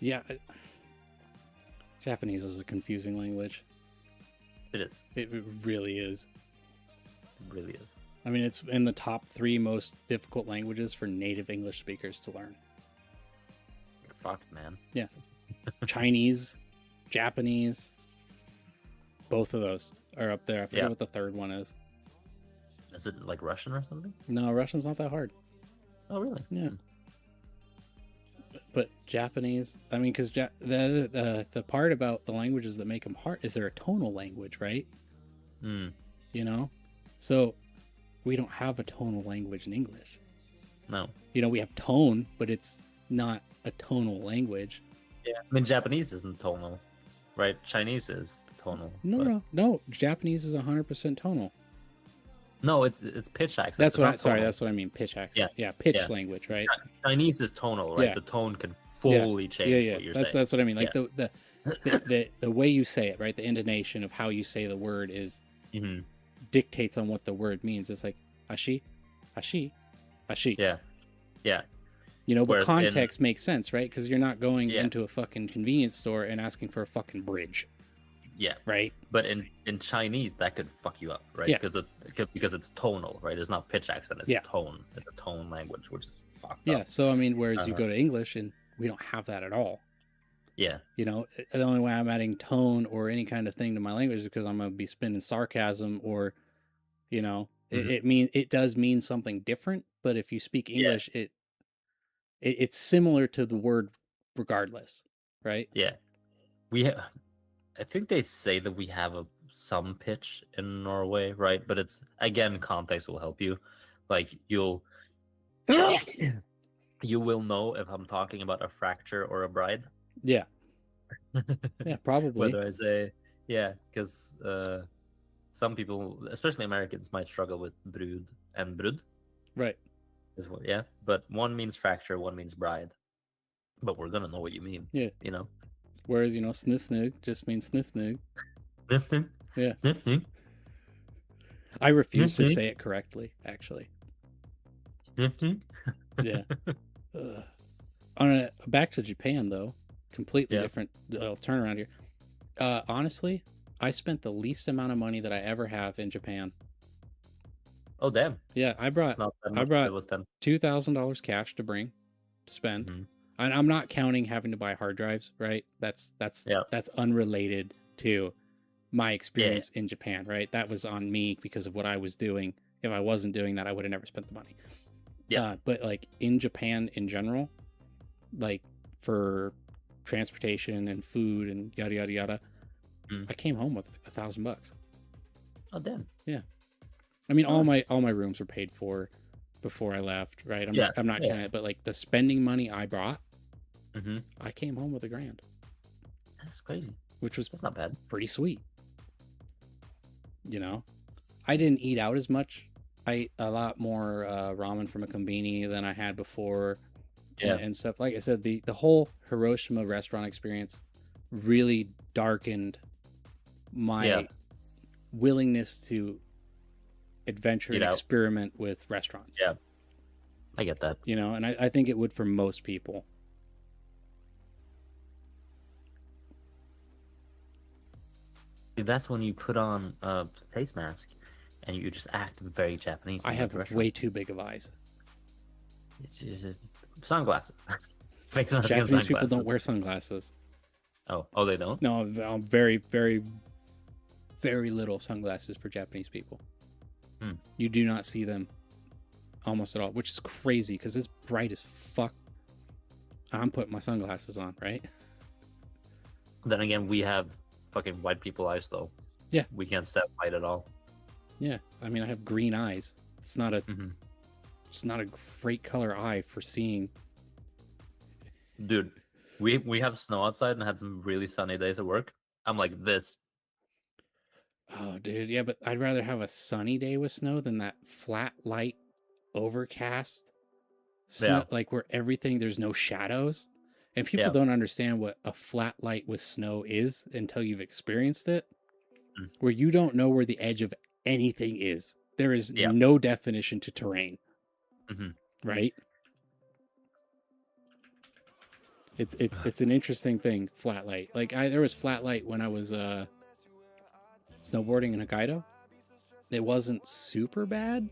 Yeah. Japanese is a confusing language. It is. It really is. It really is. I mean, it's in the top 3 most difficult languages for native English speakers to learn. Fucked, man. Yeah. Chinese, Japanese, both of those are up there. I forget what the third one is. Is it like Russian or something? No, Russian's not that hard. Oh, really? Yeah. But Japanese, I mean, because the part about the languages that make them hard is they're a tonal language, right? You know? So we don't have a tonal language in English. No. You know, we have tone, but it's not a tonal language. Yeah. I mean, Japanese isn't tonal, right? Chinese is tonal. No. Japanese is 100% tonal. No, it's pitch accent. That's what I mean. Pitch accent. Yeah, pitch language, right? Chinese is tonal, right? Yeah. The tone can fully change what you're saying. That's what I mean. Like the way you say it, right? The intonation of how you say the word is dictates on what the word means. It's like ashi, ashi. Yeah. Yeah. You know, but Whereas context makes sense, right? Because you're not going Yeah. into a fucking convenience store and asking for a fucking bridge, Yeah. right? But in Chinese, that could fuck you up, right? Yeah. Because it's tonal, right? It's not pitch accent. It's Yeah. tone. It's a tone language, which is fucked Yeah. up. So I mean, whereas you Uh-huh. go to English and we don't have that at all. Yeah. You know, the only way I'm adding tone or any kind of thing to my language is because I'm gonna be spinning sarcasm or, you know, Mhm. it does mean something different. But if you speak Yeah. English, it's similar to the word regardless, right? Yeah. I think they say that we have some pitch in Norway, right? But it's again, context will help you. Like you will know if I'm talking about a fracture or a bride. Yeah. Yeah, probably. Whether I say because some people, especially Americans, might struggle with brud and brud. Right. As well, yeah. But one means fracture, one means bride. But we're gonna know what you mean. Yeah. You know. Whereas, you know, sniffnig just means sniffnig. Yeah. I refuse to say it correctly, actually. Yeah. Back to Japan, though. Completely different turnaround here. Honestly, I spent the least amount of money that I ever have in Japan. Oh damn! Yeah, I brought $2,000 cash to spend. Mhm. And I'm not counting having to buy hard drives, right? That's unrelated to my experience in Japan, right? That was on me because of what I was doing. If I wasn't doing that, I would have never spent the money. Yeah. But like in Japan in general, like for transportation and food and yada yada yada, I came home with $1,000. Oh damn! Yeah, I mean all my rooms were paid for before I left, right? I'm not counting it, but like the spending money I brought, I came home with $1,000. That's crazy. That's not bad. Pretty sweet. You know, I didn't eat out as much. I ate a lot more ramen from a kombini than I had before, and stuff. Like I said, the whole Hiroshima restaurant experience really darkened my willingness to adventure and experiment with restaurants. Yeah, I get that. You know, and I think it would for most people. That's when you put on a face mask and you just act very Japanese. I have way too big of eyes. It's just sunglasses. Face mask Japanese people don't wear sunglasses. Oh, they don't? No, very, very, very little sunglasses for Japanese people. You do not see them almost at all, which is crazy because it's bright as fuck. I'm putting my sunglasses on, right? Then again, we have fucking white people eyes, though. Yeah. We can't set light at all. Yeah. I mean, I have green eyes. It's not a great color eye for seeing. Dude, we have snow outside and had some really sunny days at work. I'm like this. Oh, dude. Yeah, but I'd rather have a sunny day with snow than that flat, light, overcast snow, like where there's no shadows. And people don't understand what a flat light with snow is until you've experienced it, where you don't know where the edge of anything is. There is no definition to terrain, right? It's an interesting thing, flat light. Like there was flat light when I was snowboarding in Hokkaido. It wasn't super bad.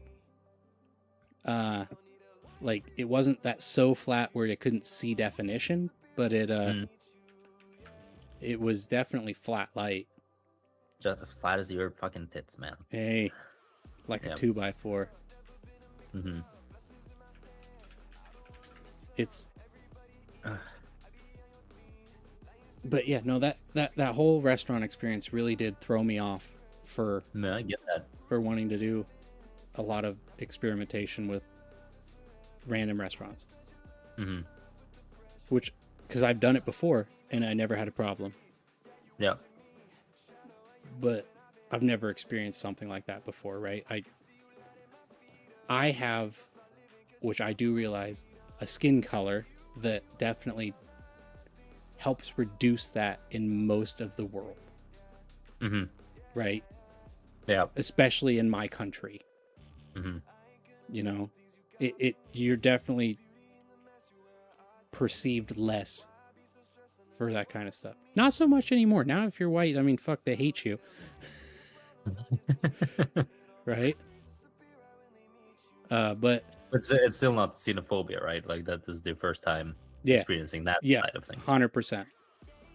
Like it wasn't that so flat where you couldn't see definition, but it was definitely flat light. Just as flat as your fucking tits, man. Hey, like a 2x4. It's but yeah, no, that whole restaurant experience really did throw me off for I get that. For wanting to do a lot of experimentation with random restaurants. Which, because I've done it before and I never had a problem. Yeah. But I've never experienced something like that before, right? I have, which I do realize, a skin color that definitely helps reduce that in most of the world. Right? Yeah. Especially in my country. You know, you're definitely perceived less for that kind of stuff. Not so much anymore. Now, if you're white, I mean, fuck, they hate you, right? But It's still not xenophobia, right? Like that is their first time yeah, experiencing that yeah, side of things. 100%.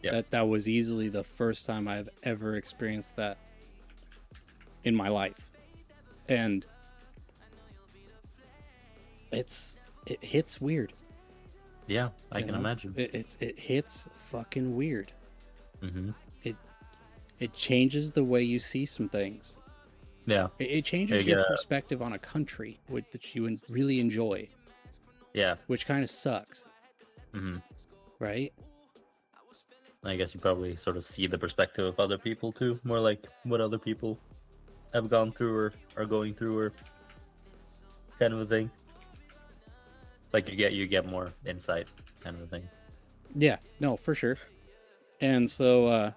Yeah. That was easily the first time I've ever experienced that in my life, and it hits weird. Yeah, I You can know? imagine. It hits fucking weird. Mm-hmm. It changes the way you see some things. Yeah. It changes your perspective on a country that you really enjoy. Yeah. Which kind of sucks. Mm-hmm. Right? I guess you probably sort of see the perspective of other people too, more like what other people have gone through or are going through, or kind of a thing. Like you get more insight, kind of a thing. Yeah, no, for sure. And so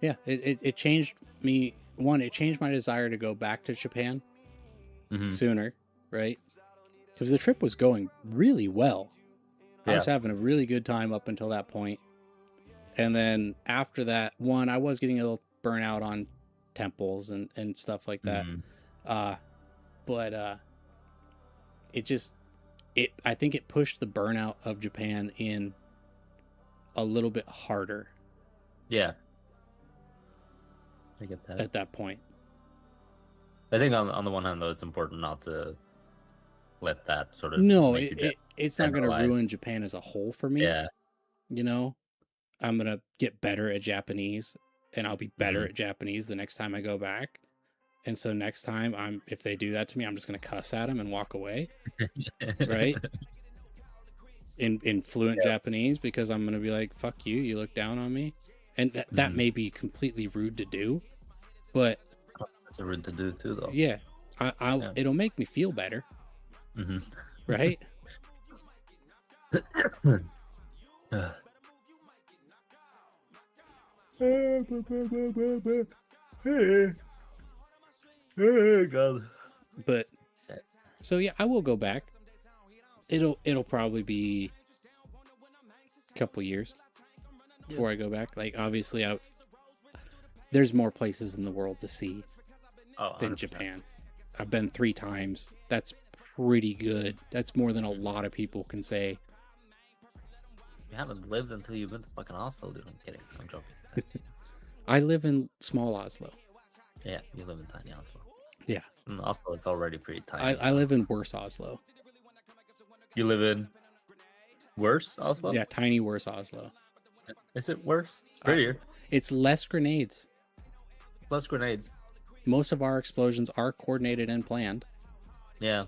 yeah, it changed me. One, it changed my desire to go back to Japan sooner, right? Because the trip was going really well. I was having a really good time up until that point. And then after that, one, I was getting a little burnout on temples and stuff like that. But I think it pushed the burnout of Japan in a little bit harder. Yeah. I get that. At that point. I think on the one hand, though, it's important not to let that sort of it's not going to ruin Japan as a whole for me. Yeah. You know, I'm going to get better at Japanese, and I'll be better at Japanese the next time I go back. And so next time if they do that to me, I'm just going to cuss at them and walk away. Right? In fluent Japanese, because I'm going to be like, fuck you, you look down on me. And that may be completely rude to do, but it's rude to do too, though. Yeah. It'll make me feel better. Right? God. But so yeah, I will go back. It'll probably be a couple years before I go back. Like, obviously there's more places in the world to see than 100%. Japan. I've been 3 times. That's pretty good. That's more than a lot of people can say. You haven't lived until you've been to fucking Oslo, dude. I'm kidding. I'm joking. I live in small Oslo. Yeah, you live in tiny Oslo. Yeah. And Oslo is already pretty tiny. I live in worse Oslo. You live in worse Oslo? Yeah, tiny worse Oslo. Is it worse? It's prettier. It's less grenades. Less grenades. Most of our explosions are coordinated and planned. Yeah.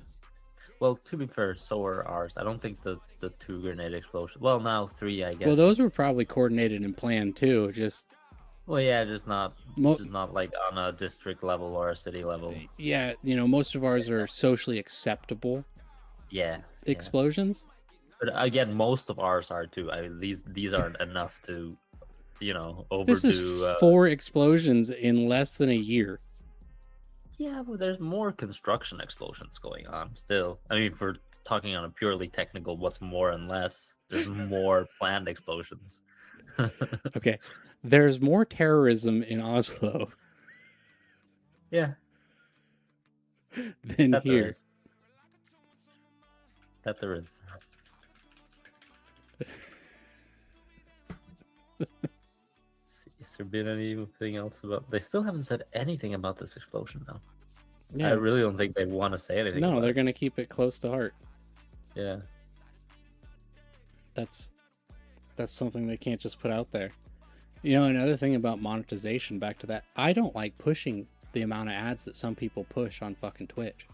Well, to be fair, so are ours. I don't think the 2 grenade explosions. Well, now 3, I guess. Well, those were probably coordinated and planned too. Well, yeah, just not like on a district level or a city level. Yeah, most of ours are socially acceptable. Yeah. Explosions. But again, most of ours are too. These aren't enough to, overdo. This is 4 explosions in less than a year. Yeah, but there's more construction explosions going on still. I mean, if we're talking on a purely technical, what's more and less, there's more planned explosions. Okay. There's more terrorism in Oslo. Yeah. Than here. That there is. Has there been anything else about? They still haven't said anything about this explosion, though. Yeah. I really don't think they want to say anything. No, they're going to keep it close to heart. Yeah. That's something they can't just put out there. Another thing about monetization, back to that, I don't like pushing the amount of ads that some people push on fucking Twitch.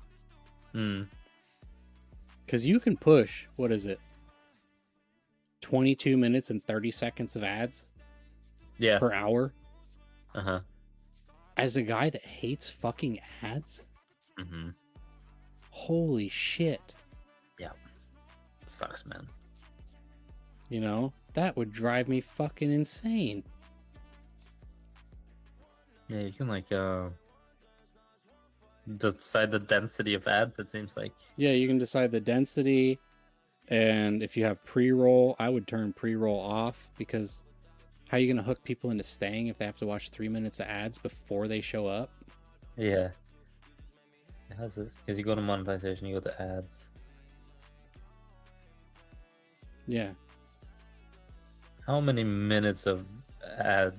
Because you can push, what is it? 22 minutes and 30 seconds of ads? Yeah. Per hour? Uh-huh. As a guy that hates fucking ads? Holy shit. Yeah. It sucks, man. That would drive me fucking insane. Yeah, you can decide the density of ads, it seems like. Yeah, you can decide the density, and if you have pre-roll, I would turn pre-roll off, because how are you going to hook people into staying if they have to watch 3 minutes of ads before they show up? Yeah. How's this? Because you go to monetization, you go to ads. Yeah. How many minutes of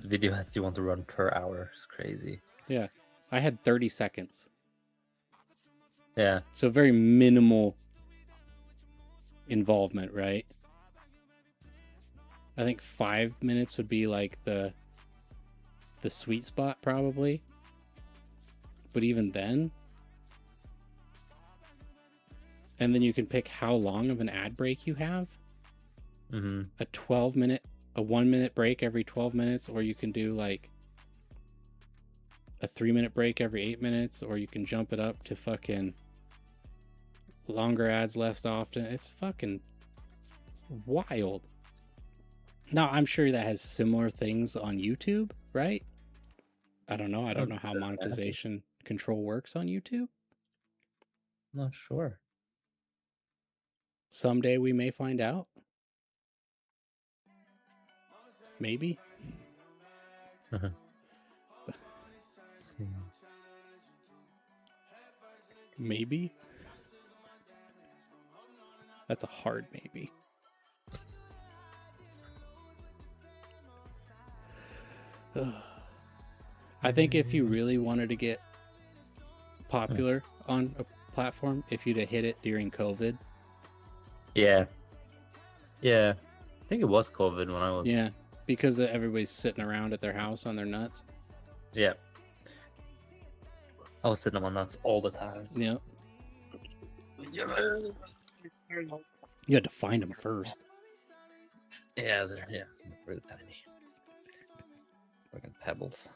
video ads do you want to run per hour? It's crazy. Yeah. I had 30 seconds. Yeah. So very minimal involvement, right? I think 5 minutes would be like the sweet spot probably. But even then, and then you can pick how long of an ad break you have. Mm-hmm. A 1 minute break every 12 minutes, or you can do like a 3 minute break every 8 minutes, or you can jump it up to fucking longer ads less often. It's fucking wild. Now, I'm sure that has similar things on YouTube, right? I don't know. I don't know how monetization control works on YouTube. I'm not sure. Someday we may find out. Maybe. Maybe. That's a hard maybe. I think if you really wanted to get popular on a platform, if you'd have hit it during COVID. Yeah. Yeah. I think it was COVID when I was. Yeah. Because everybody's sitting around at their house on their nuts. Yeah. I was sitting on my nuts all the time. Yeah. You had to find them first. Yeah, they're really tiny. Fucking pebbles.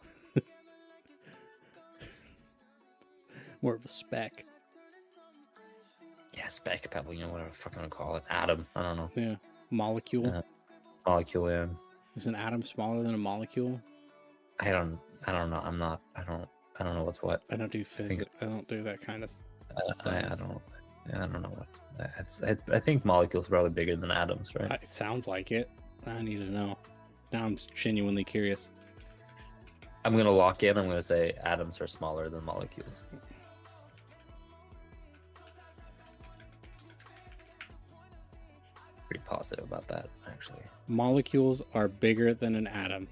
More of a speck. Yeah, speck, pebble, whatever the fuck I'm gonna call it. Atom. I don't know. Yeah. Molecule. Molecule, yeah. Is an atom smaller than a molecule? I don't know. I don't know what's what. I don't do physics. I don't do that kind of I don't know what. I think molecules are probably bigger than atoms, right? It sounds like it. I need to know. Now I'm genuinely curious. I'm gonna lock in. I'm gonna say atoms are smaller than molecules. Pretty positive about that, actually. Molecules are bigger than an atom.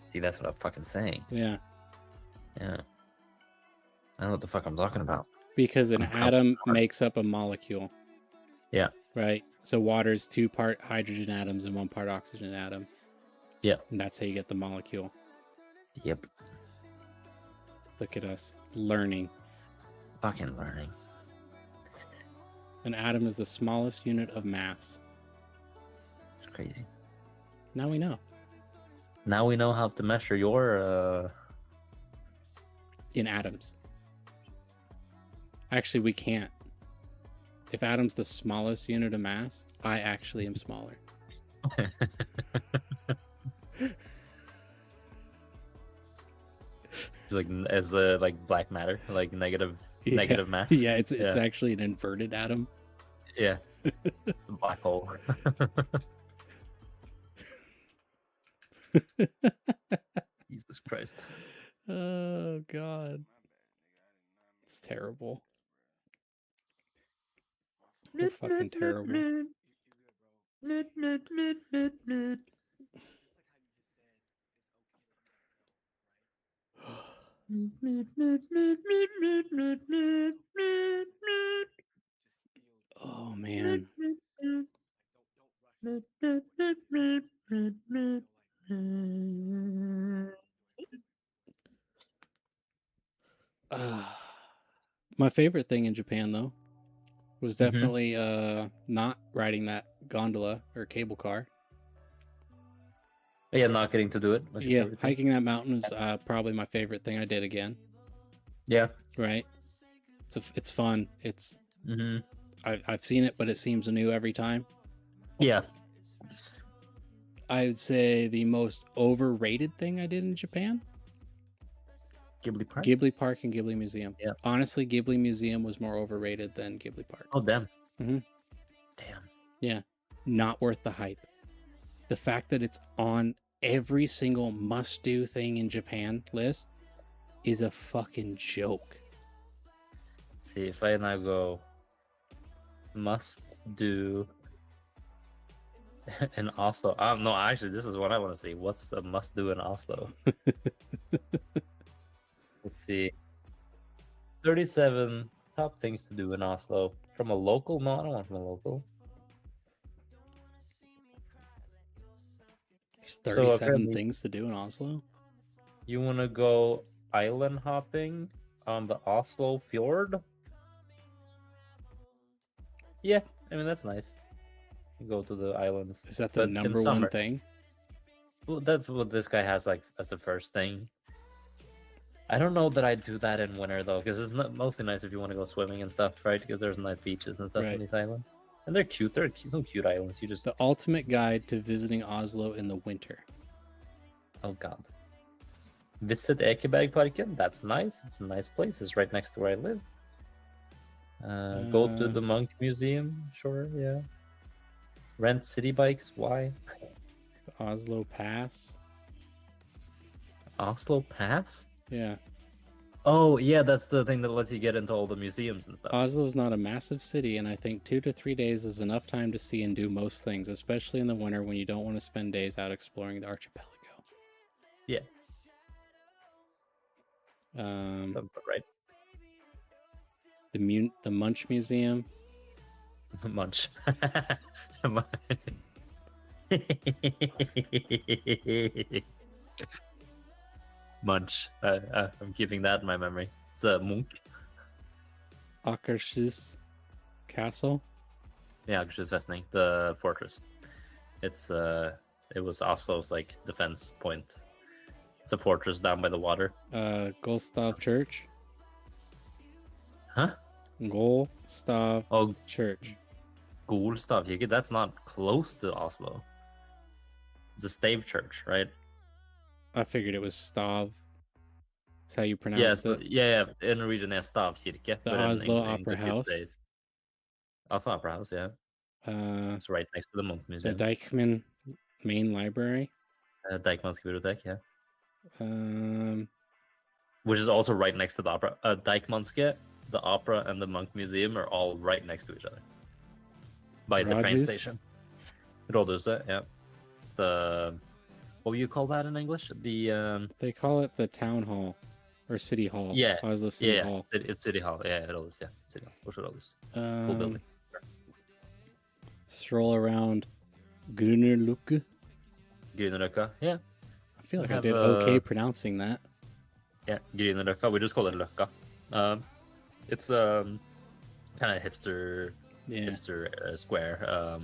See, that's what I'm fucking saying. Yeah. Yeah. I don't know what the fuck I'm talking about. Because an atom makes up a molecule. Yeah. Right? So water's 2 part hydrogen atoms and 1 part oxygen atom. Yeah. And that's how you get the molecule. Yep. Look at us learning. Fucking learning. An atom is the smallest unit of mass. It's crazy. Now we know. Now we know how to measure your in atoms. Actually, we can't. If atom's the smallest unit of mass, I actually am smaller. Like as the black matter, like negative mass. Yeah, it's actually an inverted atom. Yeah. The black hole. Jesus Christ. Oh god. It's terrible. We're fucking terrible. Oh man. My favorite thing in Japan though was definitely not riding that gondola or cable car. Yeah, not getting to do it. Yeah, hiking that mountain is probably my favorite thing I did again. Yeah. Right. It's fun. It's I've seen it, but it seems new every time. Yeah. I would say the most overrated thing I did in Japan Ghibli Park. Ghibli Park and Ghibli Museum. Yeah. Honestly, Ghibli Museum was more overrated than Ghibli Park. Oh damn. Mhm. Damn. Yeah, not worth the hype. The fact that it's on every single must-do thing in Japan list is a fucking joke. See if I now go must do in Oslo. No, actually, this is what I want to see. What's the must do in Oslo? Let's see. 37 top things to do in Oslo. From a local? No, I don't want from a local. There's 37 apparently- things to do in Oslo. You want to go island hopping on the Oslo fjord? Yeah, I mean, that's nice. You go to the islands. Is that the But in number one summer. thing? Well, that's what this guy has like as the first thing. I don't know that I'd do that in winter though, because it's mostly nice if you want to go swimming and stuff, right? Because there's nice beaches and stuff Right. in these islands, and they're cute. They're some cute islands. You just The ultimate guide to visiting Oslo in the winter. oh god. Visit Ekebergparken. That's nice. It's a nice place. It's right next to where I live. Go to the Monk Museum. Sure, yeah. Rent city bikes. Why? The Oslo Pass. Oslo Pass? Yeah. Oh, yeah, that's the thing that lets you get into all the museums and stuff. Oslo is not a massive city, and I think 2 to 3 days is enough time to see and do most things, especially in the winter when you don't want to spend days out exploring the archipelago. Yeah. Um, Sounds about right. the Munch Museum. Munch. Munch. I'm keeping that in my memory. It's a Munch. Akershus Castle. Yeah, Akershusfestning, the fortress. It's it was Oslo's like defense point. It's a fortress down by the water. Gustav Church. Huh? Gustav Oh, Church. Golstavkirke. That's not close to Oslo. It's a stave church, right? I figured it was Stav. That's how you Yeah, pronounce it. yeah. In Norwegian, it's Stavkirke. The but in Oslo English, Opera it House. says- Oslo Opera House, yeah. It's right next to the Munch The Museum. Deichman Main Library. Deichmanske Bibliotek, yeah. Um, Which is also right next to the opera. Deichmanske, the opera, and the Munch Museum are all right next to each other. By the train Rådhus? station. Rådhuset, yeah. It's the... What would you call that in English? The... they call it the town hall or city hall. Yeah, Oslo City yeah, Hall. it's City Hall. Yeah, Rådhus, yeah. City Hall. Oslo Rådhus. Full Um, building. stroll around Grünerløkka. Grünerløkka, yeah. I feel like I have, did okay pronouncing that. Yeah, Grünerløkka. We just call it Løkka. It's kind of hipster Yeah. square.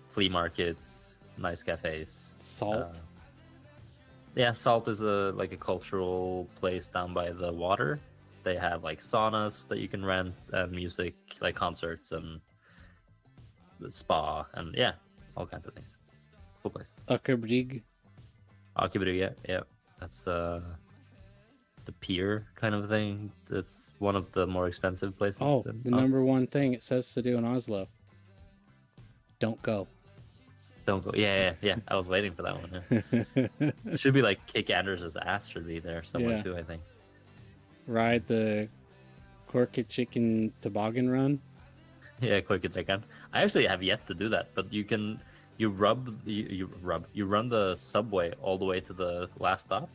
Flea markets, nice cafes. Salt. Yeah, Salt is a cultural place down by the water. They have like saunas that you can rent and music, like concerts and the spa and yeah, all kinds of things. Cool place. Akerbrygge. Akebrygge, yeah. That's the pier kind of thing. It's one of the more expensive places. Oh, in the Oslo. number one thing it says to do in Oslo. Don't go. Don't go. Yeah. I was waiting for that one. Yeah. It should be like Kick Anders' ass should be there somewhere Yeah. too, I think. Ride the Corky Chicken Toboggan Run. Yeah, quick again. I actually have yet to do that, but you run the subway all the way to the last stop,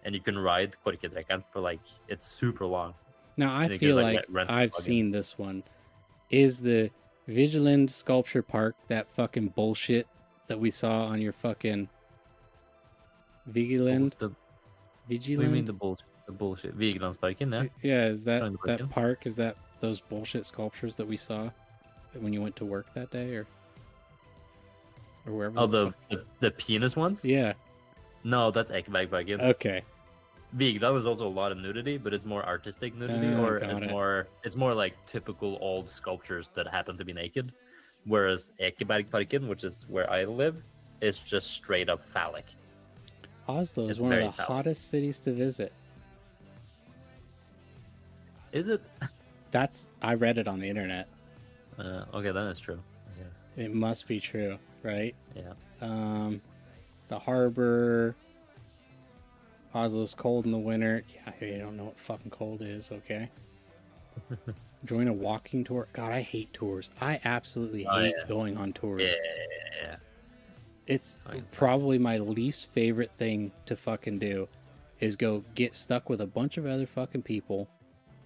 and you can ride Korkedrekken for like it's super long. Now, I And you feel can, like rent I've toboggan. seen this one. Is the Vigeland Sculpture Park that fucking bullshit that we saw on your fucking Vigeland? What do Vigeland? you mean the bullshit? Vigelandsparken, yeah. Yeah, is that Trying to that break in? park? Is that those bullshit sculptures that we saw when you went to work that day, or wherever? Oh, the the penis ones? fuck- yeah. No, that's Ekebergparken. Okay. Vigeland is also a lot of nudity, but it's more artistic nudity, or got it. it's more like typical old sculptures that happen to be naked. Whereas Ekebergparken, which is where I live, is just straight up phallic. Oslo is It's one of very the phallic. hottest cities to visit. Is it? I read it on the internet. Okay, then it's true. I guess. It must be true, right? Yeah. The harbor. Oslo's cold in the winter. Yeah, you don't know what fucking cold is, okay? Join a walking tour. God, I hate tours. I absolutely hate going on tours. Yeah. It's probably my least favorite thing to fucking do is go get stuck with a bunch of other fucking people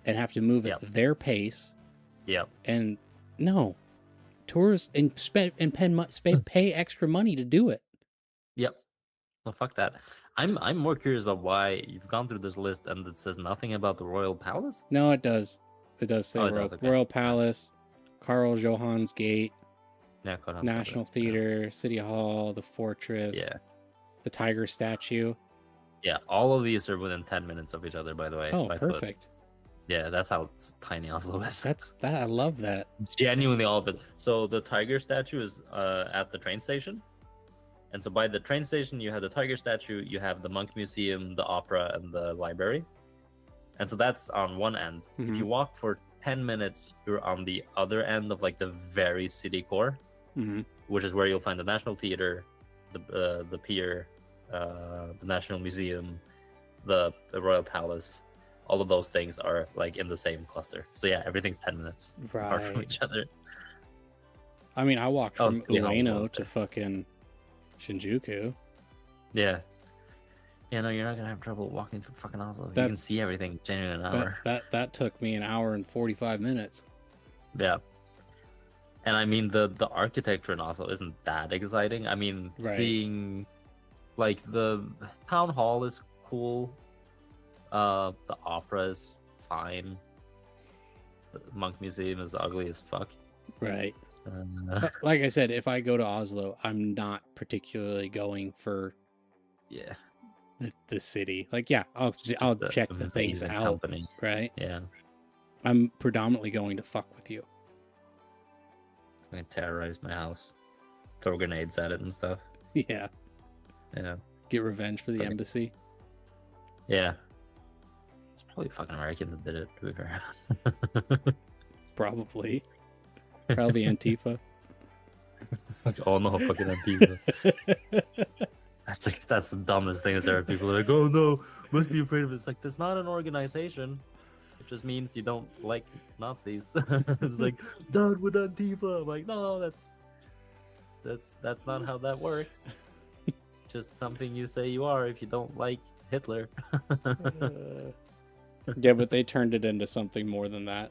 and have to move at their pace. Yep. And no, tours and pay extra money to do it. Yep. Well, fuck that. I'm more curious about why you've gone through this list and it says nothing about the Royal Palace. No, it does. It does say Royal Palace, Karl Johans Gate, National Theater, City Hall, the Fortress, the Tiger statue. Yeah, all of these are within 10 minutes of each other, by the way. Oh, perfect. Foot. Yeah, that's how tiny Oslo is. I love that. Genuinely all of it. So the tiger statue is at the train station. And so by the train station, you have the tiger statue, you have the Monk Museum, the opera, and the library. And so that's on one end. Mm-hmm. If you walk for 10 minutes, you're on the other end of like the very city core, which is where you'll find the National Theater, the pier, the National Museum, the Royal Palace. All of those things are like in the same cluster. So yeah, everything's 10 minutes apart from each other. I mean, I walked from Ueno to fucking Shinjuku. Yeah. Yeah, no, you're not gonna have trouble walking through fucking Oslo. You can see everything genuinely in an hour. That took me an hour and 45 minutes. Yeah. And I mean the architecture in Oslo isn't that exciting. I mean, seeing like the town hall is cool. The opera is fine. The Monk Museum is ugly as fuck. Right. Like I said, if I go to Oslo, I'm not particularly going for the city. Like, yeah, I'll check the things out. Company. Right? Yeah. I'm predominantly going to fuck with you. I can terrorize my house, throw grenades at it and stuff. Yeah. Yeah. Get revenge for the embassy. Yeah. It's probably fucking American that did it, to be fair. Probably Antifa. Oh no, fucking Antifa. That's the dumbest thing is there are people that are like, oh no, must be afraid of it. It's like, that's not an organization. It just means you don't like Nazis. It's like, down with Antifa. I'm like, no, that's not how that works. Just something you say you are if you don't like Hitler. Yeah, but they turned it into something more than that.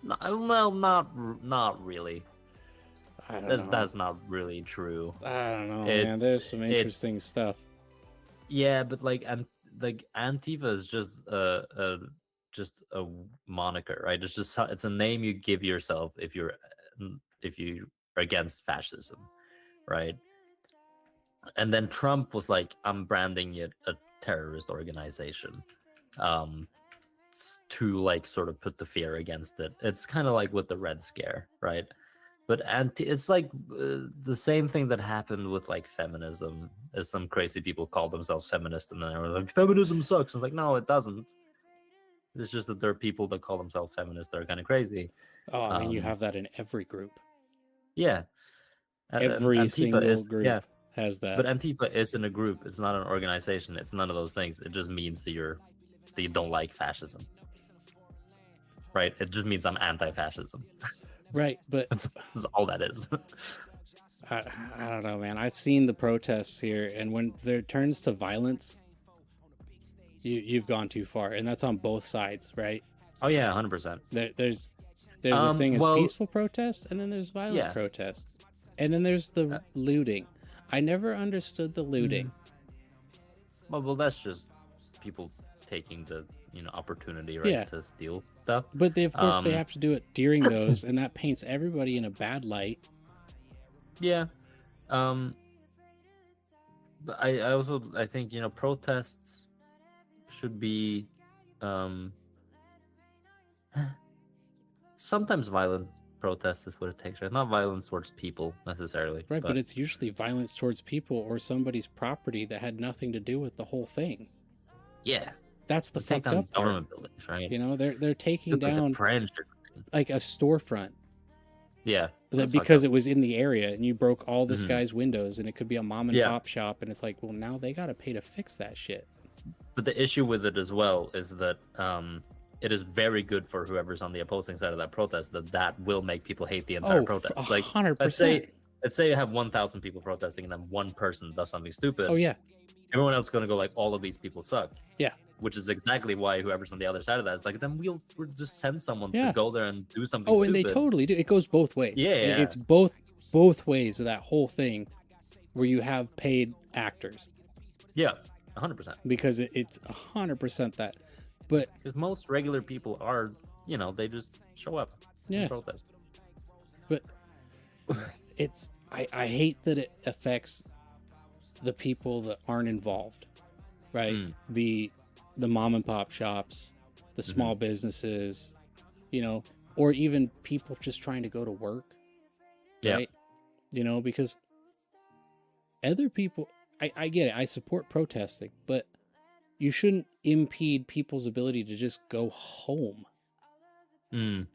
No, well, not really. I don't know. That's not really true. I don't know, man. There's some interesting stuff. Yeah, but like Antifa is just a moniker, right? It's a name you give yourself if you are against fascism, right? And then Trump was like, I'm branding it a terrorist organization, to like sort of put the fear against it. It's kind of like with the Red Scare, right? But it's like the same thing that happened with like feminism, as some crazy people call themselves feminists, and then they were like, feminism sucks. I was like, no, it doesn't. It's just that there are people that call themselves feminists that are kind of crazy. Oh, I mean, you have that in every group. Yeah. Every Antifa single group has that. But Antifa isn't a group. It's not an organization. It's none of those things. It just means that you don't like fascism. Right? It just means I'm anti-fascism. Right, but that's all that is. I don't know, man. I've seen the protests here, and when there turns to violence, you've gone too far, and that's on both sides, right? Oh yeah, 100%. There's a thing as peaceful protest, and then there's violent protest, and then there's the looting. I never understood the looting. Well, that's just people taking the opportunity, right, to steal stuff. But they have to do it during those, and that paints everybody in a bad light. Yeah. But I think protests should be sometimes violent protests is what it takes, right? Not violence towards people necessarily. Right, but it's usually violence towards people or somebody's property that had nothing to do with the whole thing. Yeah. that's the They take fucked down up part. government buildings, right? You know, they're taking Look like the down French. like a storefront Yeah, that because it was in the area and you broke all this Mhm. guy's windows and it could be a mom and Yeah. pop shop and it's like, well, now they got to pay to fix that shit. But the issue with it as well is that it is very good for whoever's on the opposing side of that protest that will make people hate the entire protest. Like 100%. let's say you have 1,000 people protesting and then one person does something stupid. Oh yeah. Everyone else is going to go like, all of these people suck. Yeah. Which is exactly why whoever's on the other side of that is like, then we'll just send someone Yeah. to go there and do something Oh, stupid. and they totally do. It goes both ways. Yeah, yeah. It's both ways of that whole thing where you have paid actors. Yeah, 100%. Because it's 100% that. But because most regular people are, you know, they just show up and protest. But it's I hate that it affects the people that aren't involved, right? The mom and pop shops, the small businesses, you know, or even people just trying to go to work, right? You know, because other people, I get it, I support protesting, but you shouldn't impede people's ability to just go home. And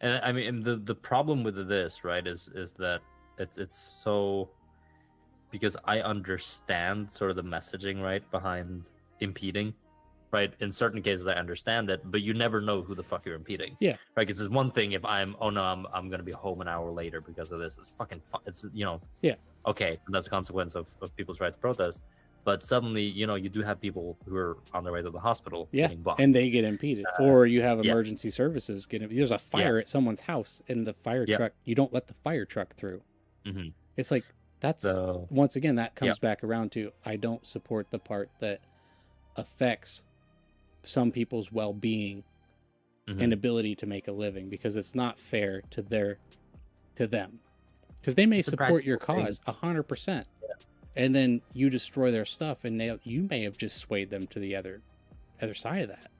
I mean, the problem with this, right, is that it's so, because I understand sort of the messaging, right, behind impeding, right? In certain cases, I understand it, but you never know who the fuck you're impeding. Yeah. Right, because it's one thing if I'm gonna be home an hour later because of this. It's fucking it's, you know. Yeah. Okay, that's a consequence of people's right to protest. But suddenly, you know, you do have people who are on their way to the hospital getting blocked. And they get impeded. Or you have yeah. emergency services getting, there's a fire at someone's house and the fire truck, you don't let the fire truck through. It's like, that's, once again, that comes back around to, I don't support the part that affects some people's well-being and ability to make a living, because it's not fair to them. Because they may support your cause 100%. And then you destroy their stuff, and you may have just swayed them to the other side of that.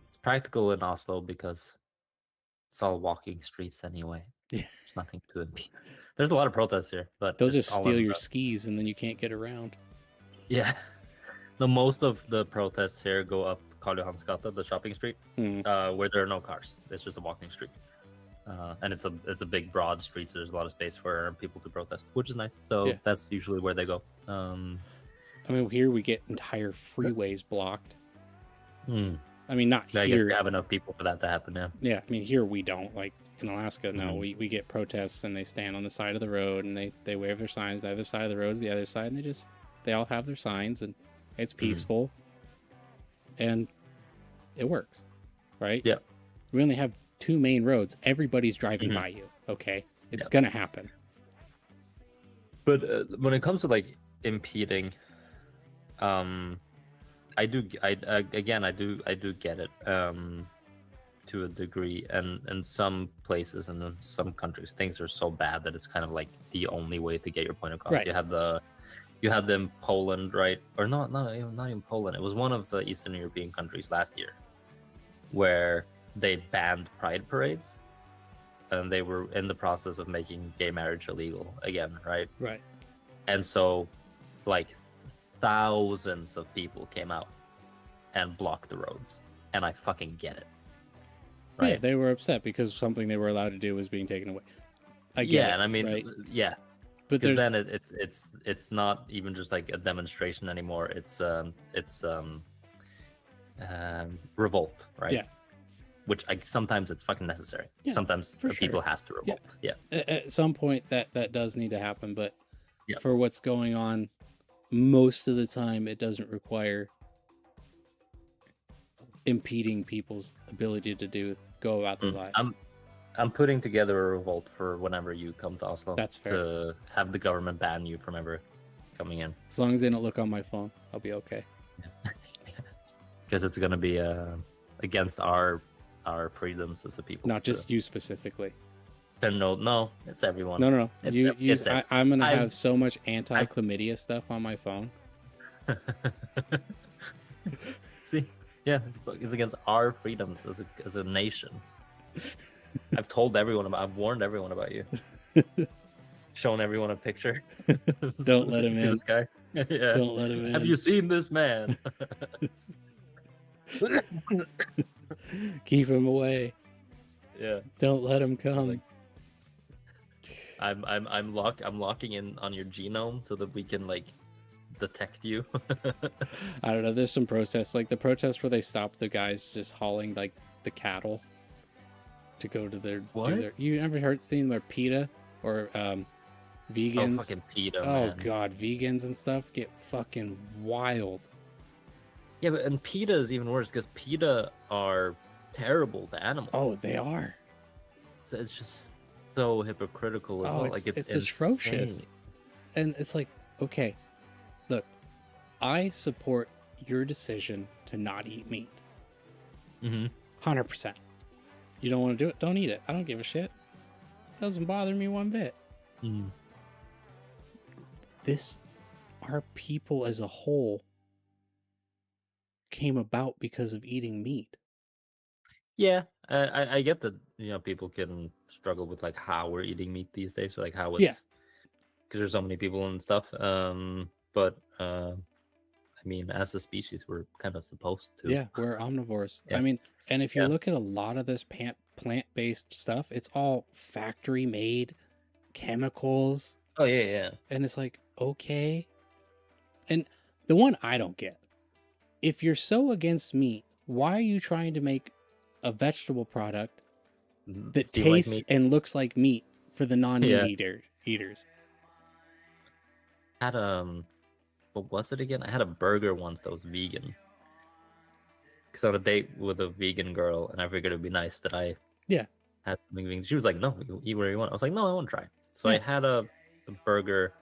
It's practical in Oslo because it's all walking streets anyway. Yeah. There's nothing to impede. There's a lot of protests here, but they'll just steal your skis, and then you can't get around. Yeah. The most of the protests here go up Karl Johans gate, the shopping street, where there are no cars. It's just a walking street. And it's a big broad street, so there's a lot of space for people to protest, which is nice. So that's usually where they go. I mean, here we get entire freeways blocked. I mean, not here. I guess we have enough people for that to happen. Yeah, I mean, here we don't. Like in Alaska, no, we get protests and they stand on the side of the road and they wave their signs. The other side of the road is the other side, and they all have their signs, and it's peaceful and it works, right? Yeah. We only have 2 main roads. Everybody's driving by you. Okay, it's gonna happen. But when it comes to like impeding, I do get it to a degree, and in some places and in some countries things are so bad that it's kind of like the only way to get your point across. Right. You had them in Poland, right? Or not even Poland. It was one of the Eastern European countries last year where they banned pride parades, and they were in the process of making gay marriage illegal again, right? Right. And so, like, thousands of people came out and blocked the roads, and I fucking get it. Right? Yeah, they were upset because something they were allowed to do was being taken away. And I mean, right? yeah. But then it's not even just like a demonstration anymore. It's revolt, right? Yeah. Which sometimes it's fucking necessary. Yeah, sometimes people has to revolt. Yeah. At some point that does need to happen, but for what's going on, most of the time it doesn't require impeding people's ability to go about their lives. I'm putting together a revolt for whenever you come to Oslo. That's fair. To have the government ban you from ever coming in. As long as they don't look on my phone, I'll be okay. Because it's going to be against our freedoms as a people. Not just you specifically. No, it's everyone. No. I'm going to have I've- so much anti-chlamydia stuff on my phone. See, yeah, it's against our freedoms as a nation. I've warned everyone about you. Shown everyone a picture. Don't let him See in. this guy? Yeah. Don't let him in. Have you seen this man? Keep him away. Yeah. Don't let him come. Like, I'm locking in on your genome so that we can like detect you. I don't know. There's some protests, like the protests where they stop the guys just hauling like the cattle to go to their. What? You ever seen their PETA or vegans? Oh, fucking PETA, Oh man. god, vegans and stuff get fucking wild. Yeah, but and PETA is even worse because PETA are terrible to animals. Oh, they are. So it's just so hypocritical as well. Like it's atrocious. insane. And it's like, okay, look, I support your decision to not eat meat. Mm-hmm. 100%. You don't want to do it? Don't eat it. I don't give a shit. Doesn't bother me one bit. Mm. Our people as a whole came about because of eating meat. Yeah, I get that, people can struggle with like how we're eating meat these days, so like how it's because there's so many people and stuff. But I mean, as a species, we're kind of supposed to. Yeah, we're omnivores. Yeah. I mean, and if you look at a lot of this plant-based stuff, it's all factory-made chemicals. Oh yeah. And it's like, okay. And the one I don't get, if you're so against meat, why are you trying to make a vegetable product that tastes like and looks like meat for the non-meat eaters? Had what was it again? I had a burger once that was vegan. Because I had a date with a vegan girl, and I figured it'd be nice that I had something vegan. She was like, "No, you eat whatever you want." I was like, "No, I want to try." So I had a burger.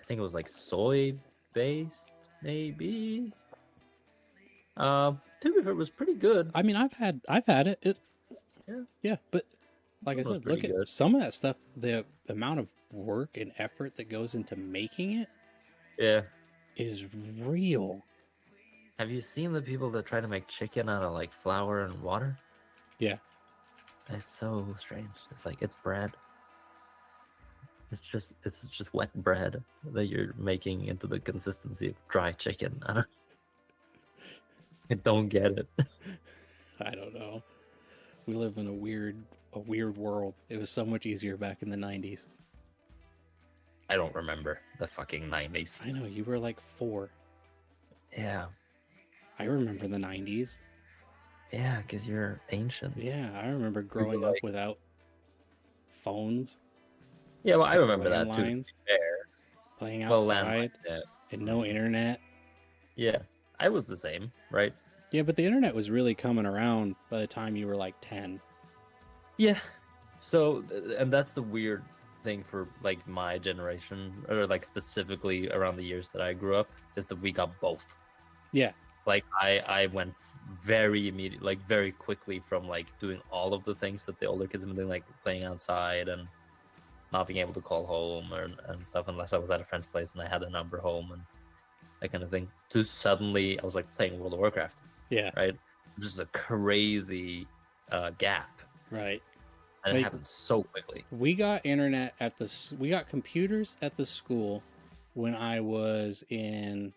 I think it was like soy based, maybe. To be fair, it was pretty good. I mean, I've had it. Yeah, but like I said, look at some of that stuff. The amount of work and effort that goes into making it, is real. Have you seen the people that try to make chicken out of like flour and water? Yeah, it's so strange. It's like it's bread. It's just wet bread that you're making into the consistency of dry chicken. I don't get it. I don't know. We live in a weird world. It was so much easier back in the 90s. I don't remember the fucking 90s. I know, you were like 4. Yeah. I remember the 90s. Yeah, because you're ancient. Yeah, I remember growing up without phones. Yeah, well, I remember that too. Lines, playing outside and no internet. Yeah, I was the same, right? Yeah, but the internet was really coming around by the time you were like 10. Yeah. So, and that's the weird thing for like my generation, or like specifically around the years that I grew up, is that we got both. Yeah. Like I went very quickly from like doing all of the things that the older kids have been doing, like playing outside and not being able to call home and stuff unless I was at a friend's place and I had a number home and that kind of thing, to suddenly I was like playing World of Warcraft. Yeah. Right? Just a crazy gap. Right. And it happened so quickly. We got internet we got computers at the school when I was in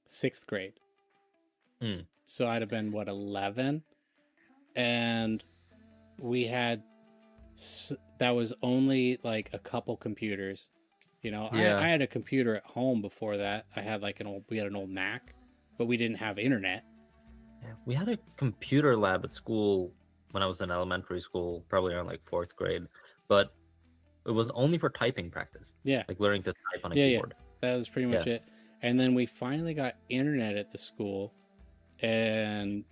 6th grade. So I'd have been, 11? And we had, that was only like a couple computers. I had a computer at home before that. I had like we had an old Mac, but we didn't have internet. Yeah, we had a computer lab at school when I was in elementary school, probably around like 4th grade, but it was only for typing practice. Yeah. Like learning to type on a keyboard. Yeah. That was pretty much it. And then we finally got internet at the school, and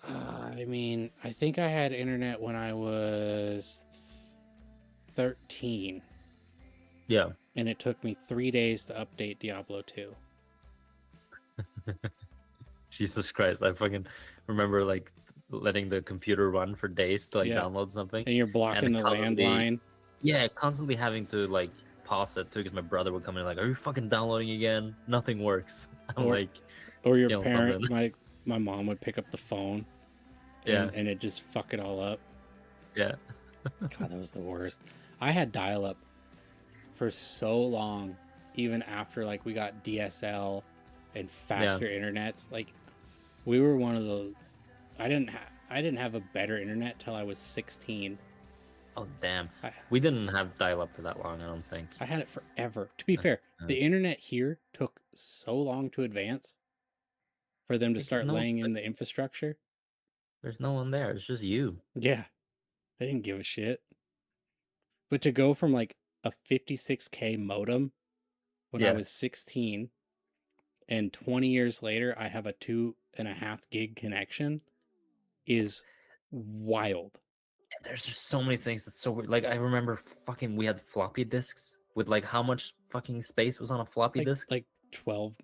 I mean, I think I had internet when I was 13. Yeah. And it took me 3 days to update Diablo 2. Jesus Christ. I fucking remember like letting the computer run for days to like download something. And you're blocking the landline. Yeah, constantly having to like pause it too because my brother would come in like, "Are you fucking downloading again? Nothing works." Or your parent, my mom would pick up the phone. And it'd just fuck it all up. Yeah. God, that was the worst. I had dial-up for so long, even after like we got DSL and faster internets. Like we were one of the. I didn't have a better internet till I was 16. Oh damn! We didn't have dial-up for that long. I don't think. I had it forever. To be fair, the internet here took so long to advance for them to start laying in the infrastructure. There's no one there. It's just you. Yeah, they didn't give a shit. But to go from like a 56K modem when I was 16, and 20 years later I have a 2.5 gig connection is wild. There's just so many things that's so weird. Like I remember we had floppy disks with like how much fucking space was on a floppy disk? Like 12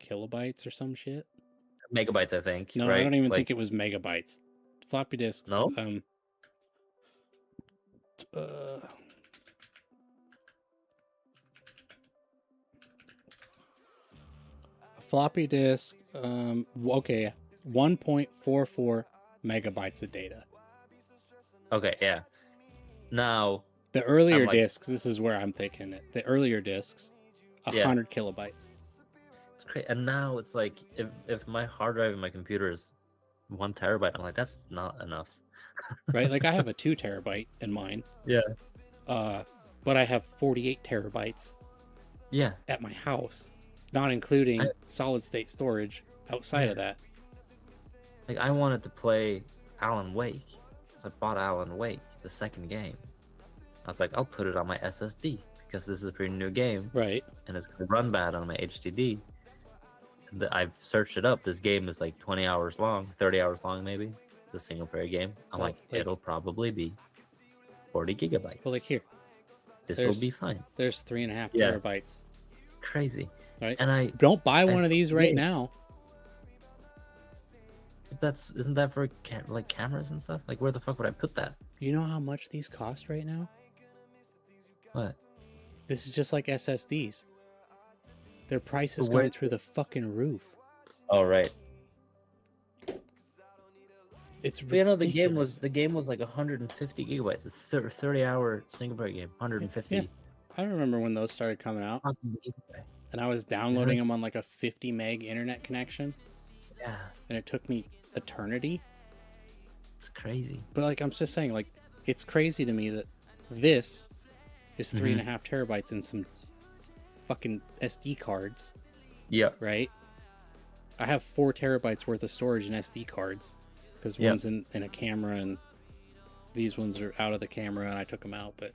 kilobytes or some shit. Megabytes, I think. No, right? I don't even think it was megabytes. Floppy disks. No. A floppy disk. Okay, 1.44 megabytes of data. Okay, yeah. Now the earlier discs. This is where I'm thinking it. The earlier discs, 100 kilobytes. It's great. And now it's like if my hard drive in my computer is 1 terabyte, I'm like, that's not enough. Right? Like I have a 2 terabyte in mine. Yeah. But I have 48 terabytes. Yeah. At my house, not including solid state storage outside of that. Like I wanted to play Alan Wake. So I bought Alan Wake, the second game. I was like, I'll put it on my SSD because this is a pretty new game. Right. And it's gonna run bad on my HDD. I've searched it up. This game is like 20 hours long, 30 hours long maybe. It's a single player game. I'm like, it'll probably be 40 gigabytes. Well, like here. This will be fine. There's 3.5 terabytes. Crazy. Right. And I don't buy one of these right now. Isn't that for like cameras and stuff? Like where the fuck would I put that? You know how much these cost right now? What? This is just like SSDs. Their price is going through the fucking roof. Oh right. It's ridiculous. You know, the game was like 150 gigabytes. It's a 30-hour single player game. 150. Yeah. I remember when those started coming out. And I was downloading them on like a 50 meg internet connection. Yeah. And it took me eternity. It's crazy. But like I'm just saying, like it's crazy to me that this is 3.5 terabytes and some fucking SD cards. Yeah. Right? I have 4 terabytes worth of storage in SD cards. Because one's in a camera and these ones are out of the camera and I took them out, but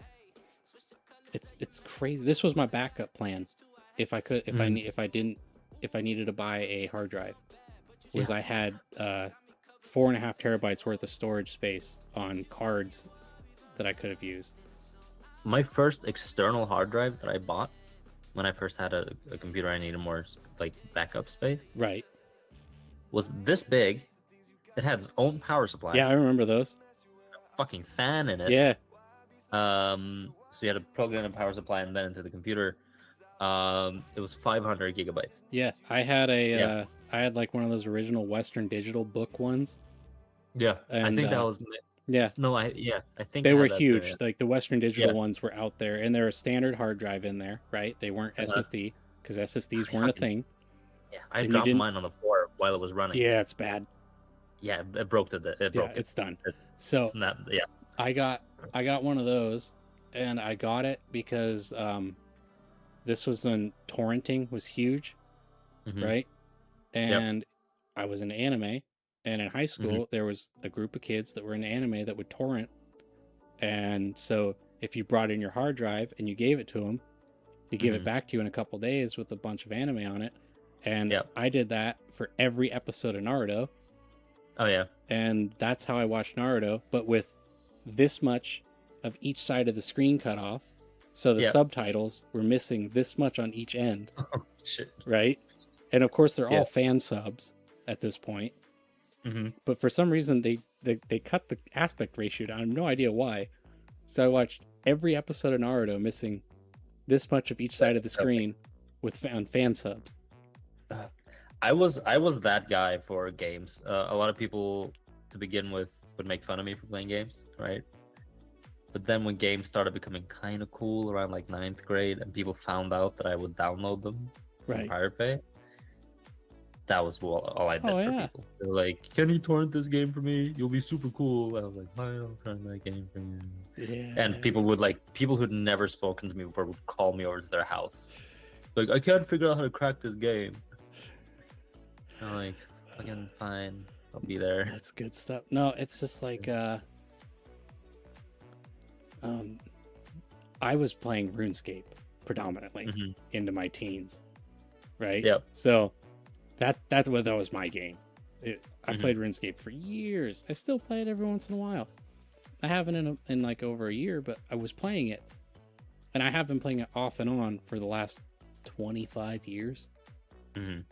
it's crazy. This was my backup plan. If I needed to buy a hard drive, was I had 4.5 terabytes worth of storage space on cards that I could have used. My first external hard drive that I bought when I first had a computer I needed more like backup space. Right. Was this big. It had its own power supply. Yeah, I remember those. A fucking fan in it. Yeah. So you had to plug in a power supply and then into the computer. It was 500 gigabytes. Yeah, I had I had like one of those original Western Digital book ones. Yeah, and, I think that was. Yeah. No, I think they were huge. Like the Western Digital ones were out there, and there was a standard hard drive in there, right? They weren't SSD because SSDs weren't a thing. Yeah, I dropped mine on the floor while it was running. Yeah, it's bad. Yeah, it broke it's done. So I got one of those, and I got it because this was when torrenting was huge, right? And I was in anime, and in high school there was a group of kids that were in anime that would torrent, and so if you brought in your hard drive and you gave it to them, he gave it back to you in a couple days with a bunch of anime on it, and I did that for every episode of Naruto. Oh yeah. And that's how I watched Naruto, but with this much of each side of the screen cut off. So the subtitles were missing this much on each end. Oh shit. Right? And of course they're all fan subs at this point. But for some reason they cut the aspect ratio down. I have no idea why. So I watched every episode of Naruto missing this much of each side of the screen with fan subs. I was that guy for games. A lot of people to begin with would make fun of me for playing games, right? But then when games started becoming kind of cool around like 9th grade, and people found out that I would download them from Right. Pirate Bay, that was all I did Oh, for yeah. people. They were like, "Can you torrent this game for me? You'll be super cool." I was like, "Fine, I'll torrent that game for you." Yeah. And people who'd never spoken to me before would call me over to their house, like, "I can't figure out how to crack this game." I'm like, "Fucking fine, I'll be there." That's good stuff. No, it's just like I was playing RuneScape predominantly Mhm. into my teens, right? Yep. So that was my game. I Mhm. played RuneScape for years. I still play it every once in a while. I haven't in like over a year, but I was playing it, and I have been playing it off and on for the last 25 years. Mhm.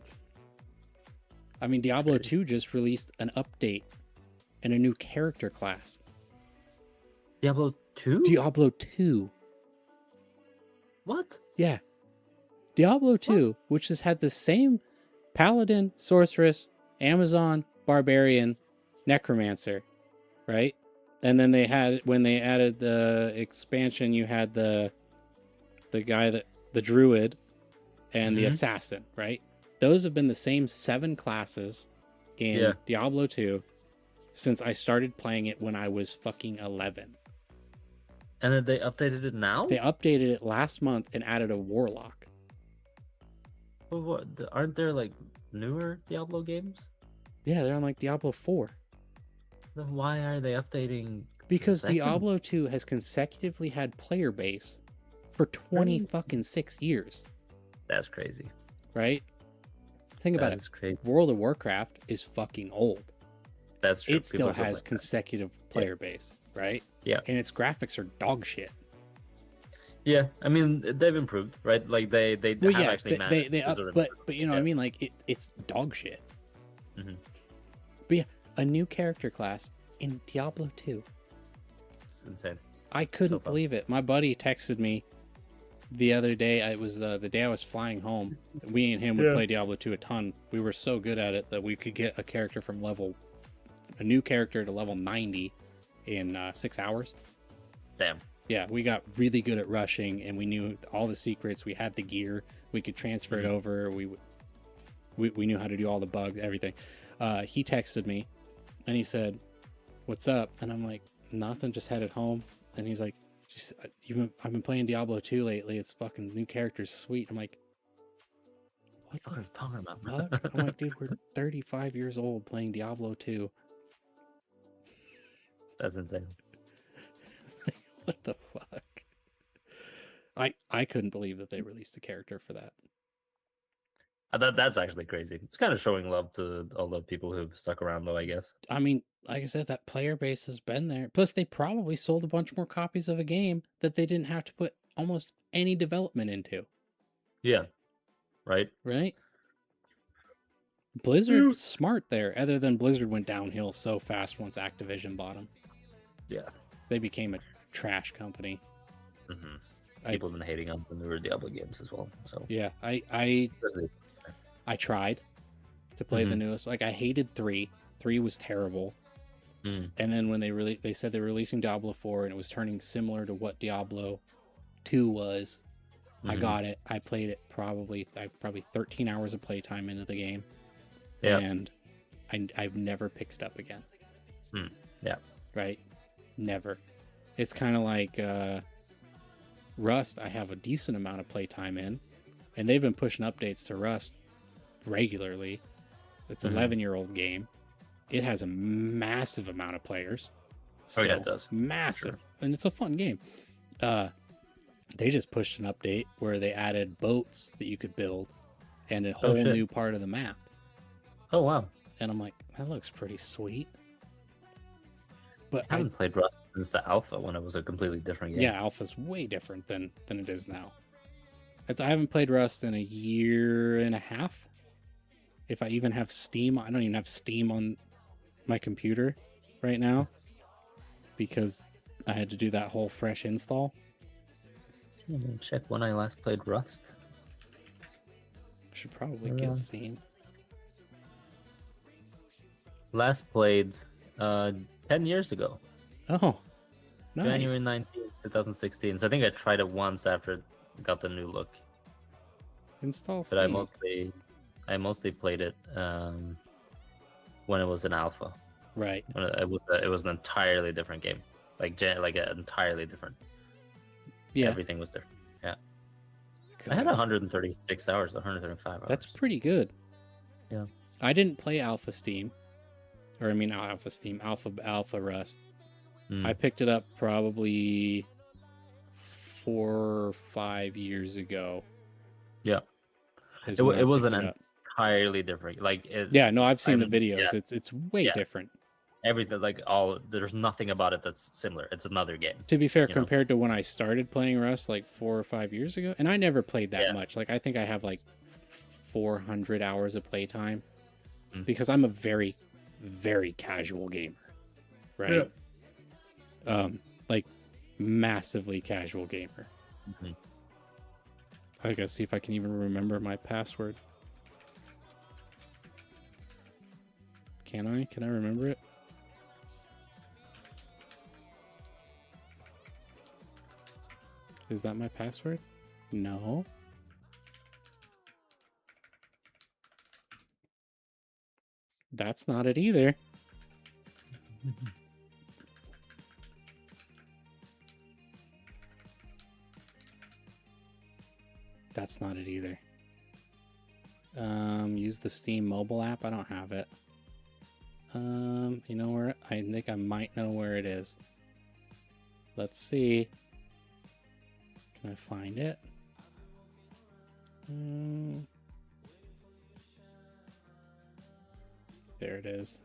I mean, Diablo 2 just released an update and a new character class. Diablo 2? Diablo 2. What? Yeah. Diablo 2, which has had the same Paladin, Sorceress, Amazon, Barbarian, Necromancer, right? And then when they added the expansion, you had the guy the Druid and the Mhm. Assassin, right? Those have been the same 7 classes in Yeah. Diablo 2 since I started playing it when I was fucking 11. And then they updated it now? They updated it last month and added a Warlock. But what? Aren't there like newer Diablo games? Yeah, they're on like Diablo 4. Then why are they updating? Because second? Diablo 2 has consecutively had player base for 20 Right. fucking 6 years, That's crazy. right? Think about That it. is crazy. World of Warcraft is fucking old. That's true. It still People still has play that. consecutive player base, right? Yeah. And its graphics are dog shit. Yeah, I mean they've improved, right? Like they Well, have yeah, actually managed they to up, sort of but improve. you know what I Yeah. mean? Like it's dog shit. Mhm. But yeah, a new character class in Diablo 2. It's insane. I couldn't fun. believe it. My buddy texted me the other day. It was the day I was flying home. We and him would Yeah. play Diablo 2 a ton. We were so good at it that we could get a new character to level 90 in 6 hours. Damn. Yeah, we got really good at rushing, and we knew all the secrets. We had the gear. We could transfer it over. We knew how to do all the bugs, everything. He texted me, and he said, "What's up?" And I'm like, "Nothing. Just headed home." And he's like, "I've been playing Diablo 2 lately. It's fucking new characters, sweet." I'm like, "What the Fucking talking about. fuck?" I'm like, "Dude, we're 35 years old playing Diablo 2. That's insane. What the fuck?" I couldn't believe that they released a character for that. That's actually crazy. It's kind of showing love to all the people who've stuck around, though. I guess. I mean, like I said, that player base has been there. Plus, they probably sold a bunch more copies of a game that they didn't have to put almost any development into, Yeah. Right. right? Blizzard was smart there, other than Blizzard went downhill so fast once Activision bought them. Yeah. They became a trash company. Mm-hmm. I- People have been hating on the newer Diablo games as well. So Yeah, I especially- tried to play the Mhm. newest. Like, I hated 3. 3 was terrible. Mm. And then when they said they were releasing Diablo 4 and it was turning similar to what Diablo 2 was, I Mhm. got it. I played it probably 13 hours of playtime into the game. Yeah. And I've never picked it up again. Yeah. Right? Never. It's kind of like Rust. I have a decent amount of playtime in, and they've been pushing updates to Rust regularly. It's an Mhm. 11-year-old game. It has a massive amount of players. Oh, yeah, still. it does. Massive. Sure. And it's a fun game. They just pushed an update where they added boats that you could build and a whole shit. new part of the map. Oh wow. And I'm like, that looks pretty sweet. But I haven't played Rust since the alpha when it was a completely different game. yeah, Alpha's way different than it is now. I haven't played Rust in a year and a half. If I even have Steam, I don't even have Steam on my computer right now because I had to do that whole fresh install. Let me check when I last played Rust. Should probably get Steam. Last played 10 years ago. Oh, January Nice. 19th, 2016. So I think I tried it once after it got the new look. Install But Steam. I mostly played it when it was in alpha. Right. When it was an entirely different game. Like an entirely different. Yeah. Everything was different. Yeah. God. I had 136 hours, 135 hours. That's pretty good. Yeah. I didn't play Alpha Steam. Or I mean Alpha Steam, Alpha Rust. I picked it up probably 4 or 5 years ago. Yeah. It was an entirely different. Yeah, no, I've seen the videos. Yeah. It's way different. Everything, there's nothing about it that's similar. It's another game. To be fair, compared to when I started playing Rust like 4 or 5 years ago, and I never played that much. Like I think I have like 400 hours of playtime because I'm a very, very casual gamer, right? Yeah. Like massively casual gamer. I gotta see if I can even remember my password. Can I? Can I remember it? Is that my password? No. That's not it either. That's not it either. Use the Steam mobile app. I don't have it. You know where? I think I might know where it is. Let's see. Can I find it? There it is.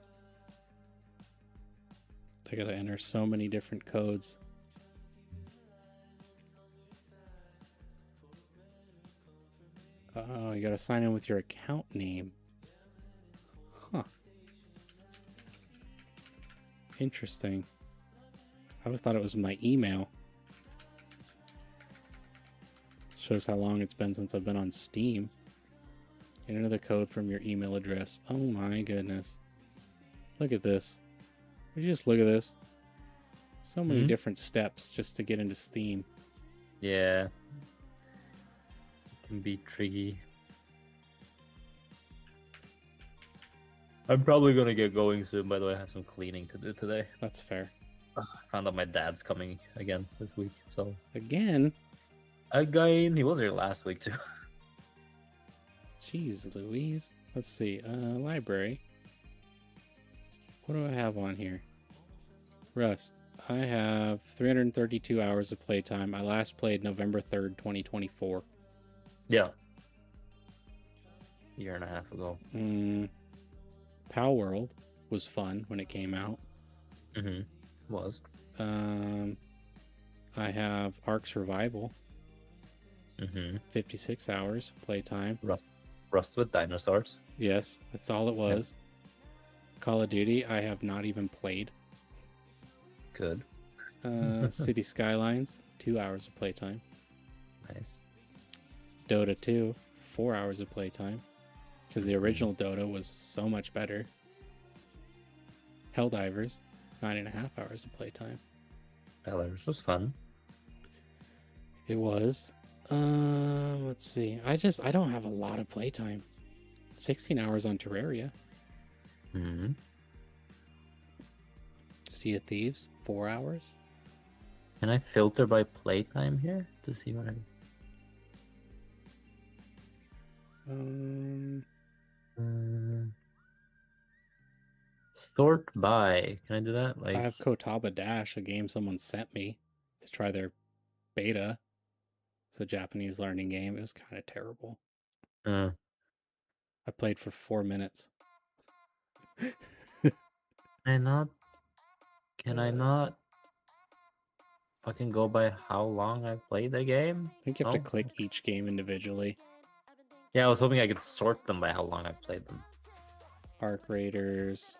I gotta enter so many different codes. Oh, you gotta sign in with your account name. Huh. Interesting. I always thought it was my email. Shows how long it's been since I've been on Steam. Enter the code from your email address. Oh my goodness. Look at this. Would you just look at this? So many different steps just to get into Steam. Yeah. It can be tricky. I'm probably gonna get going soon, by the way. I have some cleaning to do today. That's fair. I found out my dad's coming again this week, so... Again? He was here last week, too. Jeez Louise. Let's see. Library. What do I have on here? Rust. I have 332 hours of playtime. I last played November 3rd, 2024. Yeah. A year and a half ago. Pal World was fun when it came out. Was. I have Ark Survival. 56 hours playtime. Rust with dinosaurs. Yes, that's all it was. Call of Duty, I have not even played. Good. City Skylines, 2 hours of playtime. Nice. Dota 2, 4 hours of playtime. Because the original Dota was so much better. Helldivers, 9.5 hours of playtime. Helldivers was fun. It was. Let's see. I don't have a lot of playtime. 16 hours on Terraria. Sea of Thieves, 4 hours. Can I filter by playtime here to see what sort by. Can I do that? I have Kotaba Dash, a game someone sent me to try their beta. It's a Japanese learning game. It was kind of terrible. I played for 4 minutes. Can I not fucking go by how long I played the game? I think you have to click each game individually. Yeah, I was hoping I could sort them by how long I played them. Arc Raiders.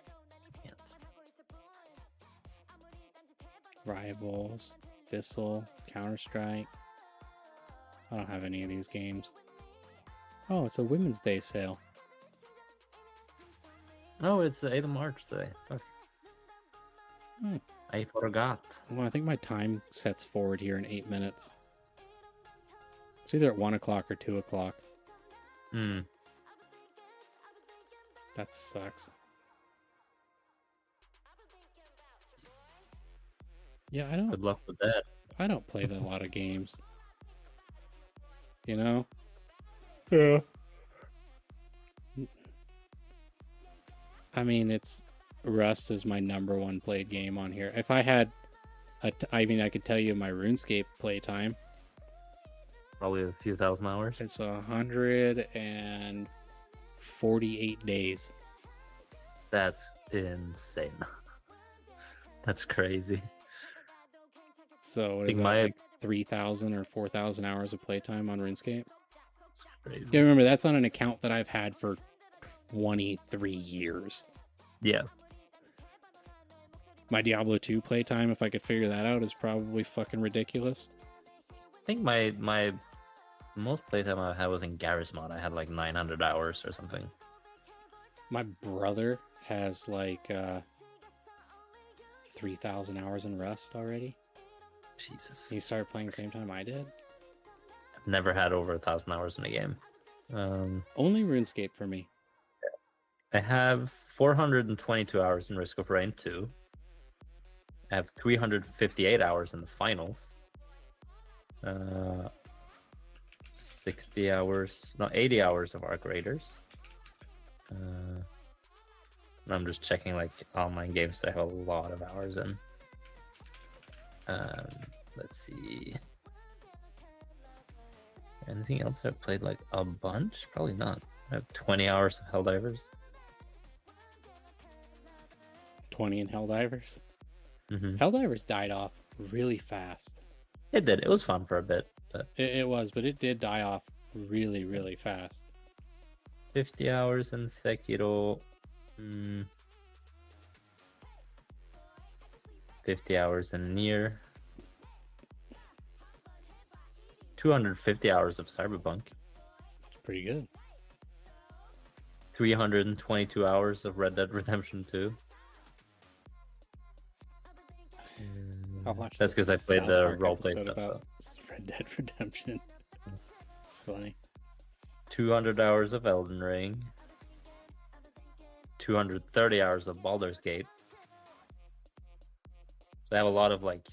Rivals. Thistle. Counter-Strike. I don't have any of these games. Oh, it's a Women's Day sale. Oh, it's the 8th of March today. Fuck. I forgot. Well, I think my time sets forward here in 8 minutes. It's either at 1 o'clock or 2 o'clock. Hmm. That sucks. Yeah, Good luck with that. I don't play a lot of games. You know? Yeah. I mean, Rust is my number one played game on here. If I had I mean, I could tell you my RuneScape playtime. Probably a few thousand hours. It's 148 days. That's insane. That's crazy. So what I is think that, like 3,000 or 4,000 hours of playtime on RuneScape? That's crazy. Yeah, remember, that's on an account that I've had for 23 years. Yeah. My Diablo 2 playtime, if I could figure that out, is probably fucking ridiculous. I think my most playtime I had was in Garry's Mod. I had like 900 hours or something. My brother has like 3,000 hours in Rust already. Jesus. He started playing the same time I did. I've never had over 1,000 hours in a game. Only RuneScape for me. I have 422 hours in Risk of Rain 2. I have 358 hours in the finals. 60 hours, no, 80 hours of Arc Raiders. And I'm just checking like online games that I have a lot of hours in. Let's see. Anything else I've played like a bunch? Probably not. I have 20 hours of Helldivers. 20 in Helldivers. Mm-hmm. Helldivers died off really fast. It did. It was fun for a bit, but It was, but it did die off really, really fast. 50 hours in Sekiro. 50 hours in Nier. 250 hours of Cyberpunk. It's pretty good. 322 hours of Red Dead Redemption 2. I'll watch That's because I played South the Park roleplay episode stuff. about Red Dead Redemption. It's funny. 200 hours of Elden Ring. 230 hours of Baldur's Gate. So I have a lot of like.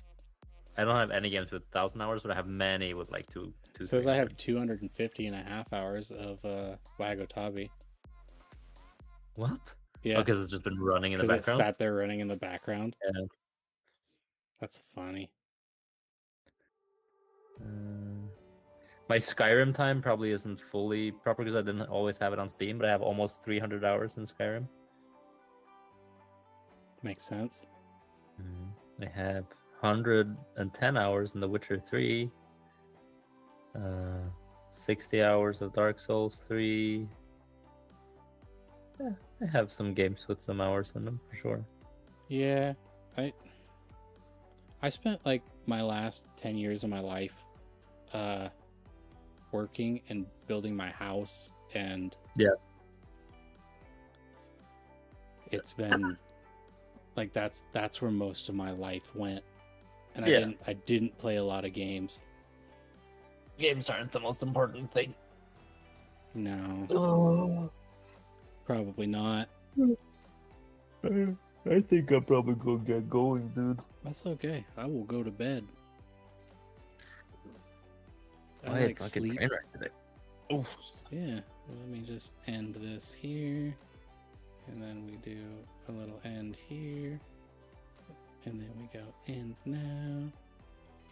I don't have any games with 1,000 hours, but I have many with like two. It says I have 250 and a half hours of Wagotabi. What? Yeah. Because it's just been running in the Because it background. sat there running in the background. Yeah. That's funny. My Skyrim time probably isn't fully proper because I didn't always have it on Steam, but I have almost 300 hours in Skyrim. Makes sense. I have 110 hours in The Witcher 3. 60 hours of Dark Souls 3. Yeah, I have some games with some hours in them for sure. Yeah, I spent like my last 10 years of my life working and building my house, and yeah, it's been like that's where most of my life went, and Yeah. I didn't play a lot of games. Games aren't the most important thing. No, probably not. I think I'm probably gonna get going, dude. That's okay. I will go to bed. I Why like fucking sleep. Trainwreck today? Oh, Yeah, let me just end this here, and then we do a little end here, and then we go end now.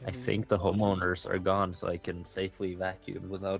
I think the homeowners are gone, so I can safely vacuum without